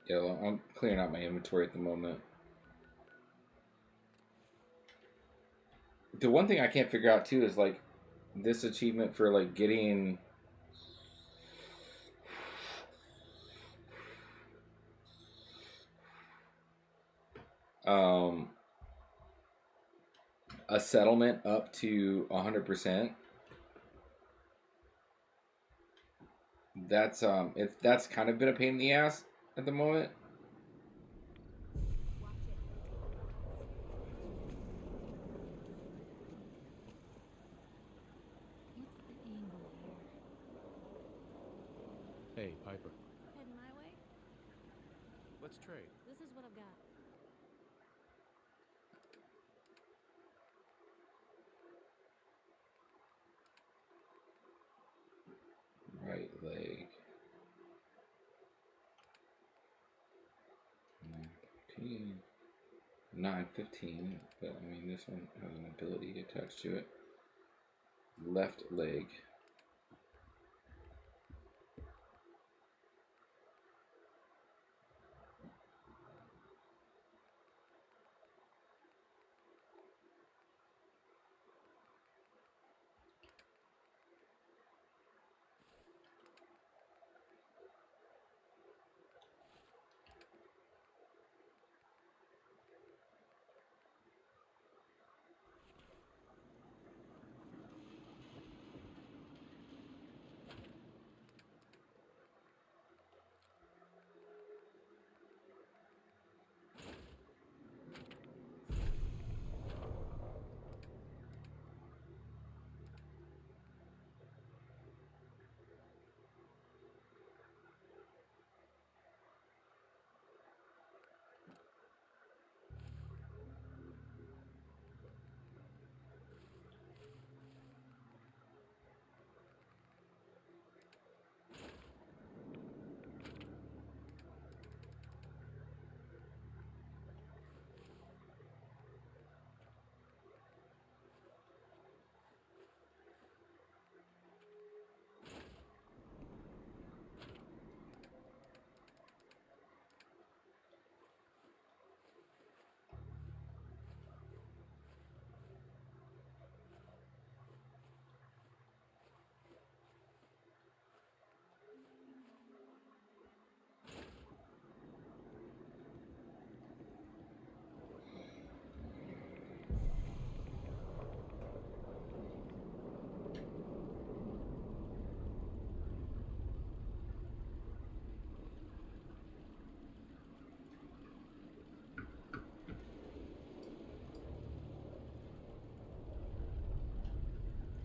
Yeah, well, I'm clearing out my inventory at the moment. The one thing I can't figure out too is like this achievement for like getting a settlement up to 100%. That's kind of been a pain in the ass at the moment.
Hey, Piper.
Heading my way?
Let's trade.
This is what I've got.
Right leg. 915. 915, but I mean this one has an ability attached to it. Left leg.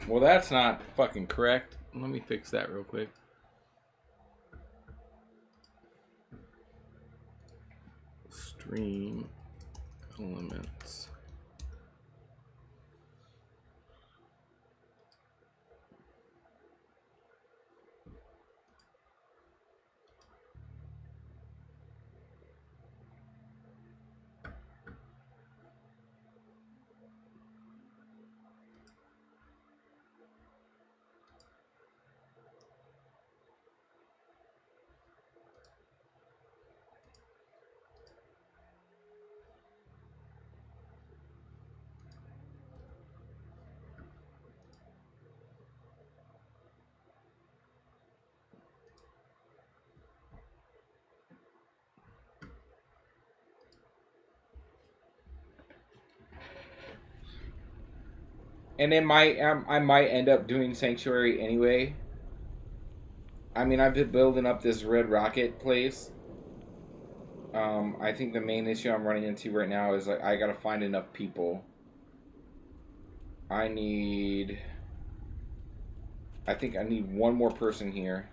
Well, that's not fucking correct. Let me fix that real quick. Stream elements. And it might, I might end up doing Sanctuary anyway. I mean, I've been building up this Red Rocket place. I think the main issue I'm running into right now is like I gotta find enough people. I think I need one more person here.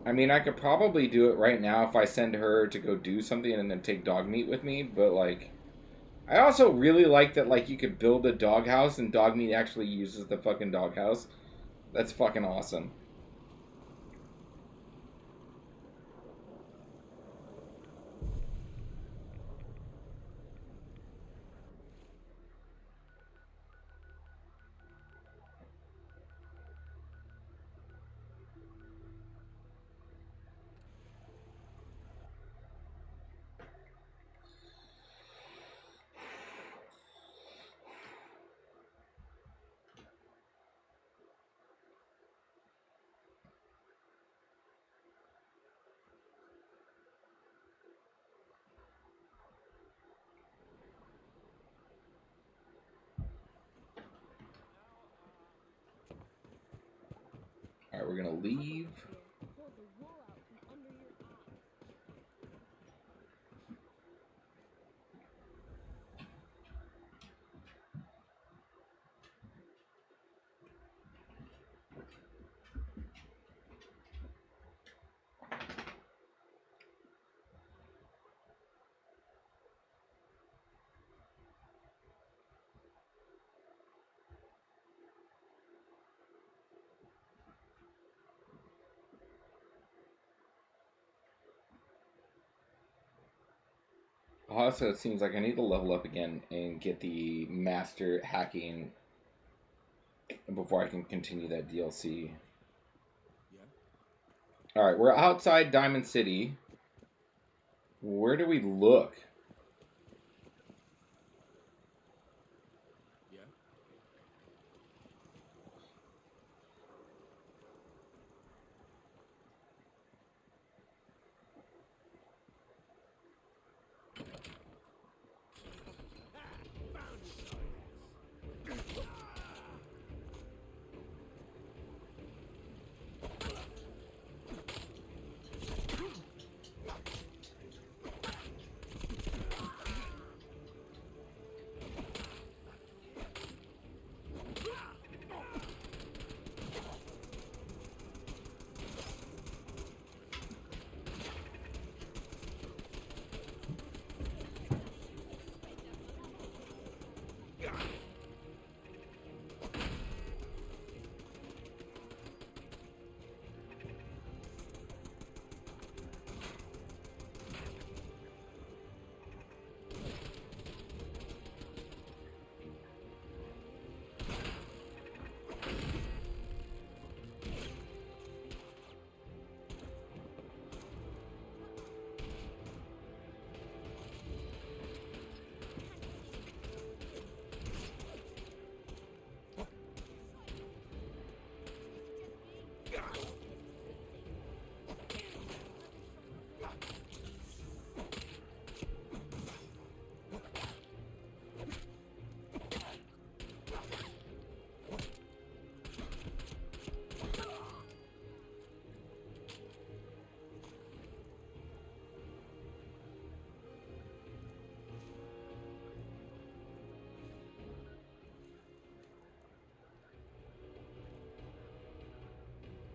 I mean, I could probably do it right now if I send her to go do something and then take dog meat with me, but like, I also really like that, like, you could build a doghouse and dog meat actually uses the fucking doghouse. That's fucking awesome. Alright, we're gonna leave.
Pull the wool out from under your eyes.
Also, it seems like I need to level up again and get the master hacking before I can continue that DLC. Alright, we're outside Diamond City. Where do we look?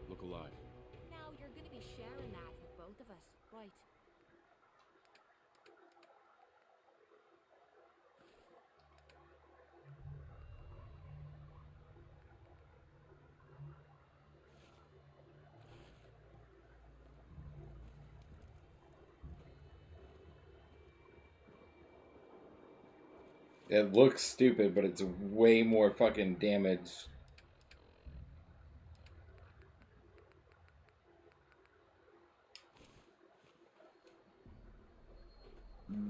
Look alive.
Now you're gonna be sharing that with both of us, right?
It looks stupid, but it's way more fucking damage.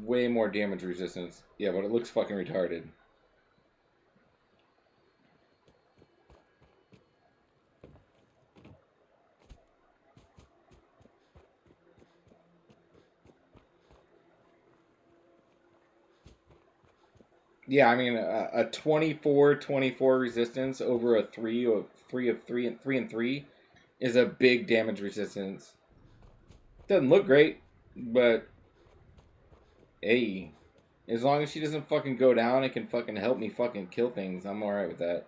Way more damage resistance. Yeah, but it looks fucking retarded. Yeah, I mean a 24 resistance over a 3 and 3 is a big damage resistance. Doesn't look great, but hey, as long as she doesn't fucking go down and can fucking help me fucking kill things, I'm alright with that.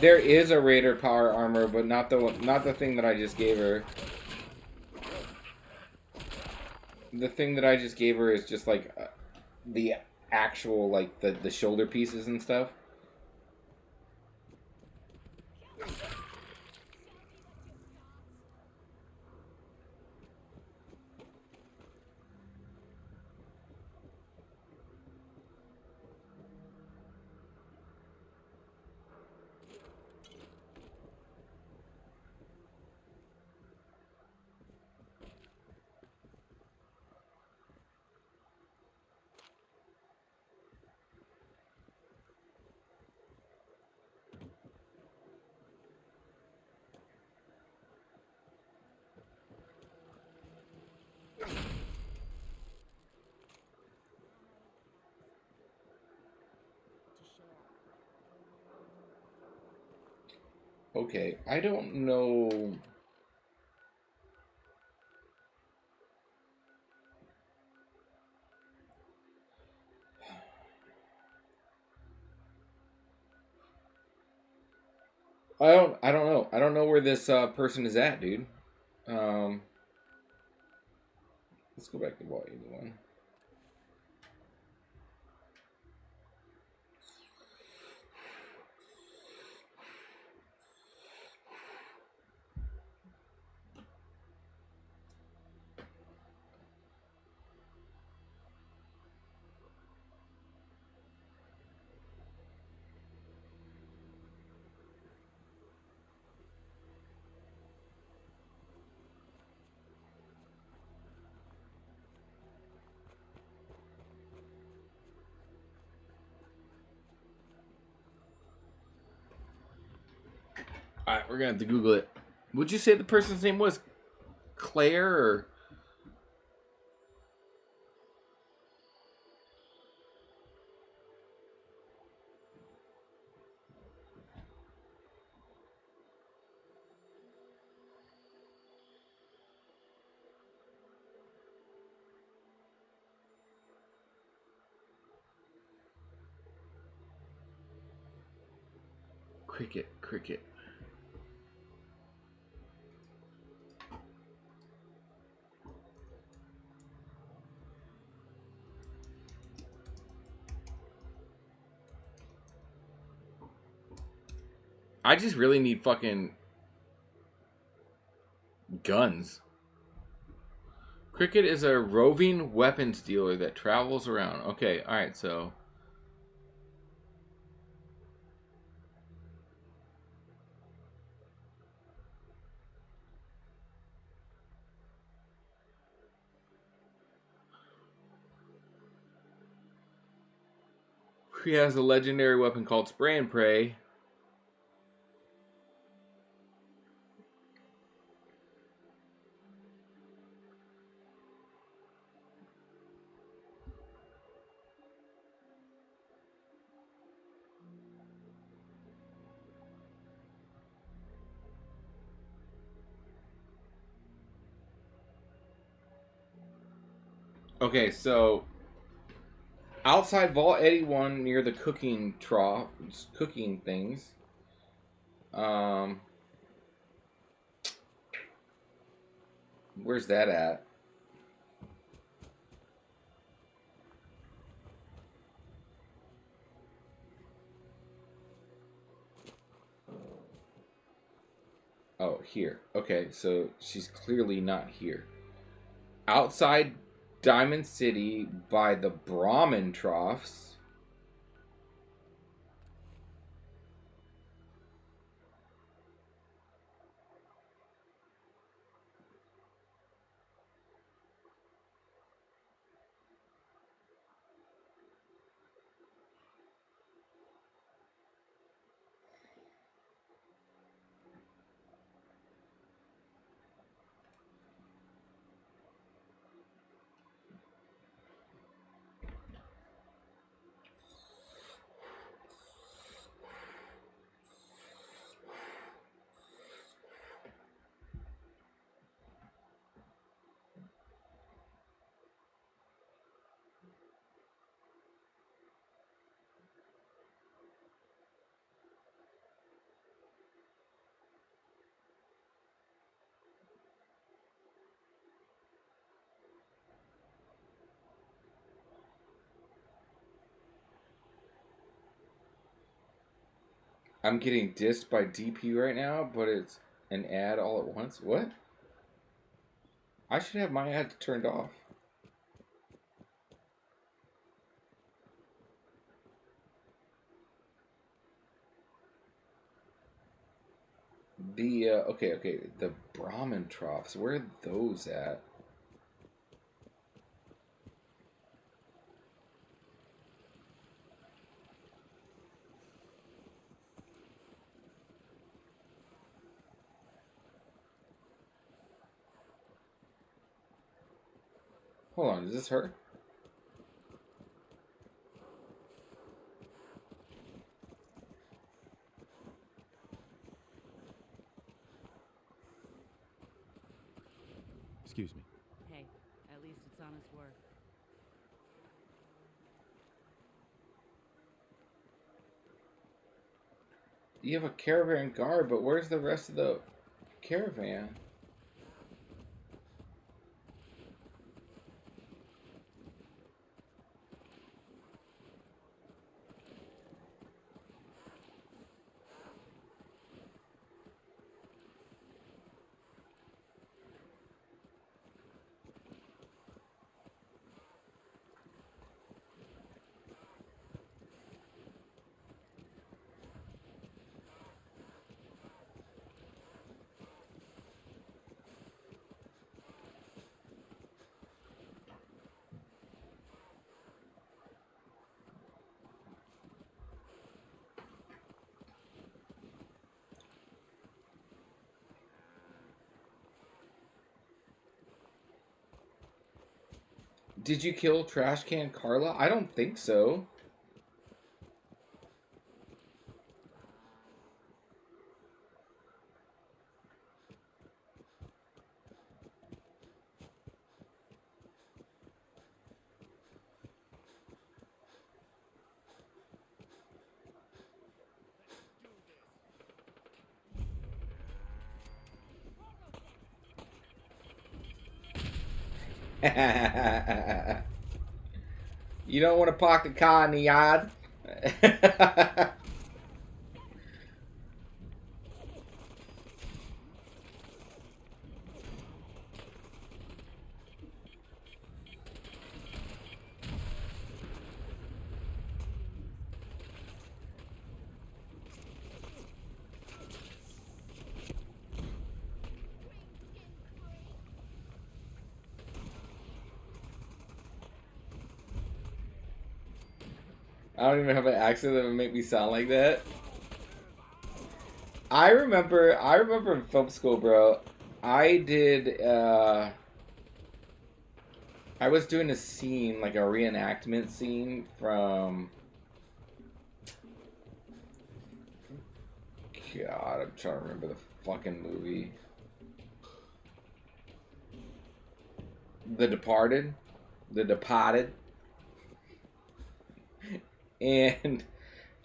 There is a Raider power armor, but not the thing that I just gave her. The thing that I just gave her is just like the actual like the shoulder pieces and stuff. Okay, I don't know. I don't know. I don't know where this person is at, dude. Let's go back to volume 1. Alright, we're gonna have to Google it. Would you say the person's name was Claire or? Cricket. I just really need fucking guns. Cricket is a roving weapons dealer that travels around. Okay, alright, so. He has a legendary weapon called Spray and Pray. Okay, so outside Vault 81 near the cooking trough, cooking things. Where's that at? Oh, here. Okay, so she's clearly not here. Outside Diamond City by the Brahmin Troughs. I'm getting dissed by DP right now, but it's an ad all at once. What? I should have my ad turned off. The, okay, the Brahmin Troughs, where are those at? Hold on, is this her?
Excuse me.
Hey, at least it's honest work.
You have a caravan guard, but where's the rest of the caravan? Did you kill Trash Can Carla? I don't think so. You don't want to park the car in the yard? I don't even have an accent that would make me sound like that. I remember in film school, bro, I did, I was doing a scene, like a reenactment scene from, God, I'm trying to remember the fucking movie. The Departed. And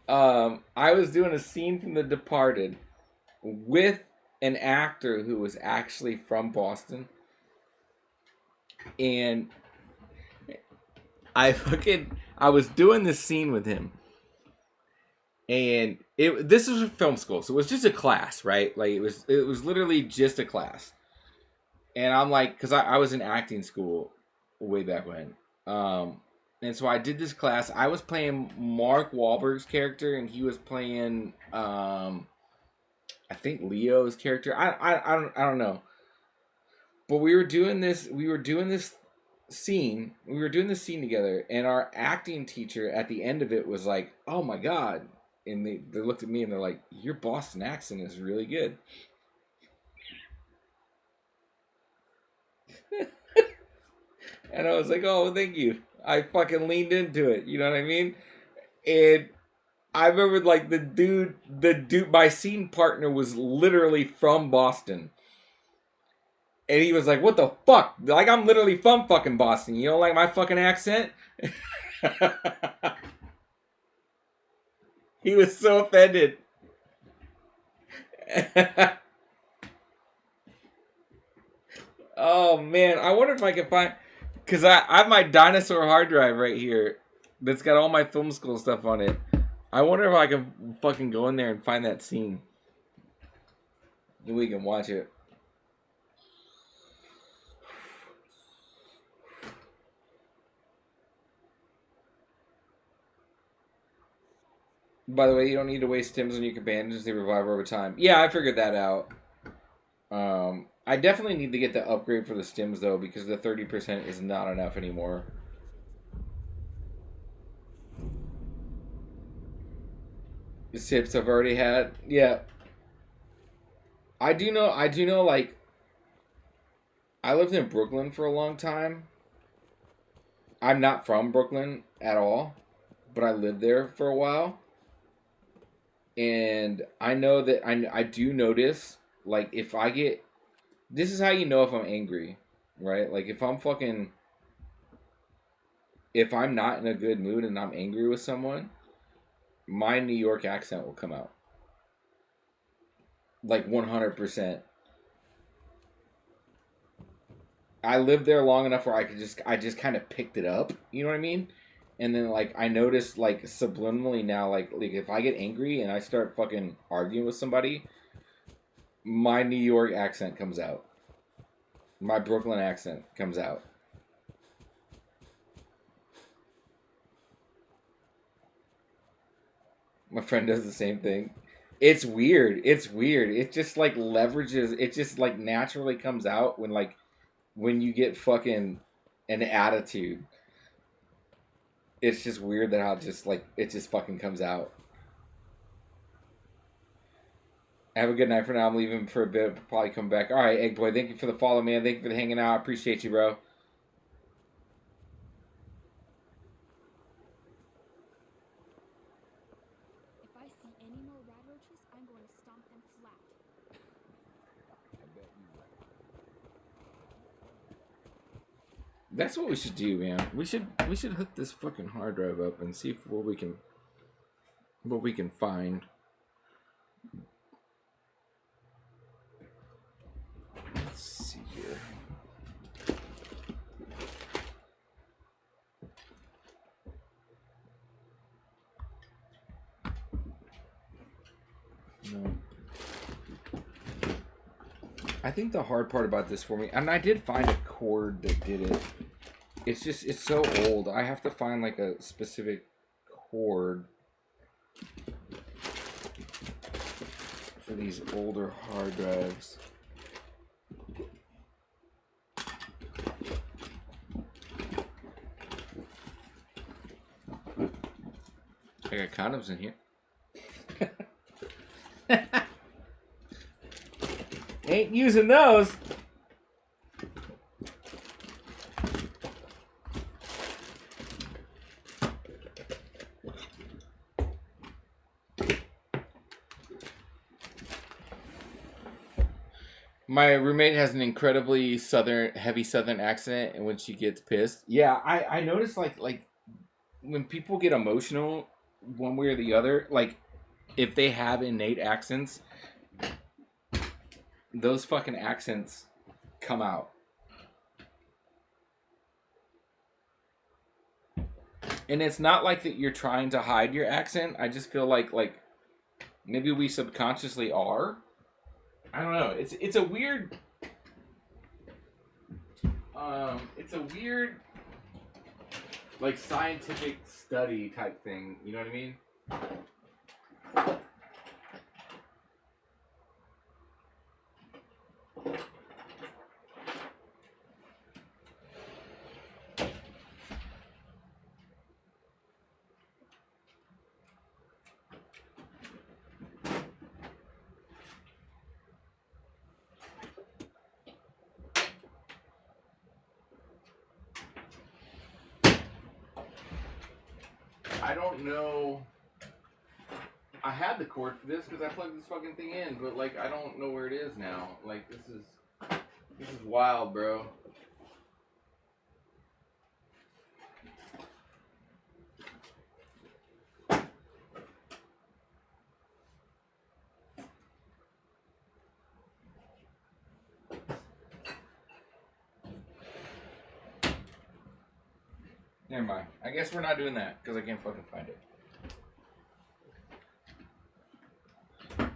I was doing a scene from The Departed with an actor who was actually from Boston. And I was doing this scene with him. And this was film school, so it was just a class, right? Like it was literally just a class. And I'm like, because I was in acting school way back when. And so I did this class. I was playing Mark Wahlberg's character, and he was playing, I think Leo's character. I don't know. But we were doing this scene. We were doing this scene together, and our acting teacher at the end of it was like, "Oh my god!" And they looked at me and they're like, "Your Boston accent is really good." And I was like, "Oh, thank you." I fucking leaned into it. You know what I mean? And I remember like the dude, my scene partner was literally from Boston. And he was like, "What the fuck? Like, I'm literally from fucking Boston. You don't like my fucking accent?" He was so offended. Oh, man. I wonder if I can find... Because I have my dinosaur hard drive right here that's got all my film school stuff on it. I wonder if I can fucking go in there and find that scene. Then we can watch it. By the way, you don't need to waste Tims on your companions. They revive over time. Yeah, I figured that out. I definitely need to get the upgrade for the stims, though, because the 30% is not enough anymore. The tips I've already had. Yeah. I do know, like, I lived in Brooklyn for a long time. I'm not from Brooklyn at all, but I lived there for a while. And I know that I do notice, like, if I get... This is how you know if I'm angry, right? Like, if I'm not in a good mood and I'm angry with someone, my New York accent will come out. Like 100%. I lived there long enough where I just kind of picked it up. You know what I mean? And then like I noticed like subliminally now, like if I get angry and I start fucking arguing with somebody, my New York accent comes out. My Brooklyn accent comes out. My friend does the same thing. It's weird. It's weird. It just like leverages. It just like naturally comes out when you get fucking an attitude. It's just weird that how it just fucking comes out. Have a good night for now. I'm leaving for a bit. Probably come back. All right, Egg Boy. Thank you for the follow, man. Thank you for the hanging out. I appreciate you, bro.
If I see any more rat roaches, I'm going to stomp them flat.
That's what we should do, man. We should hook this fucking hard drive up and see what we can find. Let's see here. No. I think the hard part about this for me, and I did find a chord that did it. It's so old. I have to find like a specific chord for these older hard drives. I got condoms in here. Ain't using those. My roommate has an incredibly heavy southern accent, and when she gets pissed, yeah, I notice like when people get emotional, one way or the other, like if they have innate accents, those fucking accents come out. And it's not like that you're trying to hide your accent. I just feel like maybe we subconsciously are. I don't know. It's a weird like scientific study type thing. You know what I mean? I don't know. I had the cord for this because I plugged this fucking thing in, but like I don't know where it is now. Like this is wild, bro. Never mind. I guess we're not doing that because I can't fucking find it.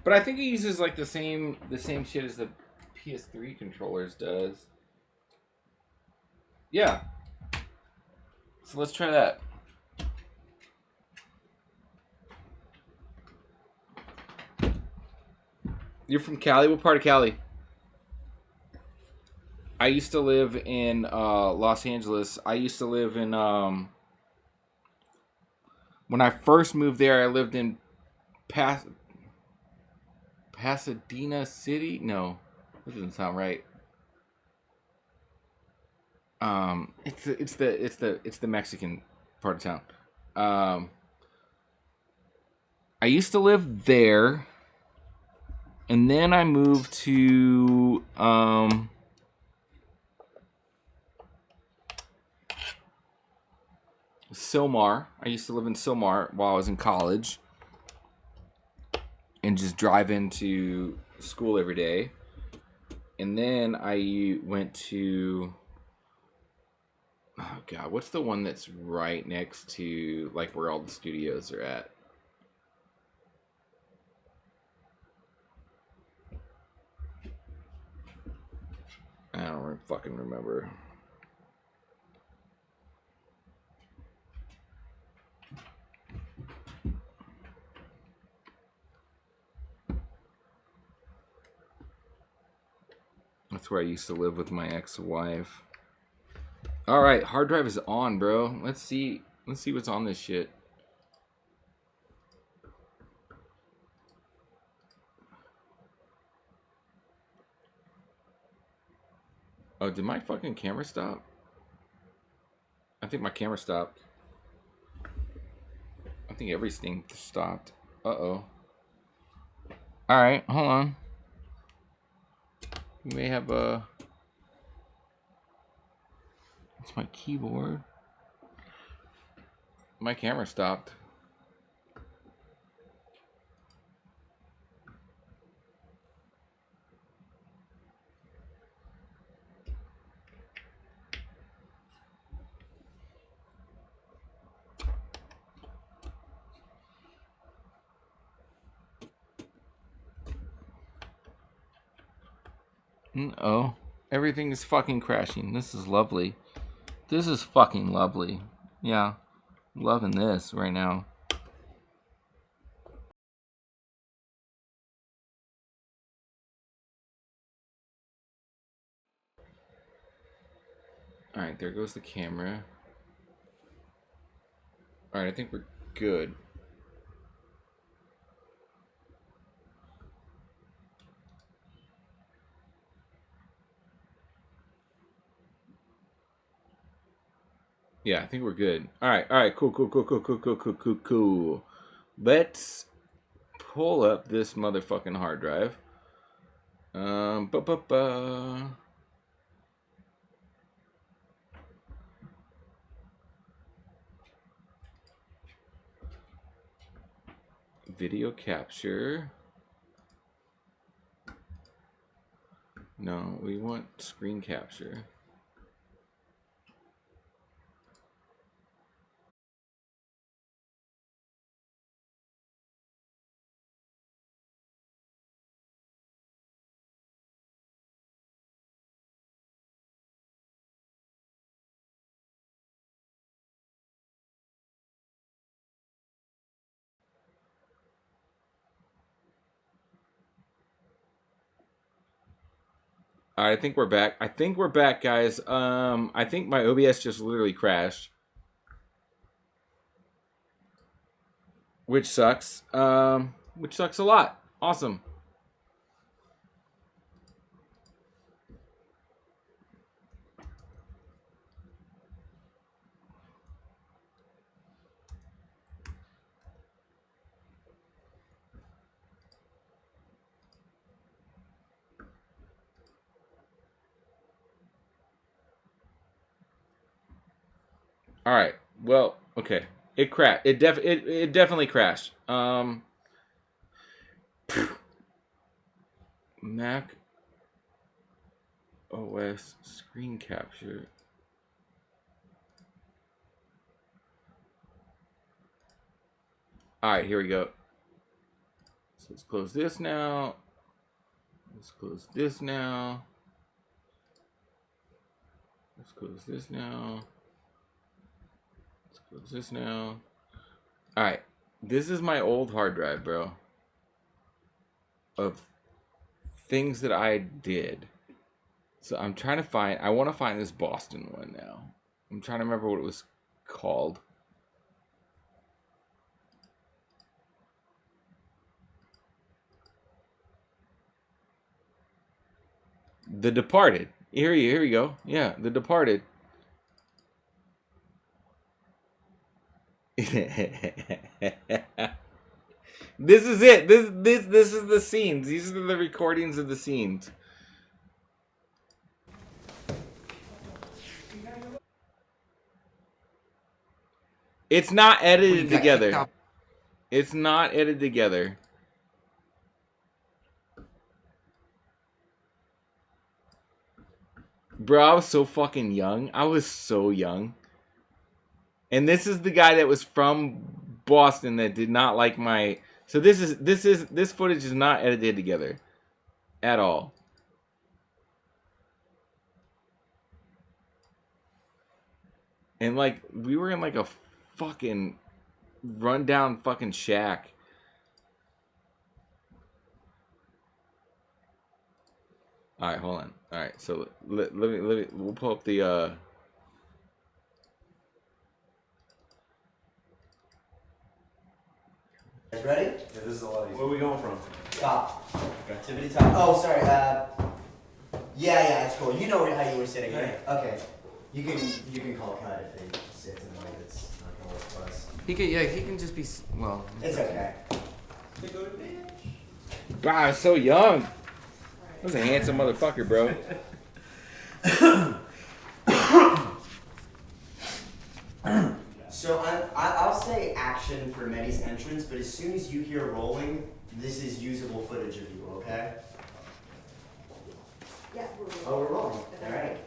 But I think it uses like the same shit as the PS3 controllers does. Yeah. So let's try that. You're from Cali? What part of Cali? I used to live in Los Angeles. I used to live in when I first moved there, I lived in Pasadena City? No, that doesn't sound right. It's the Mexican part of town. I used to live there, and then I moved to Silmar. I used to live in Silmar while I was in college, and just drive into school every day. And then I went to, oh god, what's the one that's right next to like where all the studios are at? I don't fucking remember. That's where I used to live with my ex-wife. All right, hard drive is on, bro. Let's see what's on this shit. Oh, did my fucking camera stop? I think my camera stopped. I think everything stopped. Uh-oh. All right, hold on. We may have a... It's my keyboard. My camera stopped. Oh, everything is fucking crashing. This is lovely. This is fucking lovely. Yeah, I'm loving this right now. All right, there goes the camera. All right, I think we're good. Yeah, I think we're good. All right, cool. Let's pull up this motherfucking hard drive. Video capture. No, we want screen capture. All right, I think we're back. Guys. I think my OBS just literally crashed, which sucks. Which sucks a lot. Awesome. All right. Well, okay. It crashed. It definitely crashed. Mac OS screen capture. All right, here we go. So let's close this now. Let's close this now. Let's close this now. Let's close this now. All right. This is my old hard drive, bro. Of things that I did. So I'm trying to find, I want to find this Boston one now. I'm trying to remember what it was called. The Departed. Here we go. Yeah, The Departed. This is it. This is the scenes. These are the recordings of the scenes. It's not edited together. It's not edited together. Bro, I was so fucking young. I was so young. And this is the guy that was from Boston that did not like my... So this footage is not edited together. At all. And like, we were in like a fucking rundown fucking shack. Alright, hold on. Alright, so let me, we'll pull up the,
You guys ready?
Yeah, this is a lot easier. Where are we going from?
Top. Activity top. Oh, sorry. Yeah, it's cool. You know how you were sitting, right? Okay. You can call cut if they sit in a way that's not gonna work for us.
He can just be, well.
It's okay.
Wow, I was so young. I was a handsome motherfucker, bro.
So I'll say action for Medi's entrance, but as soon as you hear rolling, this is usable footage of you, okay?
Yeah, we're rolling.
Oh, we're rolling. All right.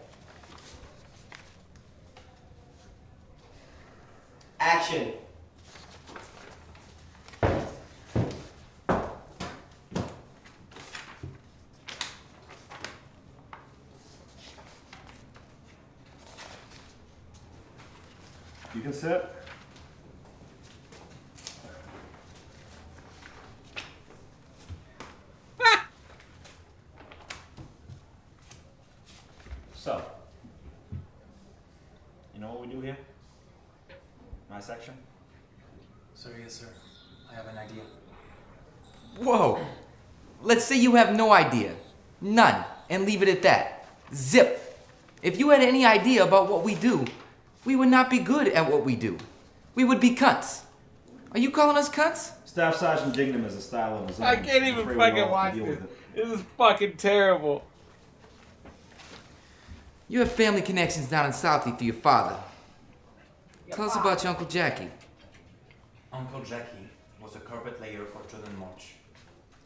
Action.
You can sit.
So, you know what we do here? My section?
Sir, yes, sir. I have an idea.
Whoa. Let's say you have no idea. None. And leave it at that. Zip. If you had any idea about what we do, we would not be good at what we do. We would be cunts. Are you calling us cunts?
Staff Sergeant Dignam is a style of his own.
I can't even fucking watch this. This is fucking terrible.
You have family connections down in Southie through your father. Tell us about your Uncle Jackie.
Uncle Jackie was a carpet layer for Children March.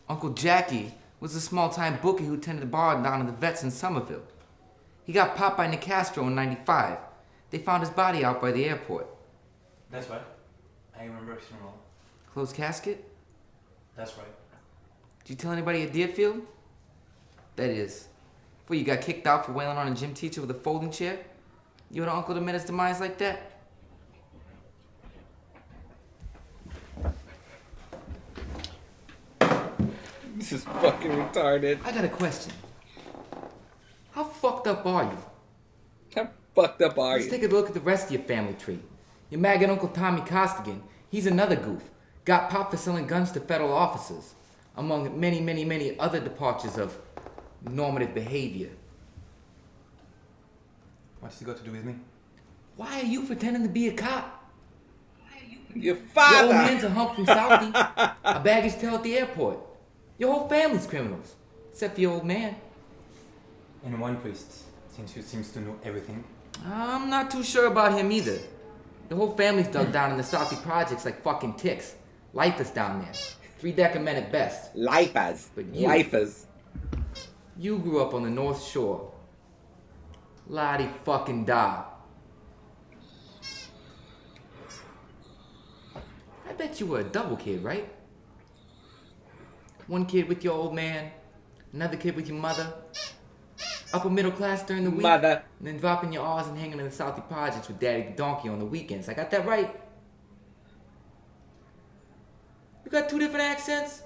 Uncle Jackie was a small-time bookie who tended the bar down in the Vets in Somerville. He got popped by Nicastro in '95. They found his body out by the airport.
That's right. I remember his funeral.
Closed casket?
That's right.
Did you tell anybody at Deerfield? That is, before you got kicked out for wailing on a gym teacher with a folding chair? You had an uncle that met his demise like that?
This is fucking retarded.
I got a question. How fucked up are you?
How fucked up are you?
Let's take a look at the rest of your family tree. Your maggot Uncle Tommy Costigan, he's another goof. Got popped for selling guns to federal officers, among many, many, many other departures of normative behavior.
What's it got to do with me?
Why are you pretending to be a cop?
Your father!
Your old man's a hump from Southie, a baggage tail at the airport. Your whole family's criminals, except for your old man.
And one priest, since he seems to know everything.
I'm not too sure about him either. The whole family's dug down in the Southie projects like fucking ticks. Lifers down there. 3-decker men at best.
Lifers.
But you,
Lifers.
You grew up on the North Shore. La-di fucking da. I bet you were a double kid, right? One kid with your old man, another kid with your mother. Upper middle class during the week.
Mother.
And then dropping your R's and hanging in the Southie projects with Daddy Donkey on the weekends. I got that right? You got two different accents?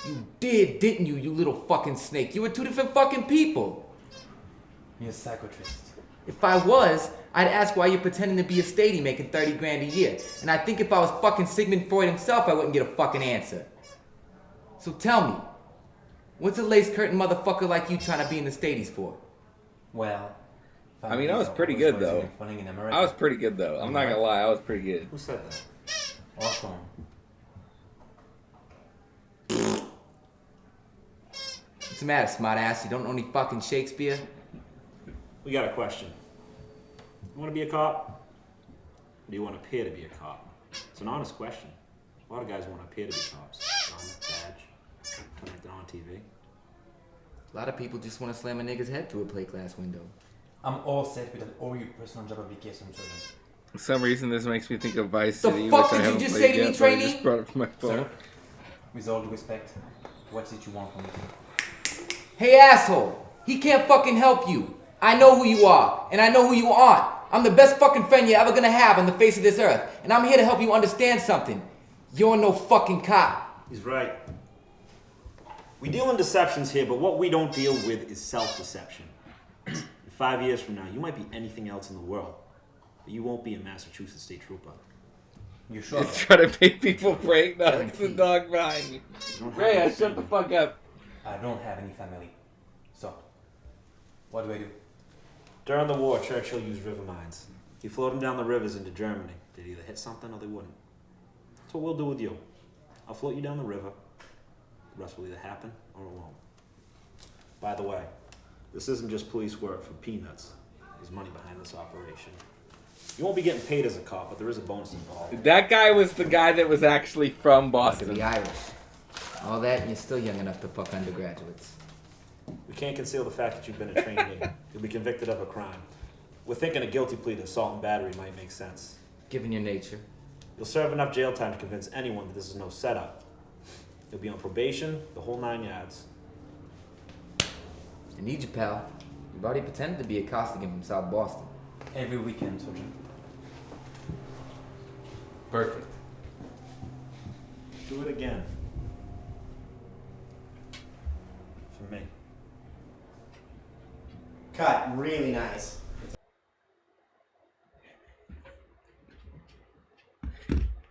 You did, didn't you, you little fucking snake? You were two different fucking people.
You're a psychotrist.
If I was, I'd ask why you're pretending to be a statey making 30 grand a year. And I think if I was fucking Sigmund Freud himself, I wouldn't get a fucking answer. So tell me, what's a lace curtain motherfucker like you trying to be in the stateies for?
Well,
I mean, I was pretty good though. I was pretty good though. I'm not gonna lie, I was pretty good.
Who said that? Awesome.
What's the matter, smart ass? You don't know any fucking Shakespeare?
We got a question. You want to be a cop? Or do you want to appear to be a cop? It's an honest question. A lot of guys want to appear to be cops. Gun, badge, turn it on TV.
A lot of people just want to slam a nigga's head through a plate glass window.
I'm all set with an Oreo personal job application, Sergeant.
For some reason, this makes me think of Vice
The
City,
fuck
which I
did you
haven't
just
played
say to me,
yet, but I
trainee?
just brought it from my phone.
Sir, with all due respect, what did you want from me?
Hey, asshole! He can't fucking help you. I know who you are, and I know who you aren't. I'm the best fucking friend you're ever gonna have on the face of this earth, and I'm here to help you understand something. You're no fucking cop.
He's right. We deal in deceptions here, but what we don't deal with is self-deception. 5 years from now, you might be anything else in the world, but you won't be a Massachusetts State Trooper.
You sure?
It's trying to make people break. That's the dog behind you. Ray, shut the fuck up.
I don't have any family. So, what do I do?
During the war, Churchill used river mines. He flowed them down the rivers into Germany. They'd either hit something or they wouldn't. That's what we'll do with you. I'll float you down the river. The rest will either happen or it won't. By the way, this isn't just police work for peanuts. There's money behind this operation. You won't be getting paid as a cop, but there is a bonus involved.
That guy was the guy that was actually from Boston.
The Irish. All that, and you're still young enough to fuck undergraduates.
We can't conceal the fact that you've been a trainee. You'll be convicted of a crime. We're thinking a guilty plea to assault and battery might make sense.
Given your nature.
You'll serve enough jail time to convince anyone that this is no setup. You'll be on probation, the whole 9 yards.
I need you, pal. You've already pretended to be a Costigan from South Boston.
Every weekend, Sergeant.
Perfect.
Do it again. For me.
Cut. Really nice.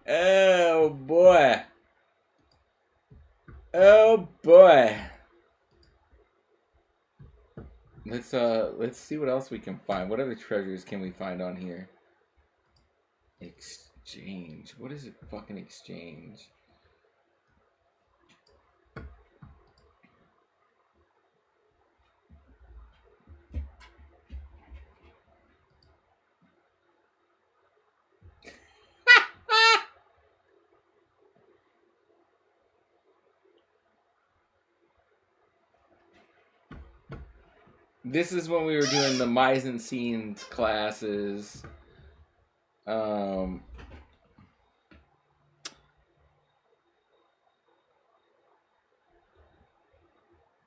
Oh boy. Oh boy. Let's see what else we can find. What other treasures can we find on here? Exchange. What is it? Fucking exchange. This is when we were doing the mise en scene classes.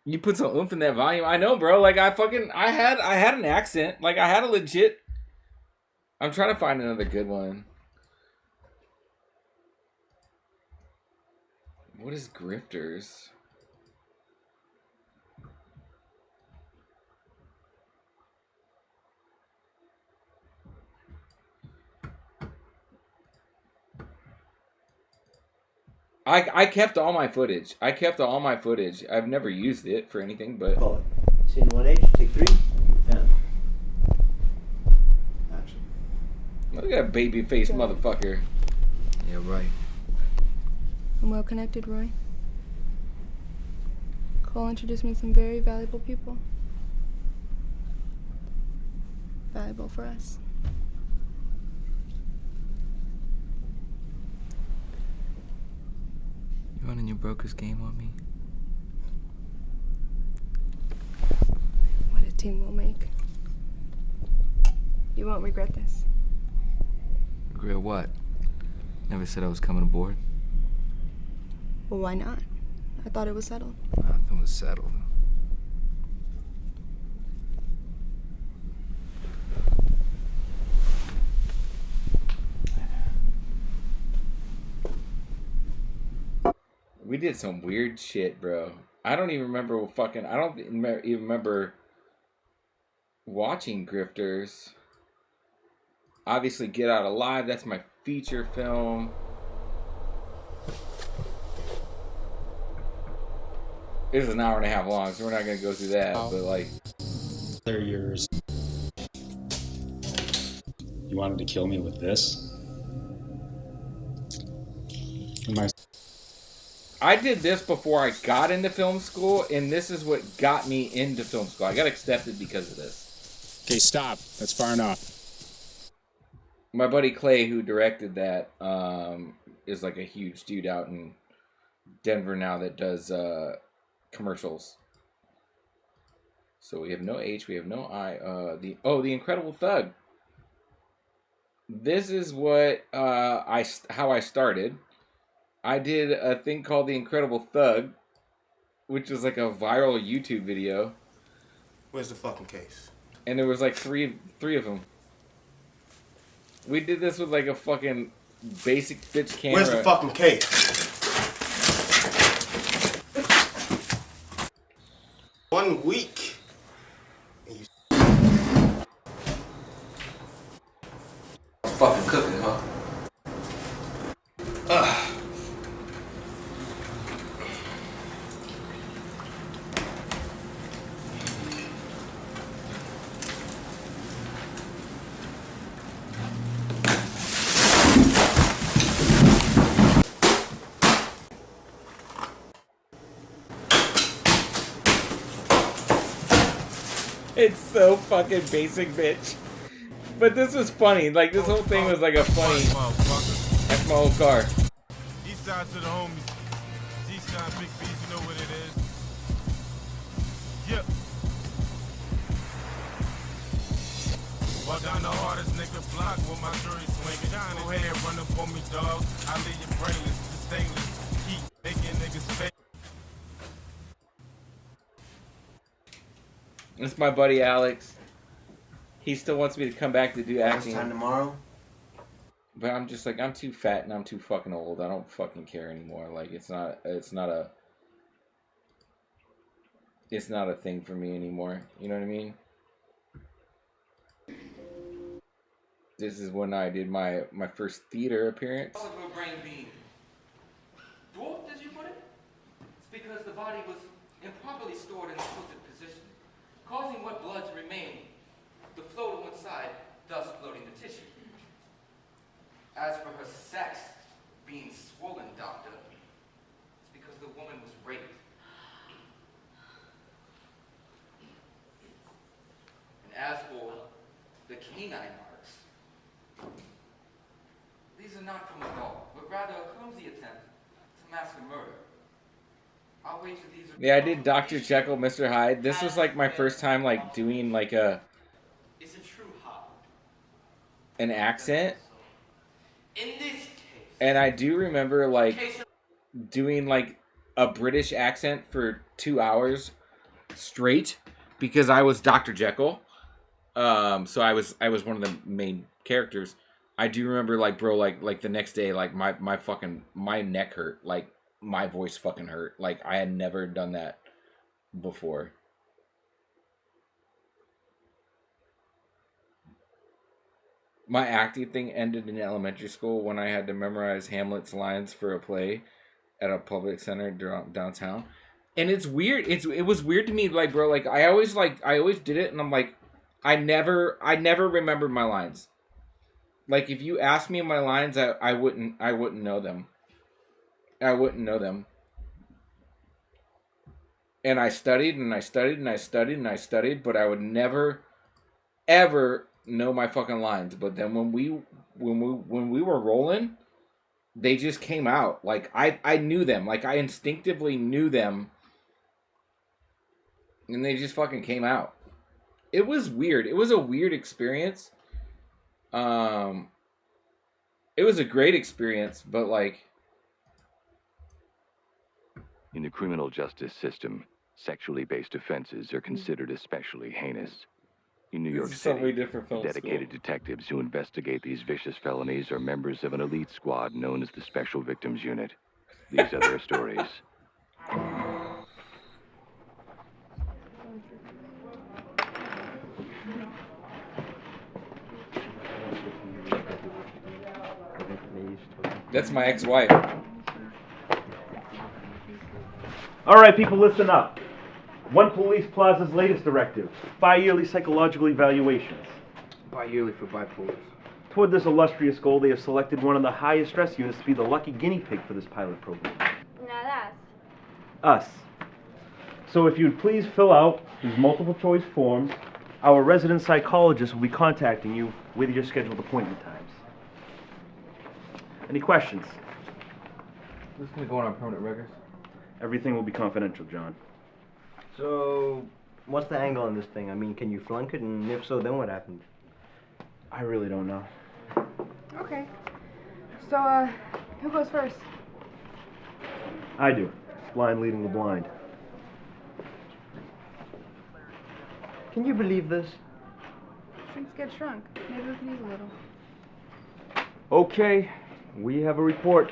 You put some oomph in that volume. I know, bro. Like I had an accent. Like I had a legit. I'm trying to find another good one. What is grifters? I kept all my footage. I've never used it for anything, but...
Call it. Scene 1H, take 3, and... Action.
Look at that baby-faced motherfucker.
Yeah, right.
I'm well connected, Roy. Cole introduced me to some very valuable people. Valuable for us.
You running your broker's game on me?
What a team we'll make. You won't regret this.
Regret what? Never said I was coming aboard.
Well, why not? I thought it was settled.
Nothing was settled.
We did some weird shit, bro. I don't even remember fucking... I don't even remember watching Grifters. Obviously, Get Out Alive. That's my feature film. This is an hour and a half long, so we're not going to go through that. But, like...
They're yours. You wanted to kill me with this?
I did this before I got into film school, and this is what got me into film school. I got accepted because of this.
Okay, stop. That's far enough.
My buddy Clay, who directed that, is like a huge dude out in Denver now that does commercials. So we have no H, we have no I. The Incredible Thug. This is what how I started. I did a thing called The Incredible Thug, which was like a viral YouTube video.
Where's the fucking case?
And there was like three of them. We did this with like a fucking basic bitch camera.
Where's the fucking case? One week. And you
Fucking cooking, huh?
It's so fucking basic, bitch. But this was funny. Like, this whole thing was like a funny... That's my old car.
East side to the homies. East side, Big B's, you know what it is. Yep. Walk down the hardest nigga block with my jury swinging. Go ahead, run up on me, dog. I leave you brainless, just stainless. Keep making niggas fake.
It's my buddy Alex. He still wants me to come back to do acting.
Time tomorrow.
But I'm just like, I'm too fat and I'm too fucking old. I don't fucking care anymore. Like, it's not a thing for me anymore. You know what I mean? This is when I did my first theater appearance.
Brain being dwarfed, as you put it? It's because the body was improperly stored in a tilted position, causing what blood to remain to flow to one side, thus floating the tissue. As for her sex being swollen, doctor, it's because the woman was raped. And as for the canine marks, these are not from a dog, but rather a clumsy attempt to mask a murder. I'll wager these are...
Yeah, I did Dr. Jekyll, Mr. Hyde. This was like my first time like doing like
It's a true hop.
an accent.
In this case...
And I do remember like doing like a British accent for 2 hours straight because I was Dr. Jekyll. So I was one of the main characters. I do remember like, bro, like the next day, like my neck hurt, like my voice fucking hurt. Like I had never done that before. My acting thing ended in elementary school when I had to memorize Hamlet's lines for a play at a public center downtown. And it's weird. It was weird to me, like, bro, like I always did it, and I'm like, I never remembered my lines. Like if you asked me my lines, I wouldn't know them. I wouldn't know them. And I studied and I studied and I studied and I studied, but I would never ever know my fucking lines. But then when we were rolling, they just came out. Like I knew them. Like I instinctively knew them. And they just fucking came out. It was weird. It was a weird experience. It was a great experience, but like
in the criminal justice system, sexually based offenses are considered especially heinous. In New York City, dedicated detectives who investigate these vicious felonies are members of an elite squad known as the Special Victims Unit. These are their stories.
That's my ex-wife.
All right, people, listen up. One Police Plaza's latest directive, bi-yearly psychological evaluations.
Bi-yearly for bipolars.
Toward this illustrious goal, they have selected one of the highest stress units to be the lucky guinea pig for this pilot program.
Not us.
Us. So if you'd please fill out these multiple choice forms, our resident psychologist will be contacting you with your scheduled appointment times. Any questions?
This is going to go on our permanent records?
Everything will be confidential, John.
So,
What's the angle on this thing? I mean, can you flunk it? And if so, then what happened?
I really don't know.
Okay. So, who goes first?
I do. Blind leading the blind.
Can you believe this?
Drinks get shrunk. Maybe we can use a little.
Okay, we have a report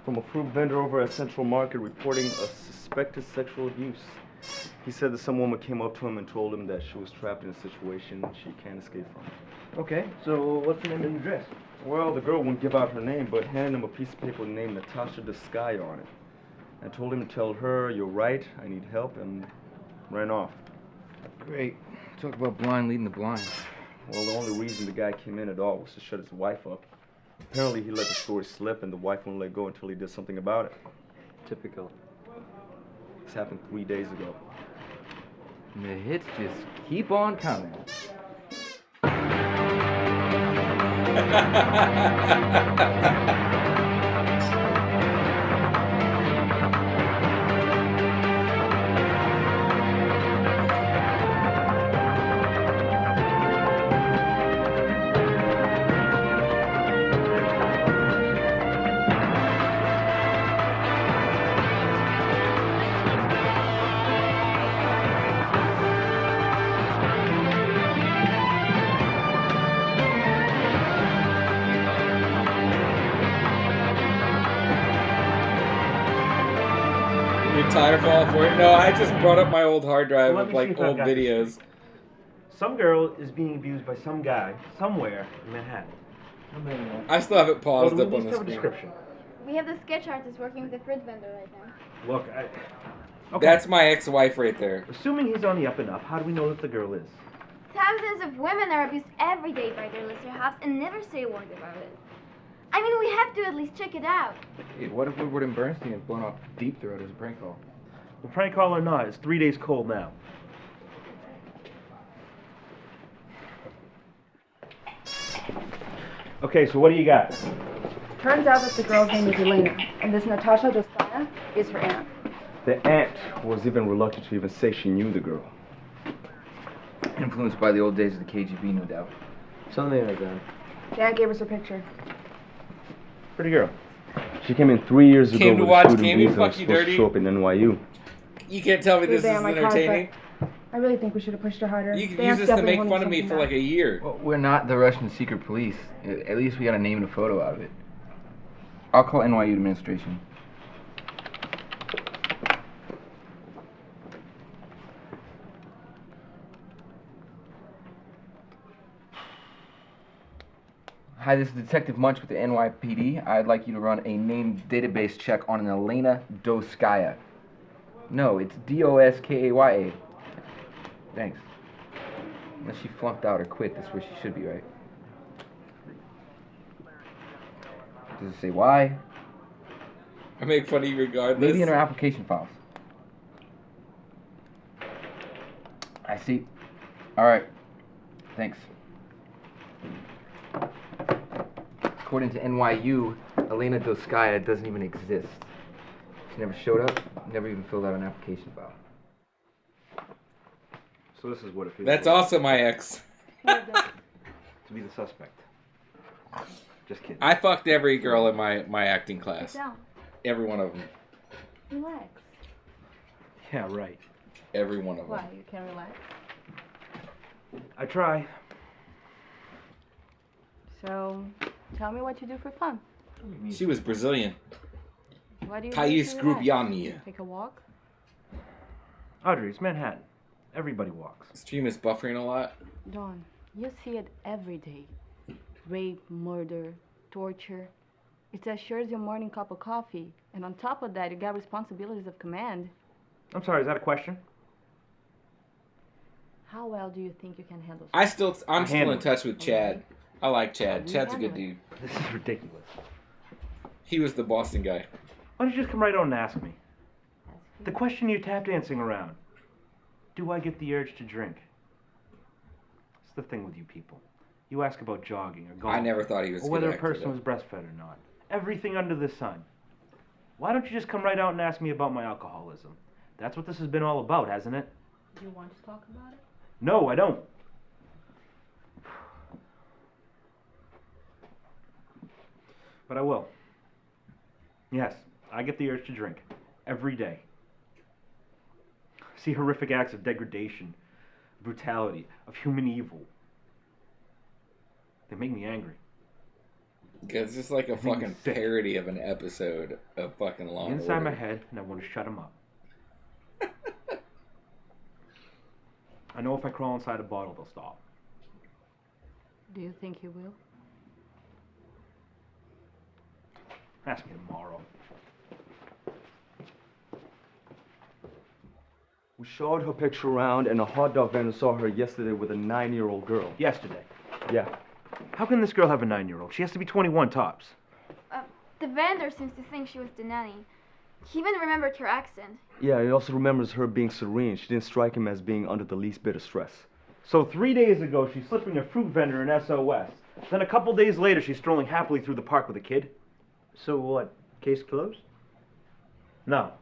from a fruit vendor over at Central Market reporting a suspected sexual abuse. He said that some woman came up to him and told him that she was trapped in a situation she can't escape from.
Okay, so what's the name and address?
Well, the girl wouldn't give out her name, but handed him a piece of paper named Natasha Descaya on it. I told him to tell her, "You're right, I need help," and ran off.
Great. Talk about blind leading the blind.
Well, the only reason the guy came in at all was to shut his wife up. Apparently, he let the story slip, and the wife wouldn't let go until he did something about it.
Typical.
This happened 3 days ago.
And the hits just keep on coming.
Tired of falling for it? No, I just brought up my old hard drive
Well,
of
let me see
like
if I've
old
got this
videos.
straight. Some girl is being abused by some guy somewhere in Manhattan.
I still have it paused
Well,
up
do we
on the
have a
screen.
description?
We have the sketch artist working with the fruit vendor right now.
Look,
That's my ex-wife right there.
Assuming he's on the up and up, how do we know that the girl is?
Thousands of women are abused every day by their Lister house and never say a word about it. I mean, we have to at least check it out.
Hey, what if Woodward and Bernstein had blown off Deep Throat as a prank call?
Well, prank call or not, it's 3 days cold now. Okay, so what do you got?
Turns out that the girl's name is Elena, and this Natasha Dostaya is her aunt.
The aunt was even reluctant to even say she knew the girl.
Influenced by the old days of the KGB, no doubt.
Something like that.
The aunt gave us her picture.
Pretty girl. She came in 3 years ago
Came to
with
watch
a student
gaming,
visa and was
fuck you
supposed to
dirty.
show up in NYU.
You can't tell me this
They
is
on my card,
entertaining.
but I really think we should have pushed her harder.
You can
The
use
aunt's
this to
definitely
make
holding
fun of me
something
for like
back.
a year.
Well, we're not the Russian secret police. At least we got a name and a photo out of it. I'll call NYU administration. Hi, this is Detective Munch with the NYPD. I'd like you to run a name database check on an Elena Doskaya. No, it's Doskaya. Thanks. Unless she flunked out or quit, that's where she should be, right? Does it say why?
I make fun of you regardless.
Maybe in her application files. I see. Alright. Thanks. According to NYU, Elena Doskaya doesn't even exist. She never showed up, never even filled out an application file.
So this is what it feels
That's
like
also my ex.
to be the suspect. Just kidding.
I fucked every girl in my acting class.
Sit down.
Every one of them.
Relax.
Yeah, right.
Every one of them.
Why? You can't relax?
I try.
So, tell me what you do for fun.
She was Brazilian.
What do you
Thais
do to relax?
Grupiani.
Take a walk?
Audrey, it's Manhattan. Everybody walks.
Stream is buffering a lot.
Dawn, you see it every day. Rape, murder, torture. It's as sure as your morning cup of coffee. And on top of that, you got responsibilities of command.
I'm sorry, is that a question?
How well do you think you can handle
I'm still in
handle it.
touch with Chad. I like Chad.
do you
Chad's a good
handle
dude.
This is ridiculous.
He was the Boston guy.
Why don't you just come right out and ask me? The question you're tap dancing around. Do I get the urge to drink? It's the thing with you people. You ask about jogging or golf.
I never thought he was a
Or whether
good
a
actor,
person
though.
was breastfed or not. Everything under the sun. Why don't you just come right out and ask me about my alcoholism? That's what this has been all about, hasn't it?
Do you want to talk about it?
No, I don't. But I will. Yes, I get the urge to drink. Every day. See horrific acts of degradation, brutality, of human evil. They make me angry.
Because it's like a fucking parody of an episode of fucking Law and
Inside
Order.
my head, and I want to shut them up. I know if I crawl inside a bottle, they'll stop.
Do you think he will?
Ask me tomorrow. We showed her picture around, and a hot dog vendor saw her yesterday with a 9-year-old girl. Yesterday? Yeah. How can this girl have a 9-year-old? She has to be 21 tops.
The vendor seems to think she was the nanny. He even remembered her accent.
Yeah, he also remembers her being serene. She didn't strike him as being under the least bit of stress. So 3 days ago, she's slipping a fruit vendor in SOS. Then a couple days later, she's strolling happily through the park with a kid.
So what? Case closed?
No.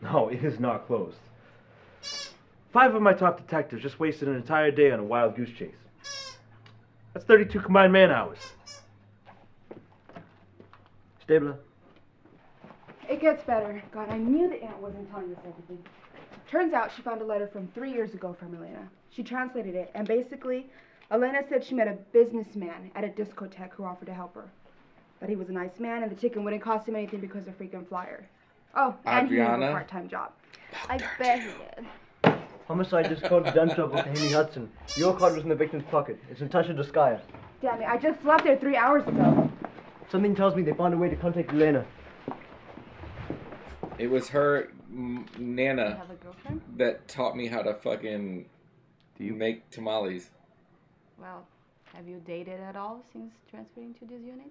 No, it is not closed. 5 of my top detectives just wasted an entire day on a wild goose chase. That's 32 combined man hours. Stabler.
It gets better. God, I knew the aunt wasn't telling us everything. Turns out she found a letter from 3 years ago from Elena. She translated it, and basically, Elena said she met a businessman at a discotheque who offered to help her. That he was a nice man, and the chicken wouldn't cost him anything because of freaking flyer. Oh, and he had a part-time job.
I bet he did.
Homicide just called the gun trouble to Haley Hudson. Your card was in the victim's pocket. It's Natasha Doskaya.
Damn it, I just left there 3 hours ago.
Something tells me they found a way to contact Elena.
It was her
You
Nana
have a girlfriend?
that taught me how to fucking make tamales.
Well, have you dated at all since transferring to this unit?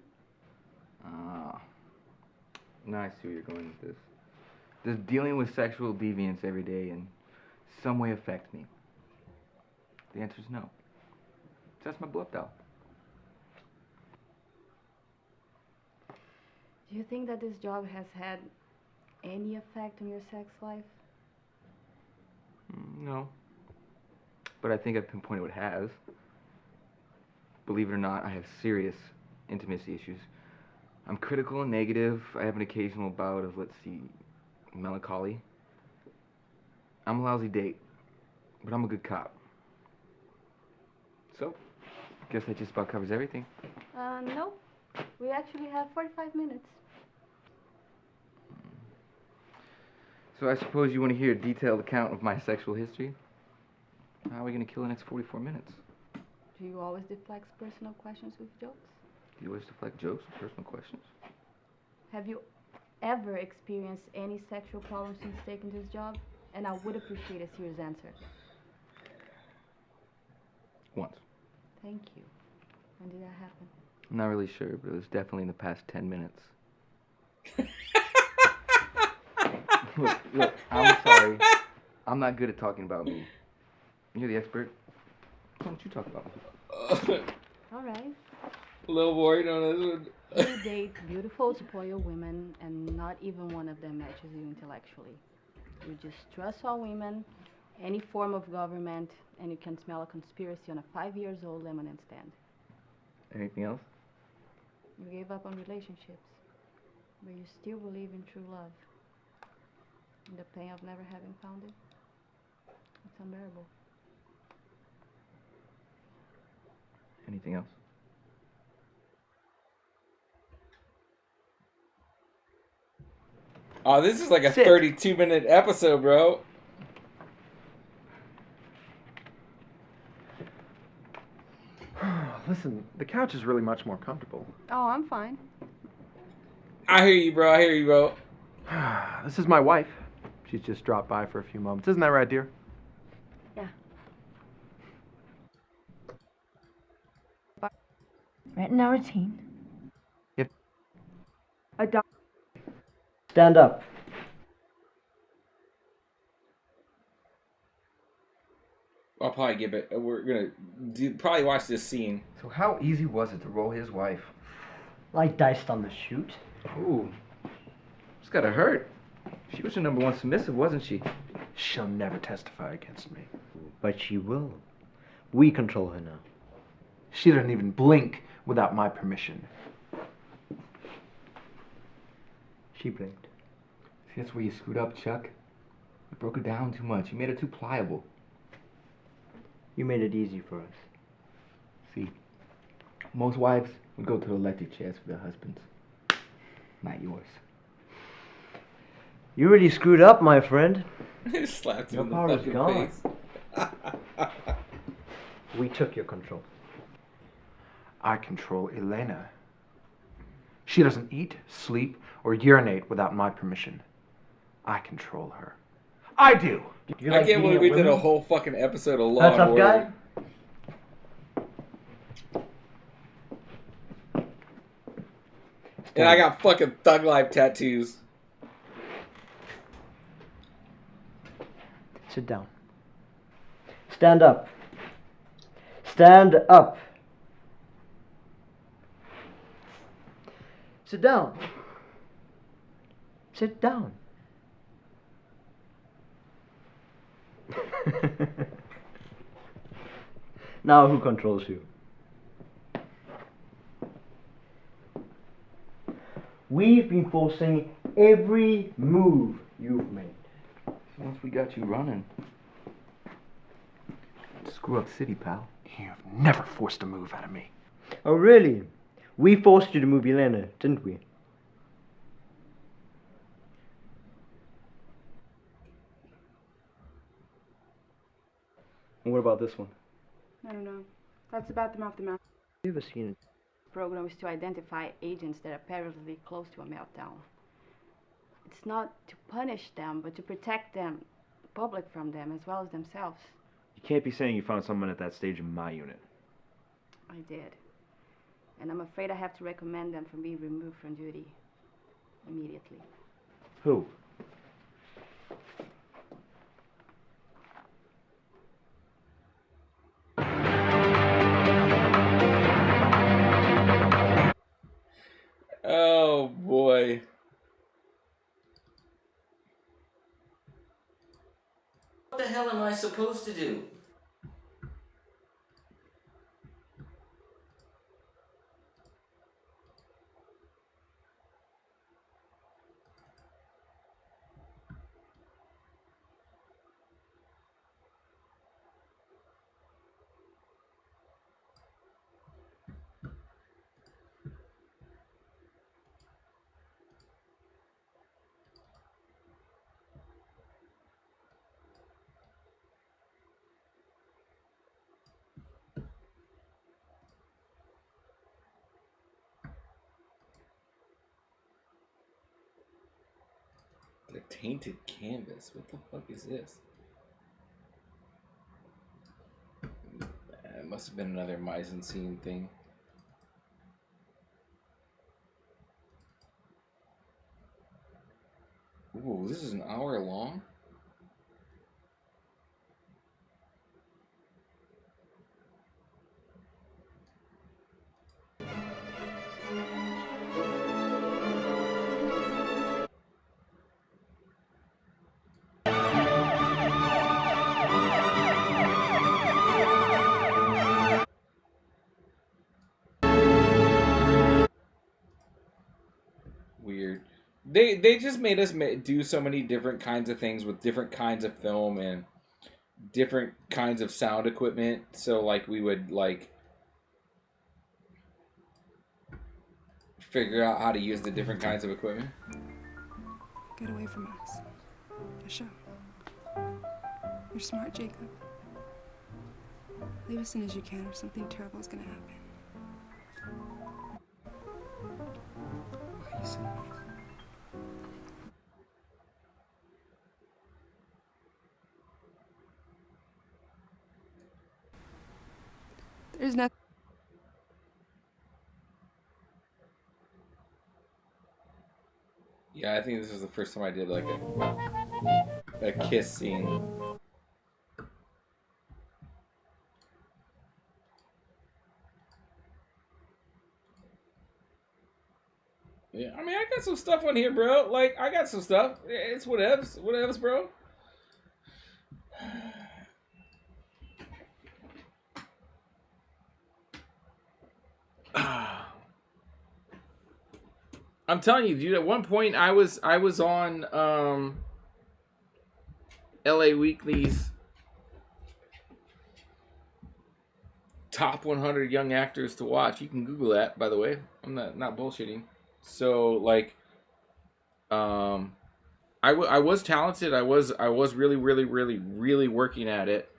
Now I see where you're going with this. Does dealing with sexual deviance every day in some way affect me? The answer is no. That's my blood dial.
Do you think that this job has had any effect on your sex life?
No. But I think I've pinpointed what has. Believe it or not, I have serious intimacy issues. I'm critical and negative. I have an occasional bout of, let's see, melancholy. I'm a lousy date, but I'm a good cop. So, I guess that just about covers everything.
No. We actually have 45 minutes.
So I suppose you want to hear a detailed account of my sexual history? How are we going to kill the next 44 minutes?
Do you always deflect personal questions with jokes?
Do you always deflect jokes or personal questions?
Have you ever experienced any sexual problems since taking this job? And I would appreciate a serious answer.
Once.
Thank you. When did that happen?
I'm not really sure, but it was definitely in the past 10 minutes. Look, I'm sorry. I'm not good at talking about me. You're the expert. Why don't you talk about me?
All right.
Little boy, no, this
You date beautiful, spoiled women, and not even one of them matches you intellectually. You just trust all women, any form of government, and you can smell a conspiracy on a 5-year-old lemonade stand.
Anything else?
You gave up on relationships, but you still believe in true love. And the pain of never having found it, it's unbearable.
Anything else?
Oh, this is like a 32-minute episode, bro.
Listen, the couch is really much more comfortable.
Oh, I'm fine.
I hear you, bro. I hear you, bro.
This is my wife. She's just dropped by for a few moments. Isn't that right, dear?
Yeah.
Right in our routine.
A dog.
Stand up.
I'll probably give it. We're gonna probably watch this scene.
So how easy was it to roll his wife?
Like diced on the shoot.
Ooh, it's gotta hurt.
She was your #1 submissive, wasn't she? She'll never testify against me.
But she will. We control her now.
She doesn't even blink without my permission.
She blinked.
See, that's where you screwed up, Chuck. You broke her down too much. You made her too pliable.
You made it easy for us.
See, most wives would go to the electric chairs for their husbands. Not yours.
You really screwed up, my friend.
Slapped
Your
him in the
power's
fucking
gone.
face.
We took your control.
I control Elena. She doesn't eat, sleep, or urinate without my permission. I control her. I do!
I can't believe we did a whole fucking episode of Law
That
and
tough
Order.
guy?
And I got fucking Thug Life tattoos.
Sit down. Stand up. Stand up. Sit down. Sit down. Now who controls you? We've been forcing every move you've made.
So once we got you running, screw up city, pal.
You've never forced a move out of me.
Oh, really? We forced you to move Elena, didn't we?
And what about this one?
I don't know. That's about them off the map.
You've ever seen it?
The program is to identify agents that are perilously close to a meltdown. It's not to punish them, but to protect them, the public from them, as well as themselves.
You can't be saying you found someone at that stage in my unit.
I did. And I'm afraid I have to recommend them from being removed from duty immediately.
Who?
Oh boy.
What the hell am I supposed to do?
The tainted canvas. What the fuck is this? It must have been another mise en scene thing. Ooh, this is an hour long? Weird. They just made us do so many different kinds of things with different kinds of film and different kinds of sound equipment. So like we would like figure out how to use the different kinds of equipment.
Get away from us. A show. You're smart, Jacob. Leave as soon as you can or something terrible is gonna happen.
Why are you saying this?
There's nothing.
Yeah, I think this is the first time I did like a kiss scene. Yeah, I mean, I got some stuff on here, bro. Like, I got some stuff. It's whatevs, bro. I'm telling you, dude. At one point, I was on LA Weekly's top 100 young actors to watch. You can Google that, by the way. I'm not bullshitting. So, like, I was talented. I was really, really, really, really working at it.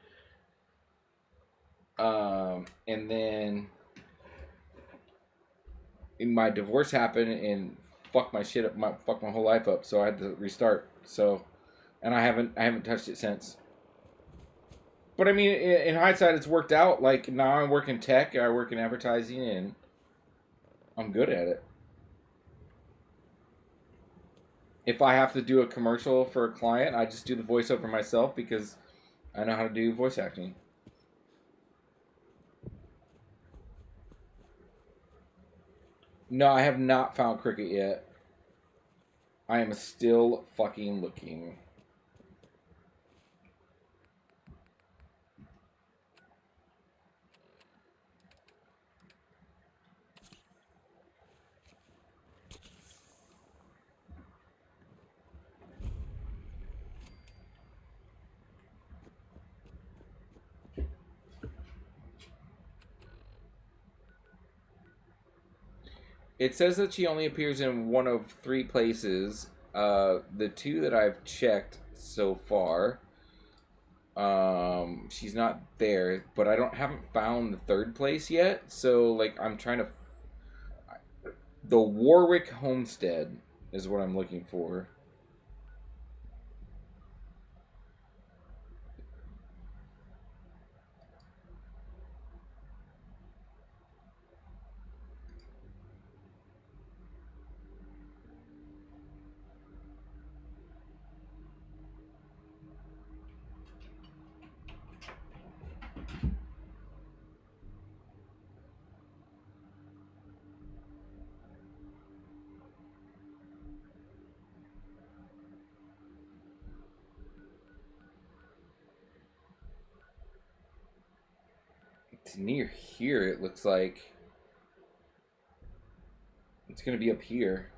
And then my divorce happened and fucked my shit up, fucked my whole life up. So I had to restart. So, and I haven't touched it since. But I mean, in hindsight, it's worked out. Like, now I work in tech, I work in advertising, and I'm good at it. If I have to do a commercial for a client, I just do the voiceover myself because I know how to do voice acting. No, I have not found Cricket yet. I am still fucking looking. It says that she only appears in one of 3 places. The 2 that I've checked so far, she's not there. But I haven't found the 3rd place yet. So, like, I'm trying to. The Warwick Homestead is what I'm looking for. It's near here, it looks like. It's gonna be up here.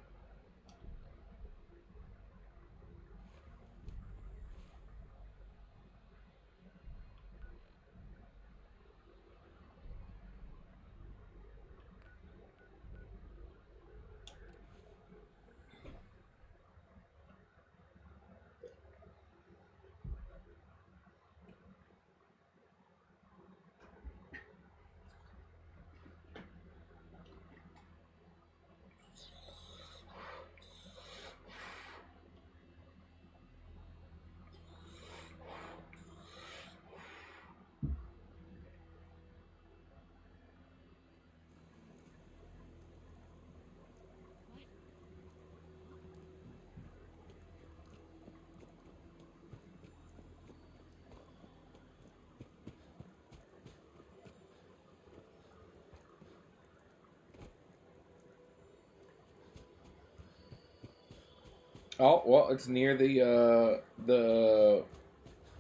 Oh, well, it's near the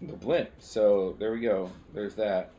blimp, so there we go. There's that.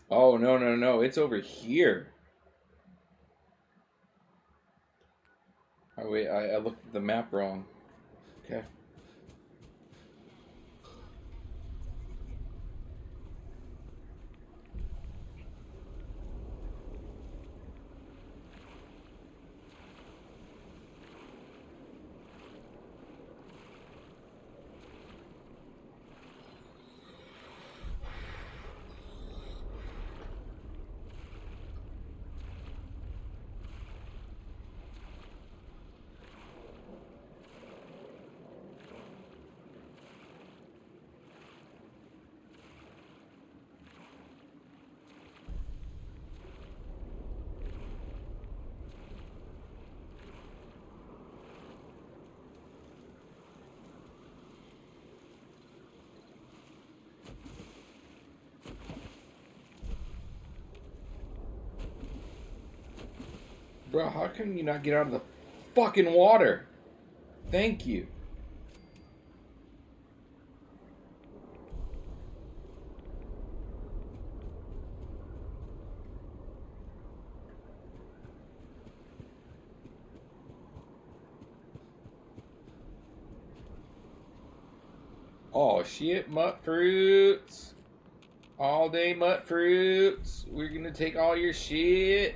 Oh, no. It's over here. Oh, wait. I looked at the map wrong. Okay. Bro, how can you not get out of the fucking water? Thank you. Oh shit, mutt fruits. All day mutt fruits. We're gonna take all your shit.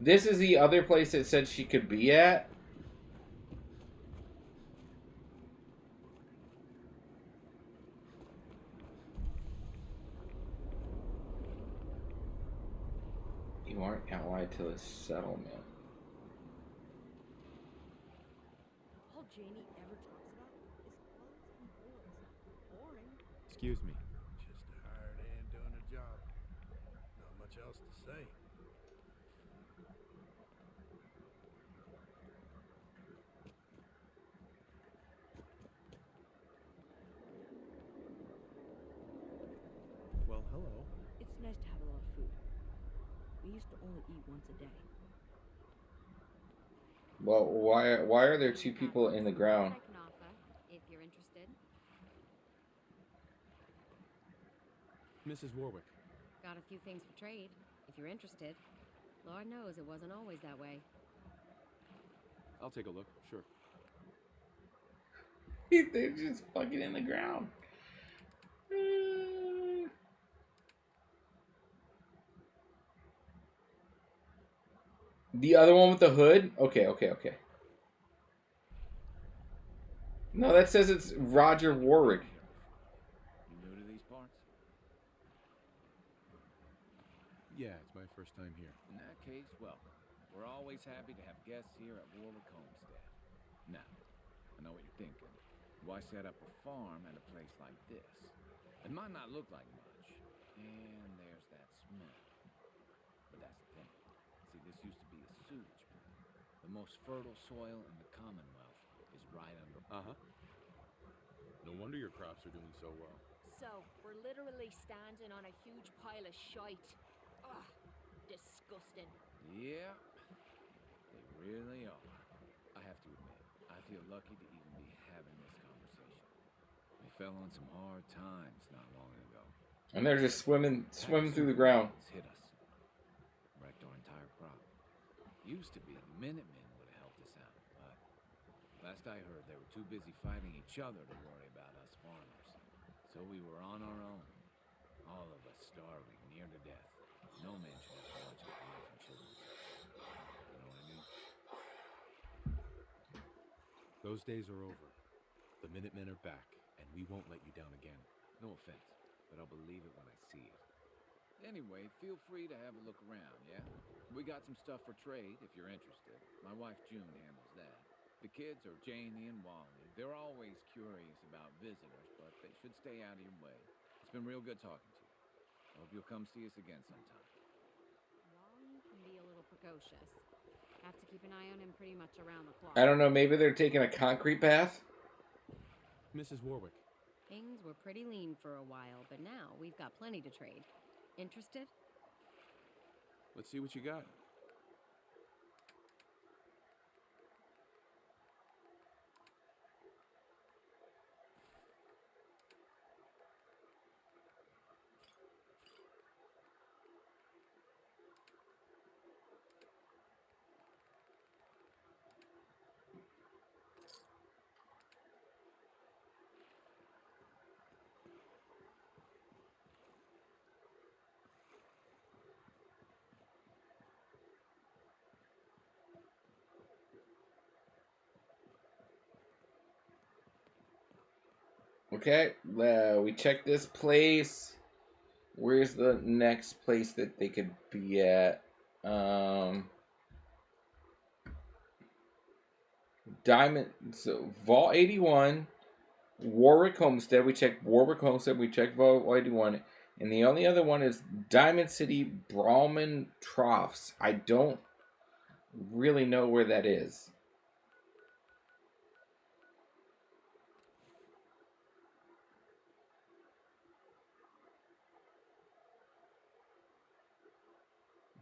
This is the other place it said she could be at. You aren't allied to the settlement.
All Janie ever talks about is clothes and boys. Boring.
Excuse me. Just a hired hand doing a job. Not much else to say. Well, hello.
It's nice to have a lot of food. We used to only eat once a day.
Well, why are there two people in the ground?
I can offer, if you're interested.
Mrs. Warwick.
Got a few things for trade, if you're interested. Lord knows it wasn't always that way.
I'll take a look, sure.
They're just fucking in the ground. The other one with the hood? Okay. No, that says it's Roger Warwick.
You new to these parts? Yeah, it's my first time here.
In that case, welcome. We're always happy to have guests here at Warwick Homestead. Now, I know what you're thinking. Why set up a farm at a place like this? It might not look like much, and there's that smell. But that's the thing. See, this used to be a sewage plant. The most fertile soil in the Commonwealth is right under...
No wonder your crops are doing so well.
So, we're literally standing on a huge pile of shite. Ugh, disgusting.
Yeah, they really are. I have to admit, I feel lucky to even be having this conversation. We fell on some hard times not long ago.
And they're just swimming through the ground.
Hit us. Wrecked our entire crop. Used to be the Minutemen would have helped us out, but last I heard they were too busy fighting each other to worry about us farmers. So we were on our own. All of us starving near to death. No mention of so much as wife and children. You know what I mean?
Those days are over. The Minutemen are back, and we won't let you down again.
No offense, but I'll believe it when I see it. Anyway, feel free to have a look around, yeah? We got some stuff for trade, if you're interested. My wife June handles that. The kids are Janie and Wally. They're always curious about visitors, but they should stay out of your way. It's been real good talking to you. I hope you'll come see us again sometime.
Wally can be a little precocious. Have to keep an eye on him pretty much around the clock.
I don't know, maybe they're taking a concrete bath?
Mrs. Warwick.
Things were pretty lean for a while, but now we've got plenty to trade. Interested?
Let's see what you got.
Okay, we checked this place. Where's the next place that they could be at? Diamond, so Vault 81, Warwick Homestead. We checked Warwick Homestead. We checked Vault 81, and the only other one is Diamond City Brawlman Troughs. I don't really know where that is.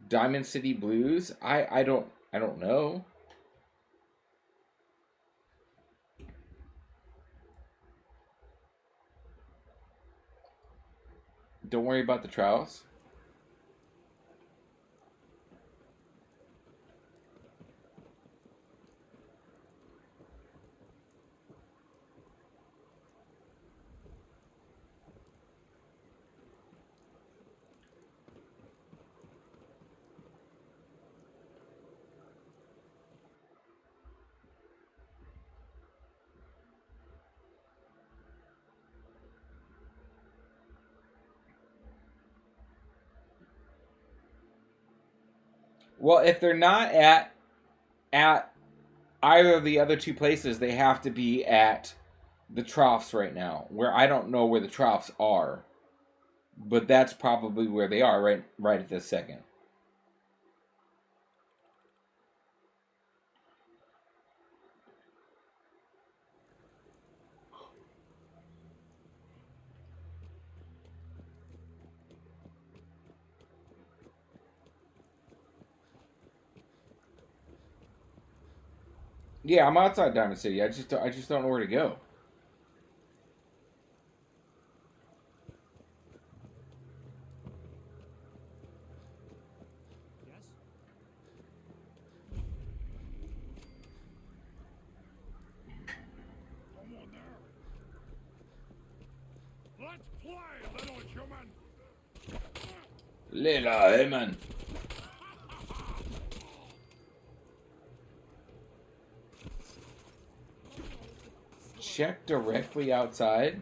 Diamond City Blues? I don't know. Don't worry about the trials. Well, if they're not at either of the other two places, they have to be at the troughs right now, where I don't know where the troughs are, but that's probably where they are right at this second. Yeah, I'm outside Diamond City. I just don't know where to go.
Let's play, little human.
Little human. Check directly outside.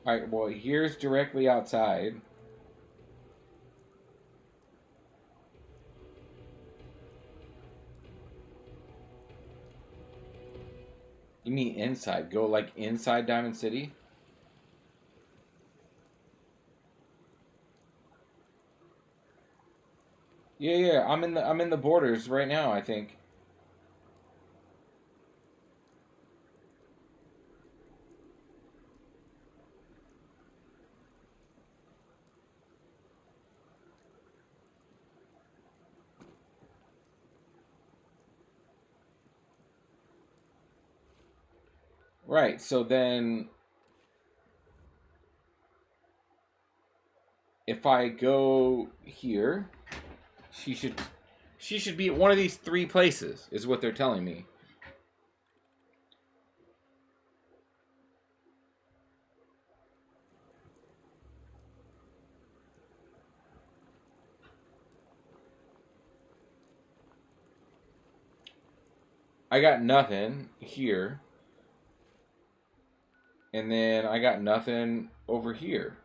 Alright, well, here's directly outside. You mean inside? Go like inside Diamond City? Yeah, I'm in the borders right now, I think. Right, so then if I go here, she should be at one of these three places, is what they're telling me. I got nothing here. And then I got nothing over here.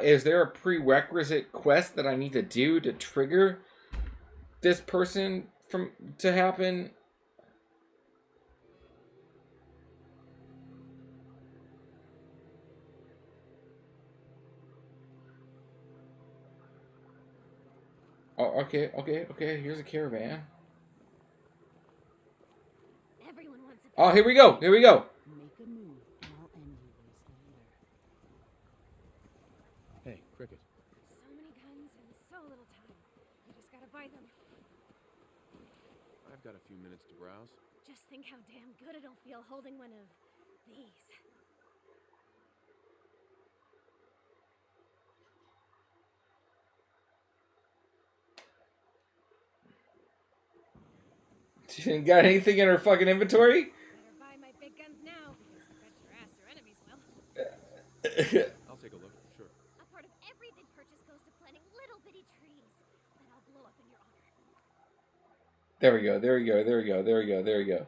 Is there a prerequisite quest that I need to do to trigger this person to happen? Oh, okay. Here's a caravan.
Everyone wants a
Oh, here we go.
Make a move, and I'll end you in slander.
Hey, Cricket.
So many guns and so little time. You just gotta buy them.
I've got a few minutes to browse.
Just think how damn good it'll feel holding one of these.
She ain't got anything in her fucking inventory?
Better buy my big guns now, because I bet your ass your enemies will.
I'll take a look, sure.
A part of every big purchase goes to planting little bitty trees that I'll blow up in your honor.
There we go.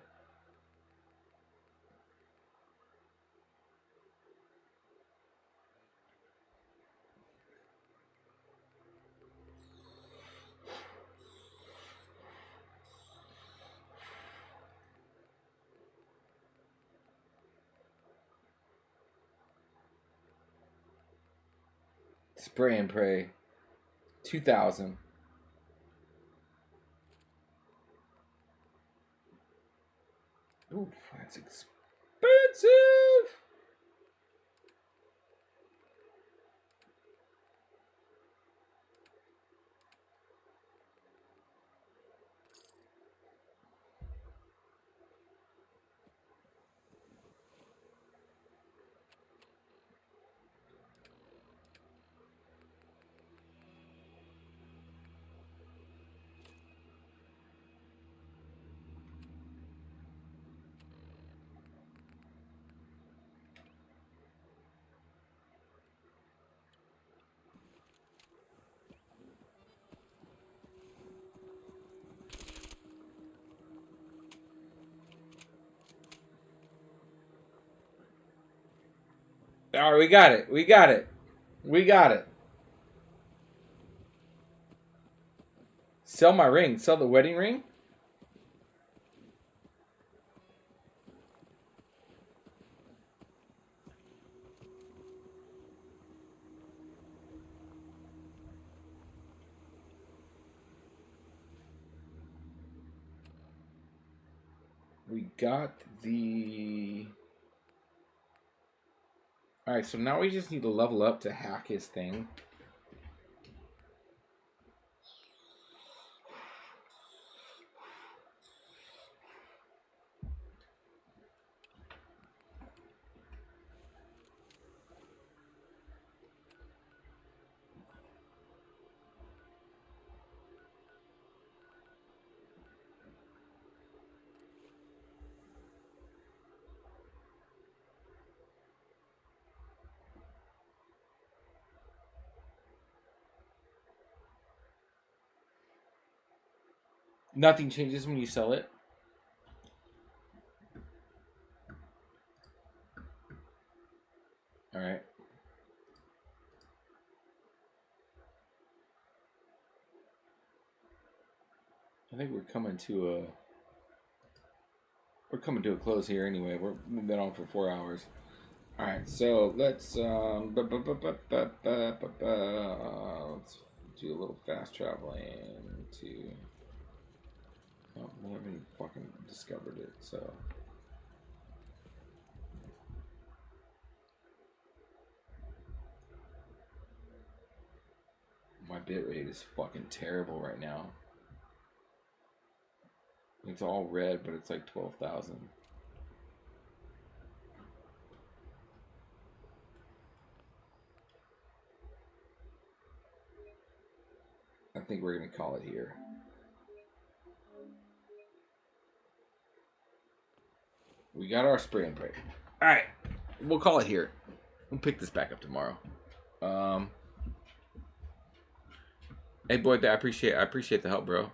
Spray and pray. 2,000. Ooh, that's expensive. All right, we got it. We got it. We got it. Sell my ring. Sell the wedding ring? We got the... Alright, so now we just need to level up to hack his thing. Nothing changes when you sell it. All right. I think we're coming to a close here anyway. We've been on for 4 hours. All right, so let's let's do a little fast traveling to. Oh, we haven't fucking discovered it, so. My bitrate is fucking terrible right now. It's all red, but it's like 12,000. I think we're gonna call it here. We got our spray and pray. All right, we'll call it here. We'll pick this back up tomorrow. Hey, boy, I appreciate the help, bro.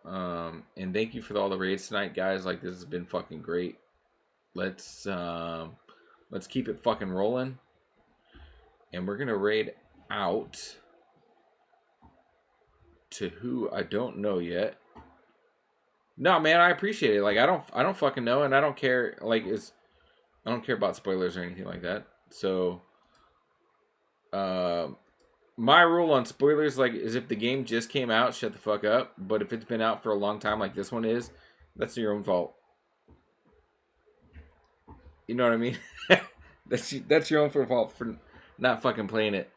And thank you for all the raids tonight, guys. Like, this has been fucking great. Let's keep it fucking rolling. And we're gonna raid out to who I don't know yet. No, man, I appreciate it. Like, I don't fucking know, and I don't care. Like, I don't care about spoilers or anything like that. So, my rule on spoilers, like, is if the game just came out, shut the fuck up. But if it's been out for a long time, like this one is, that's your own fault. You know what I mean? that's your own fault for not fucking playing it.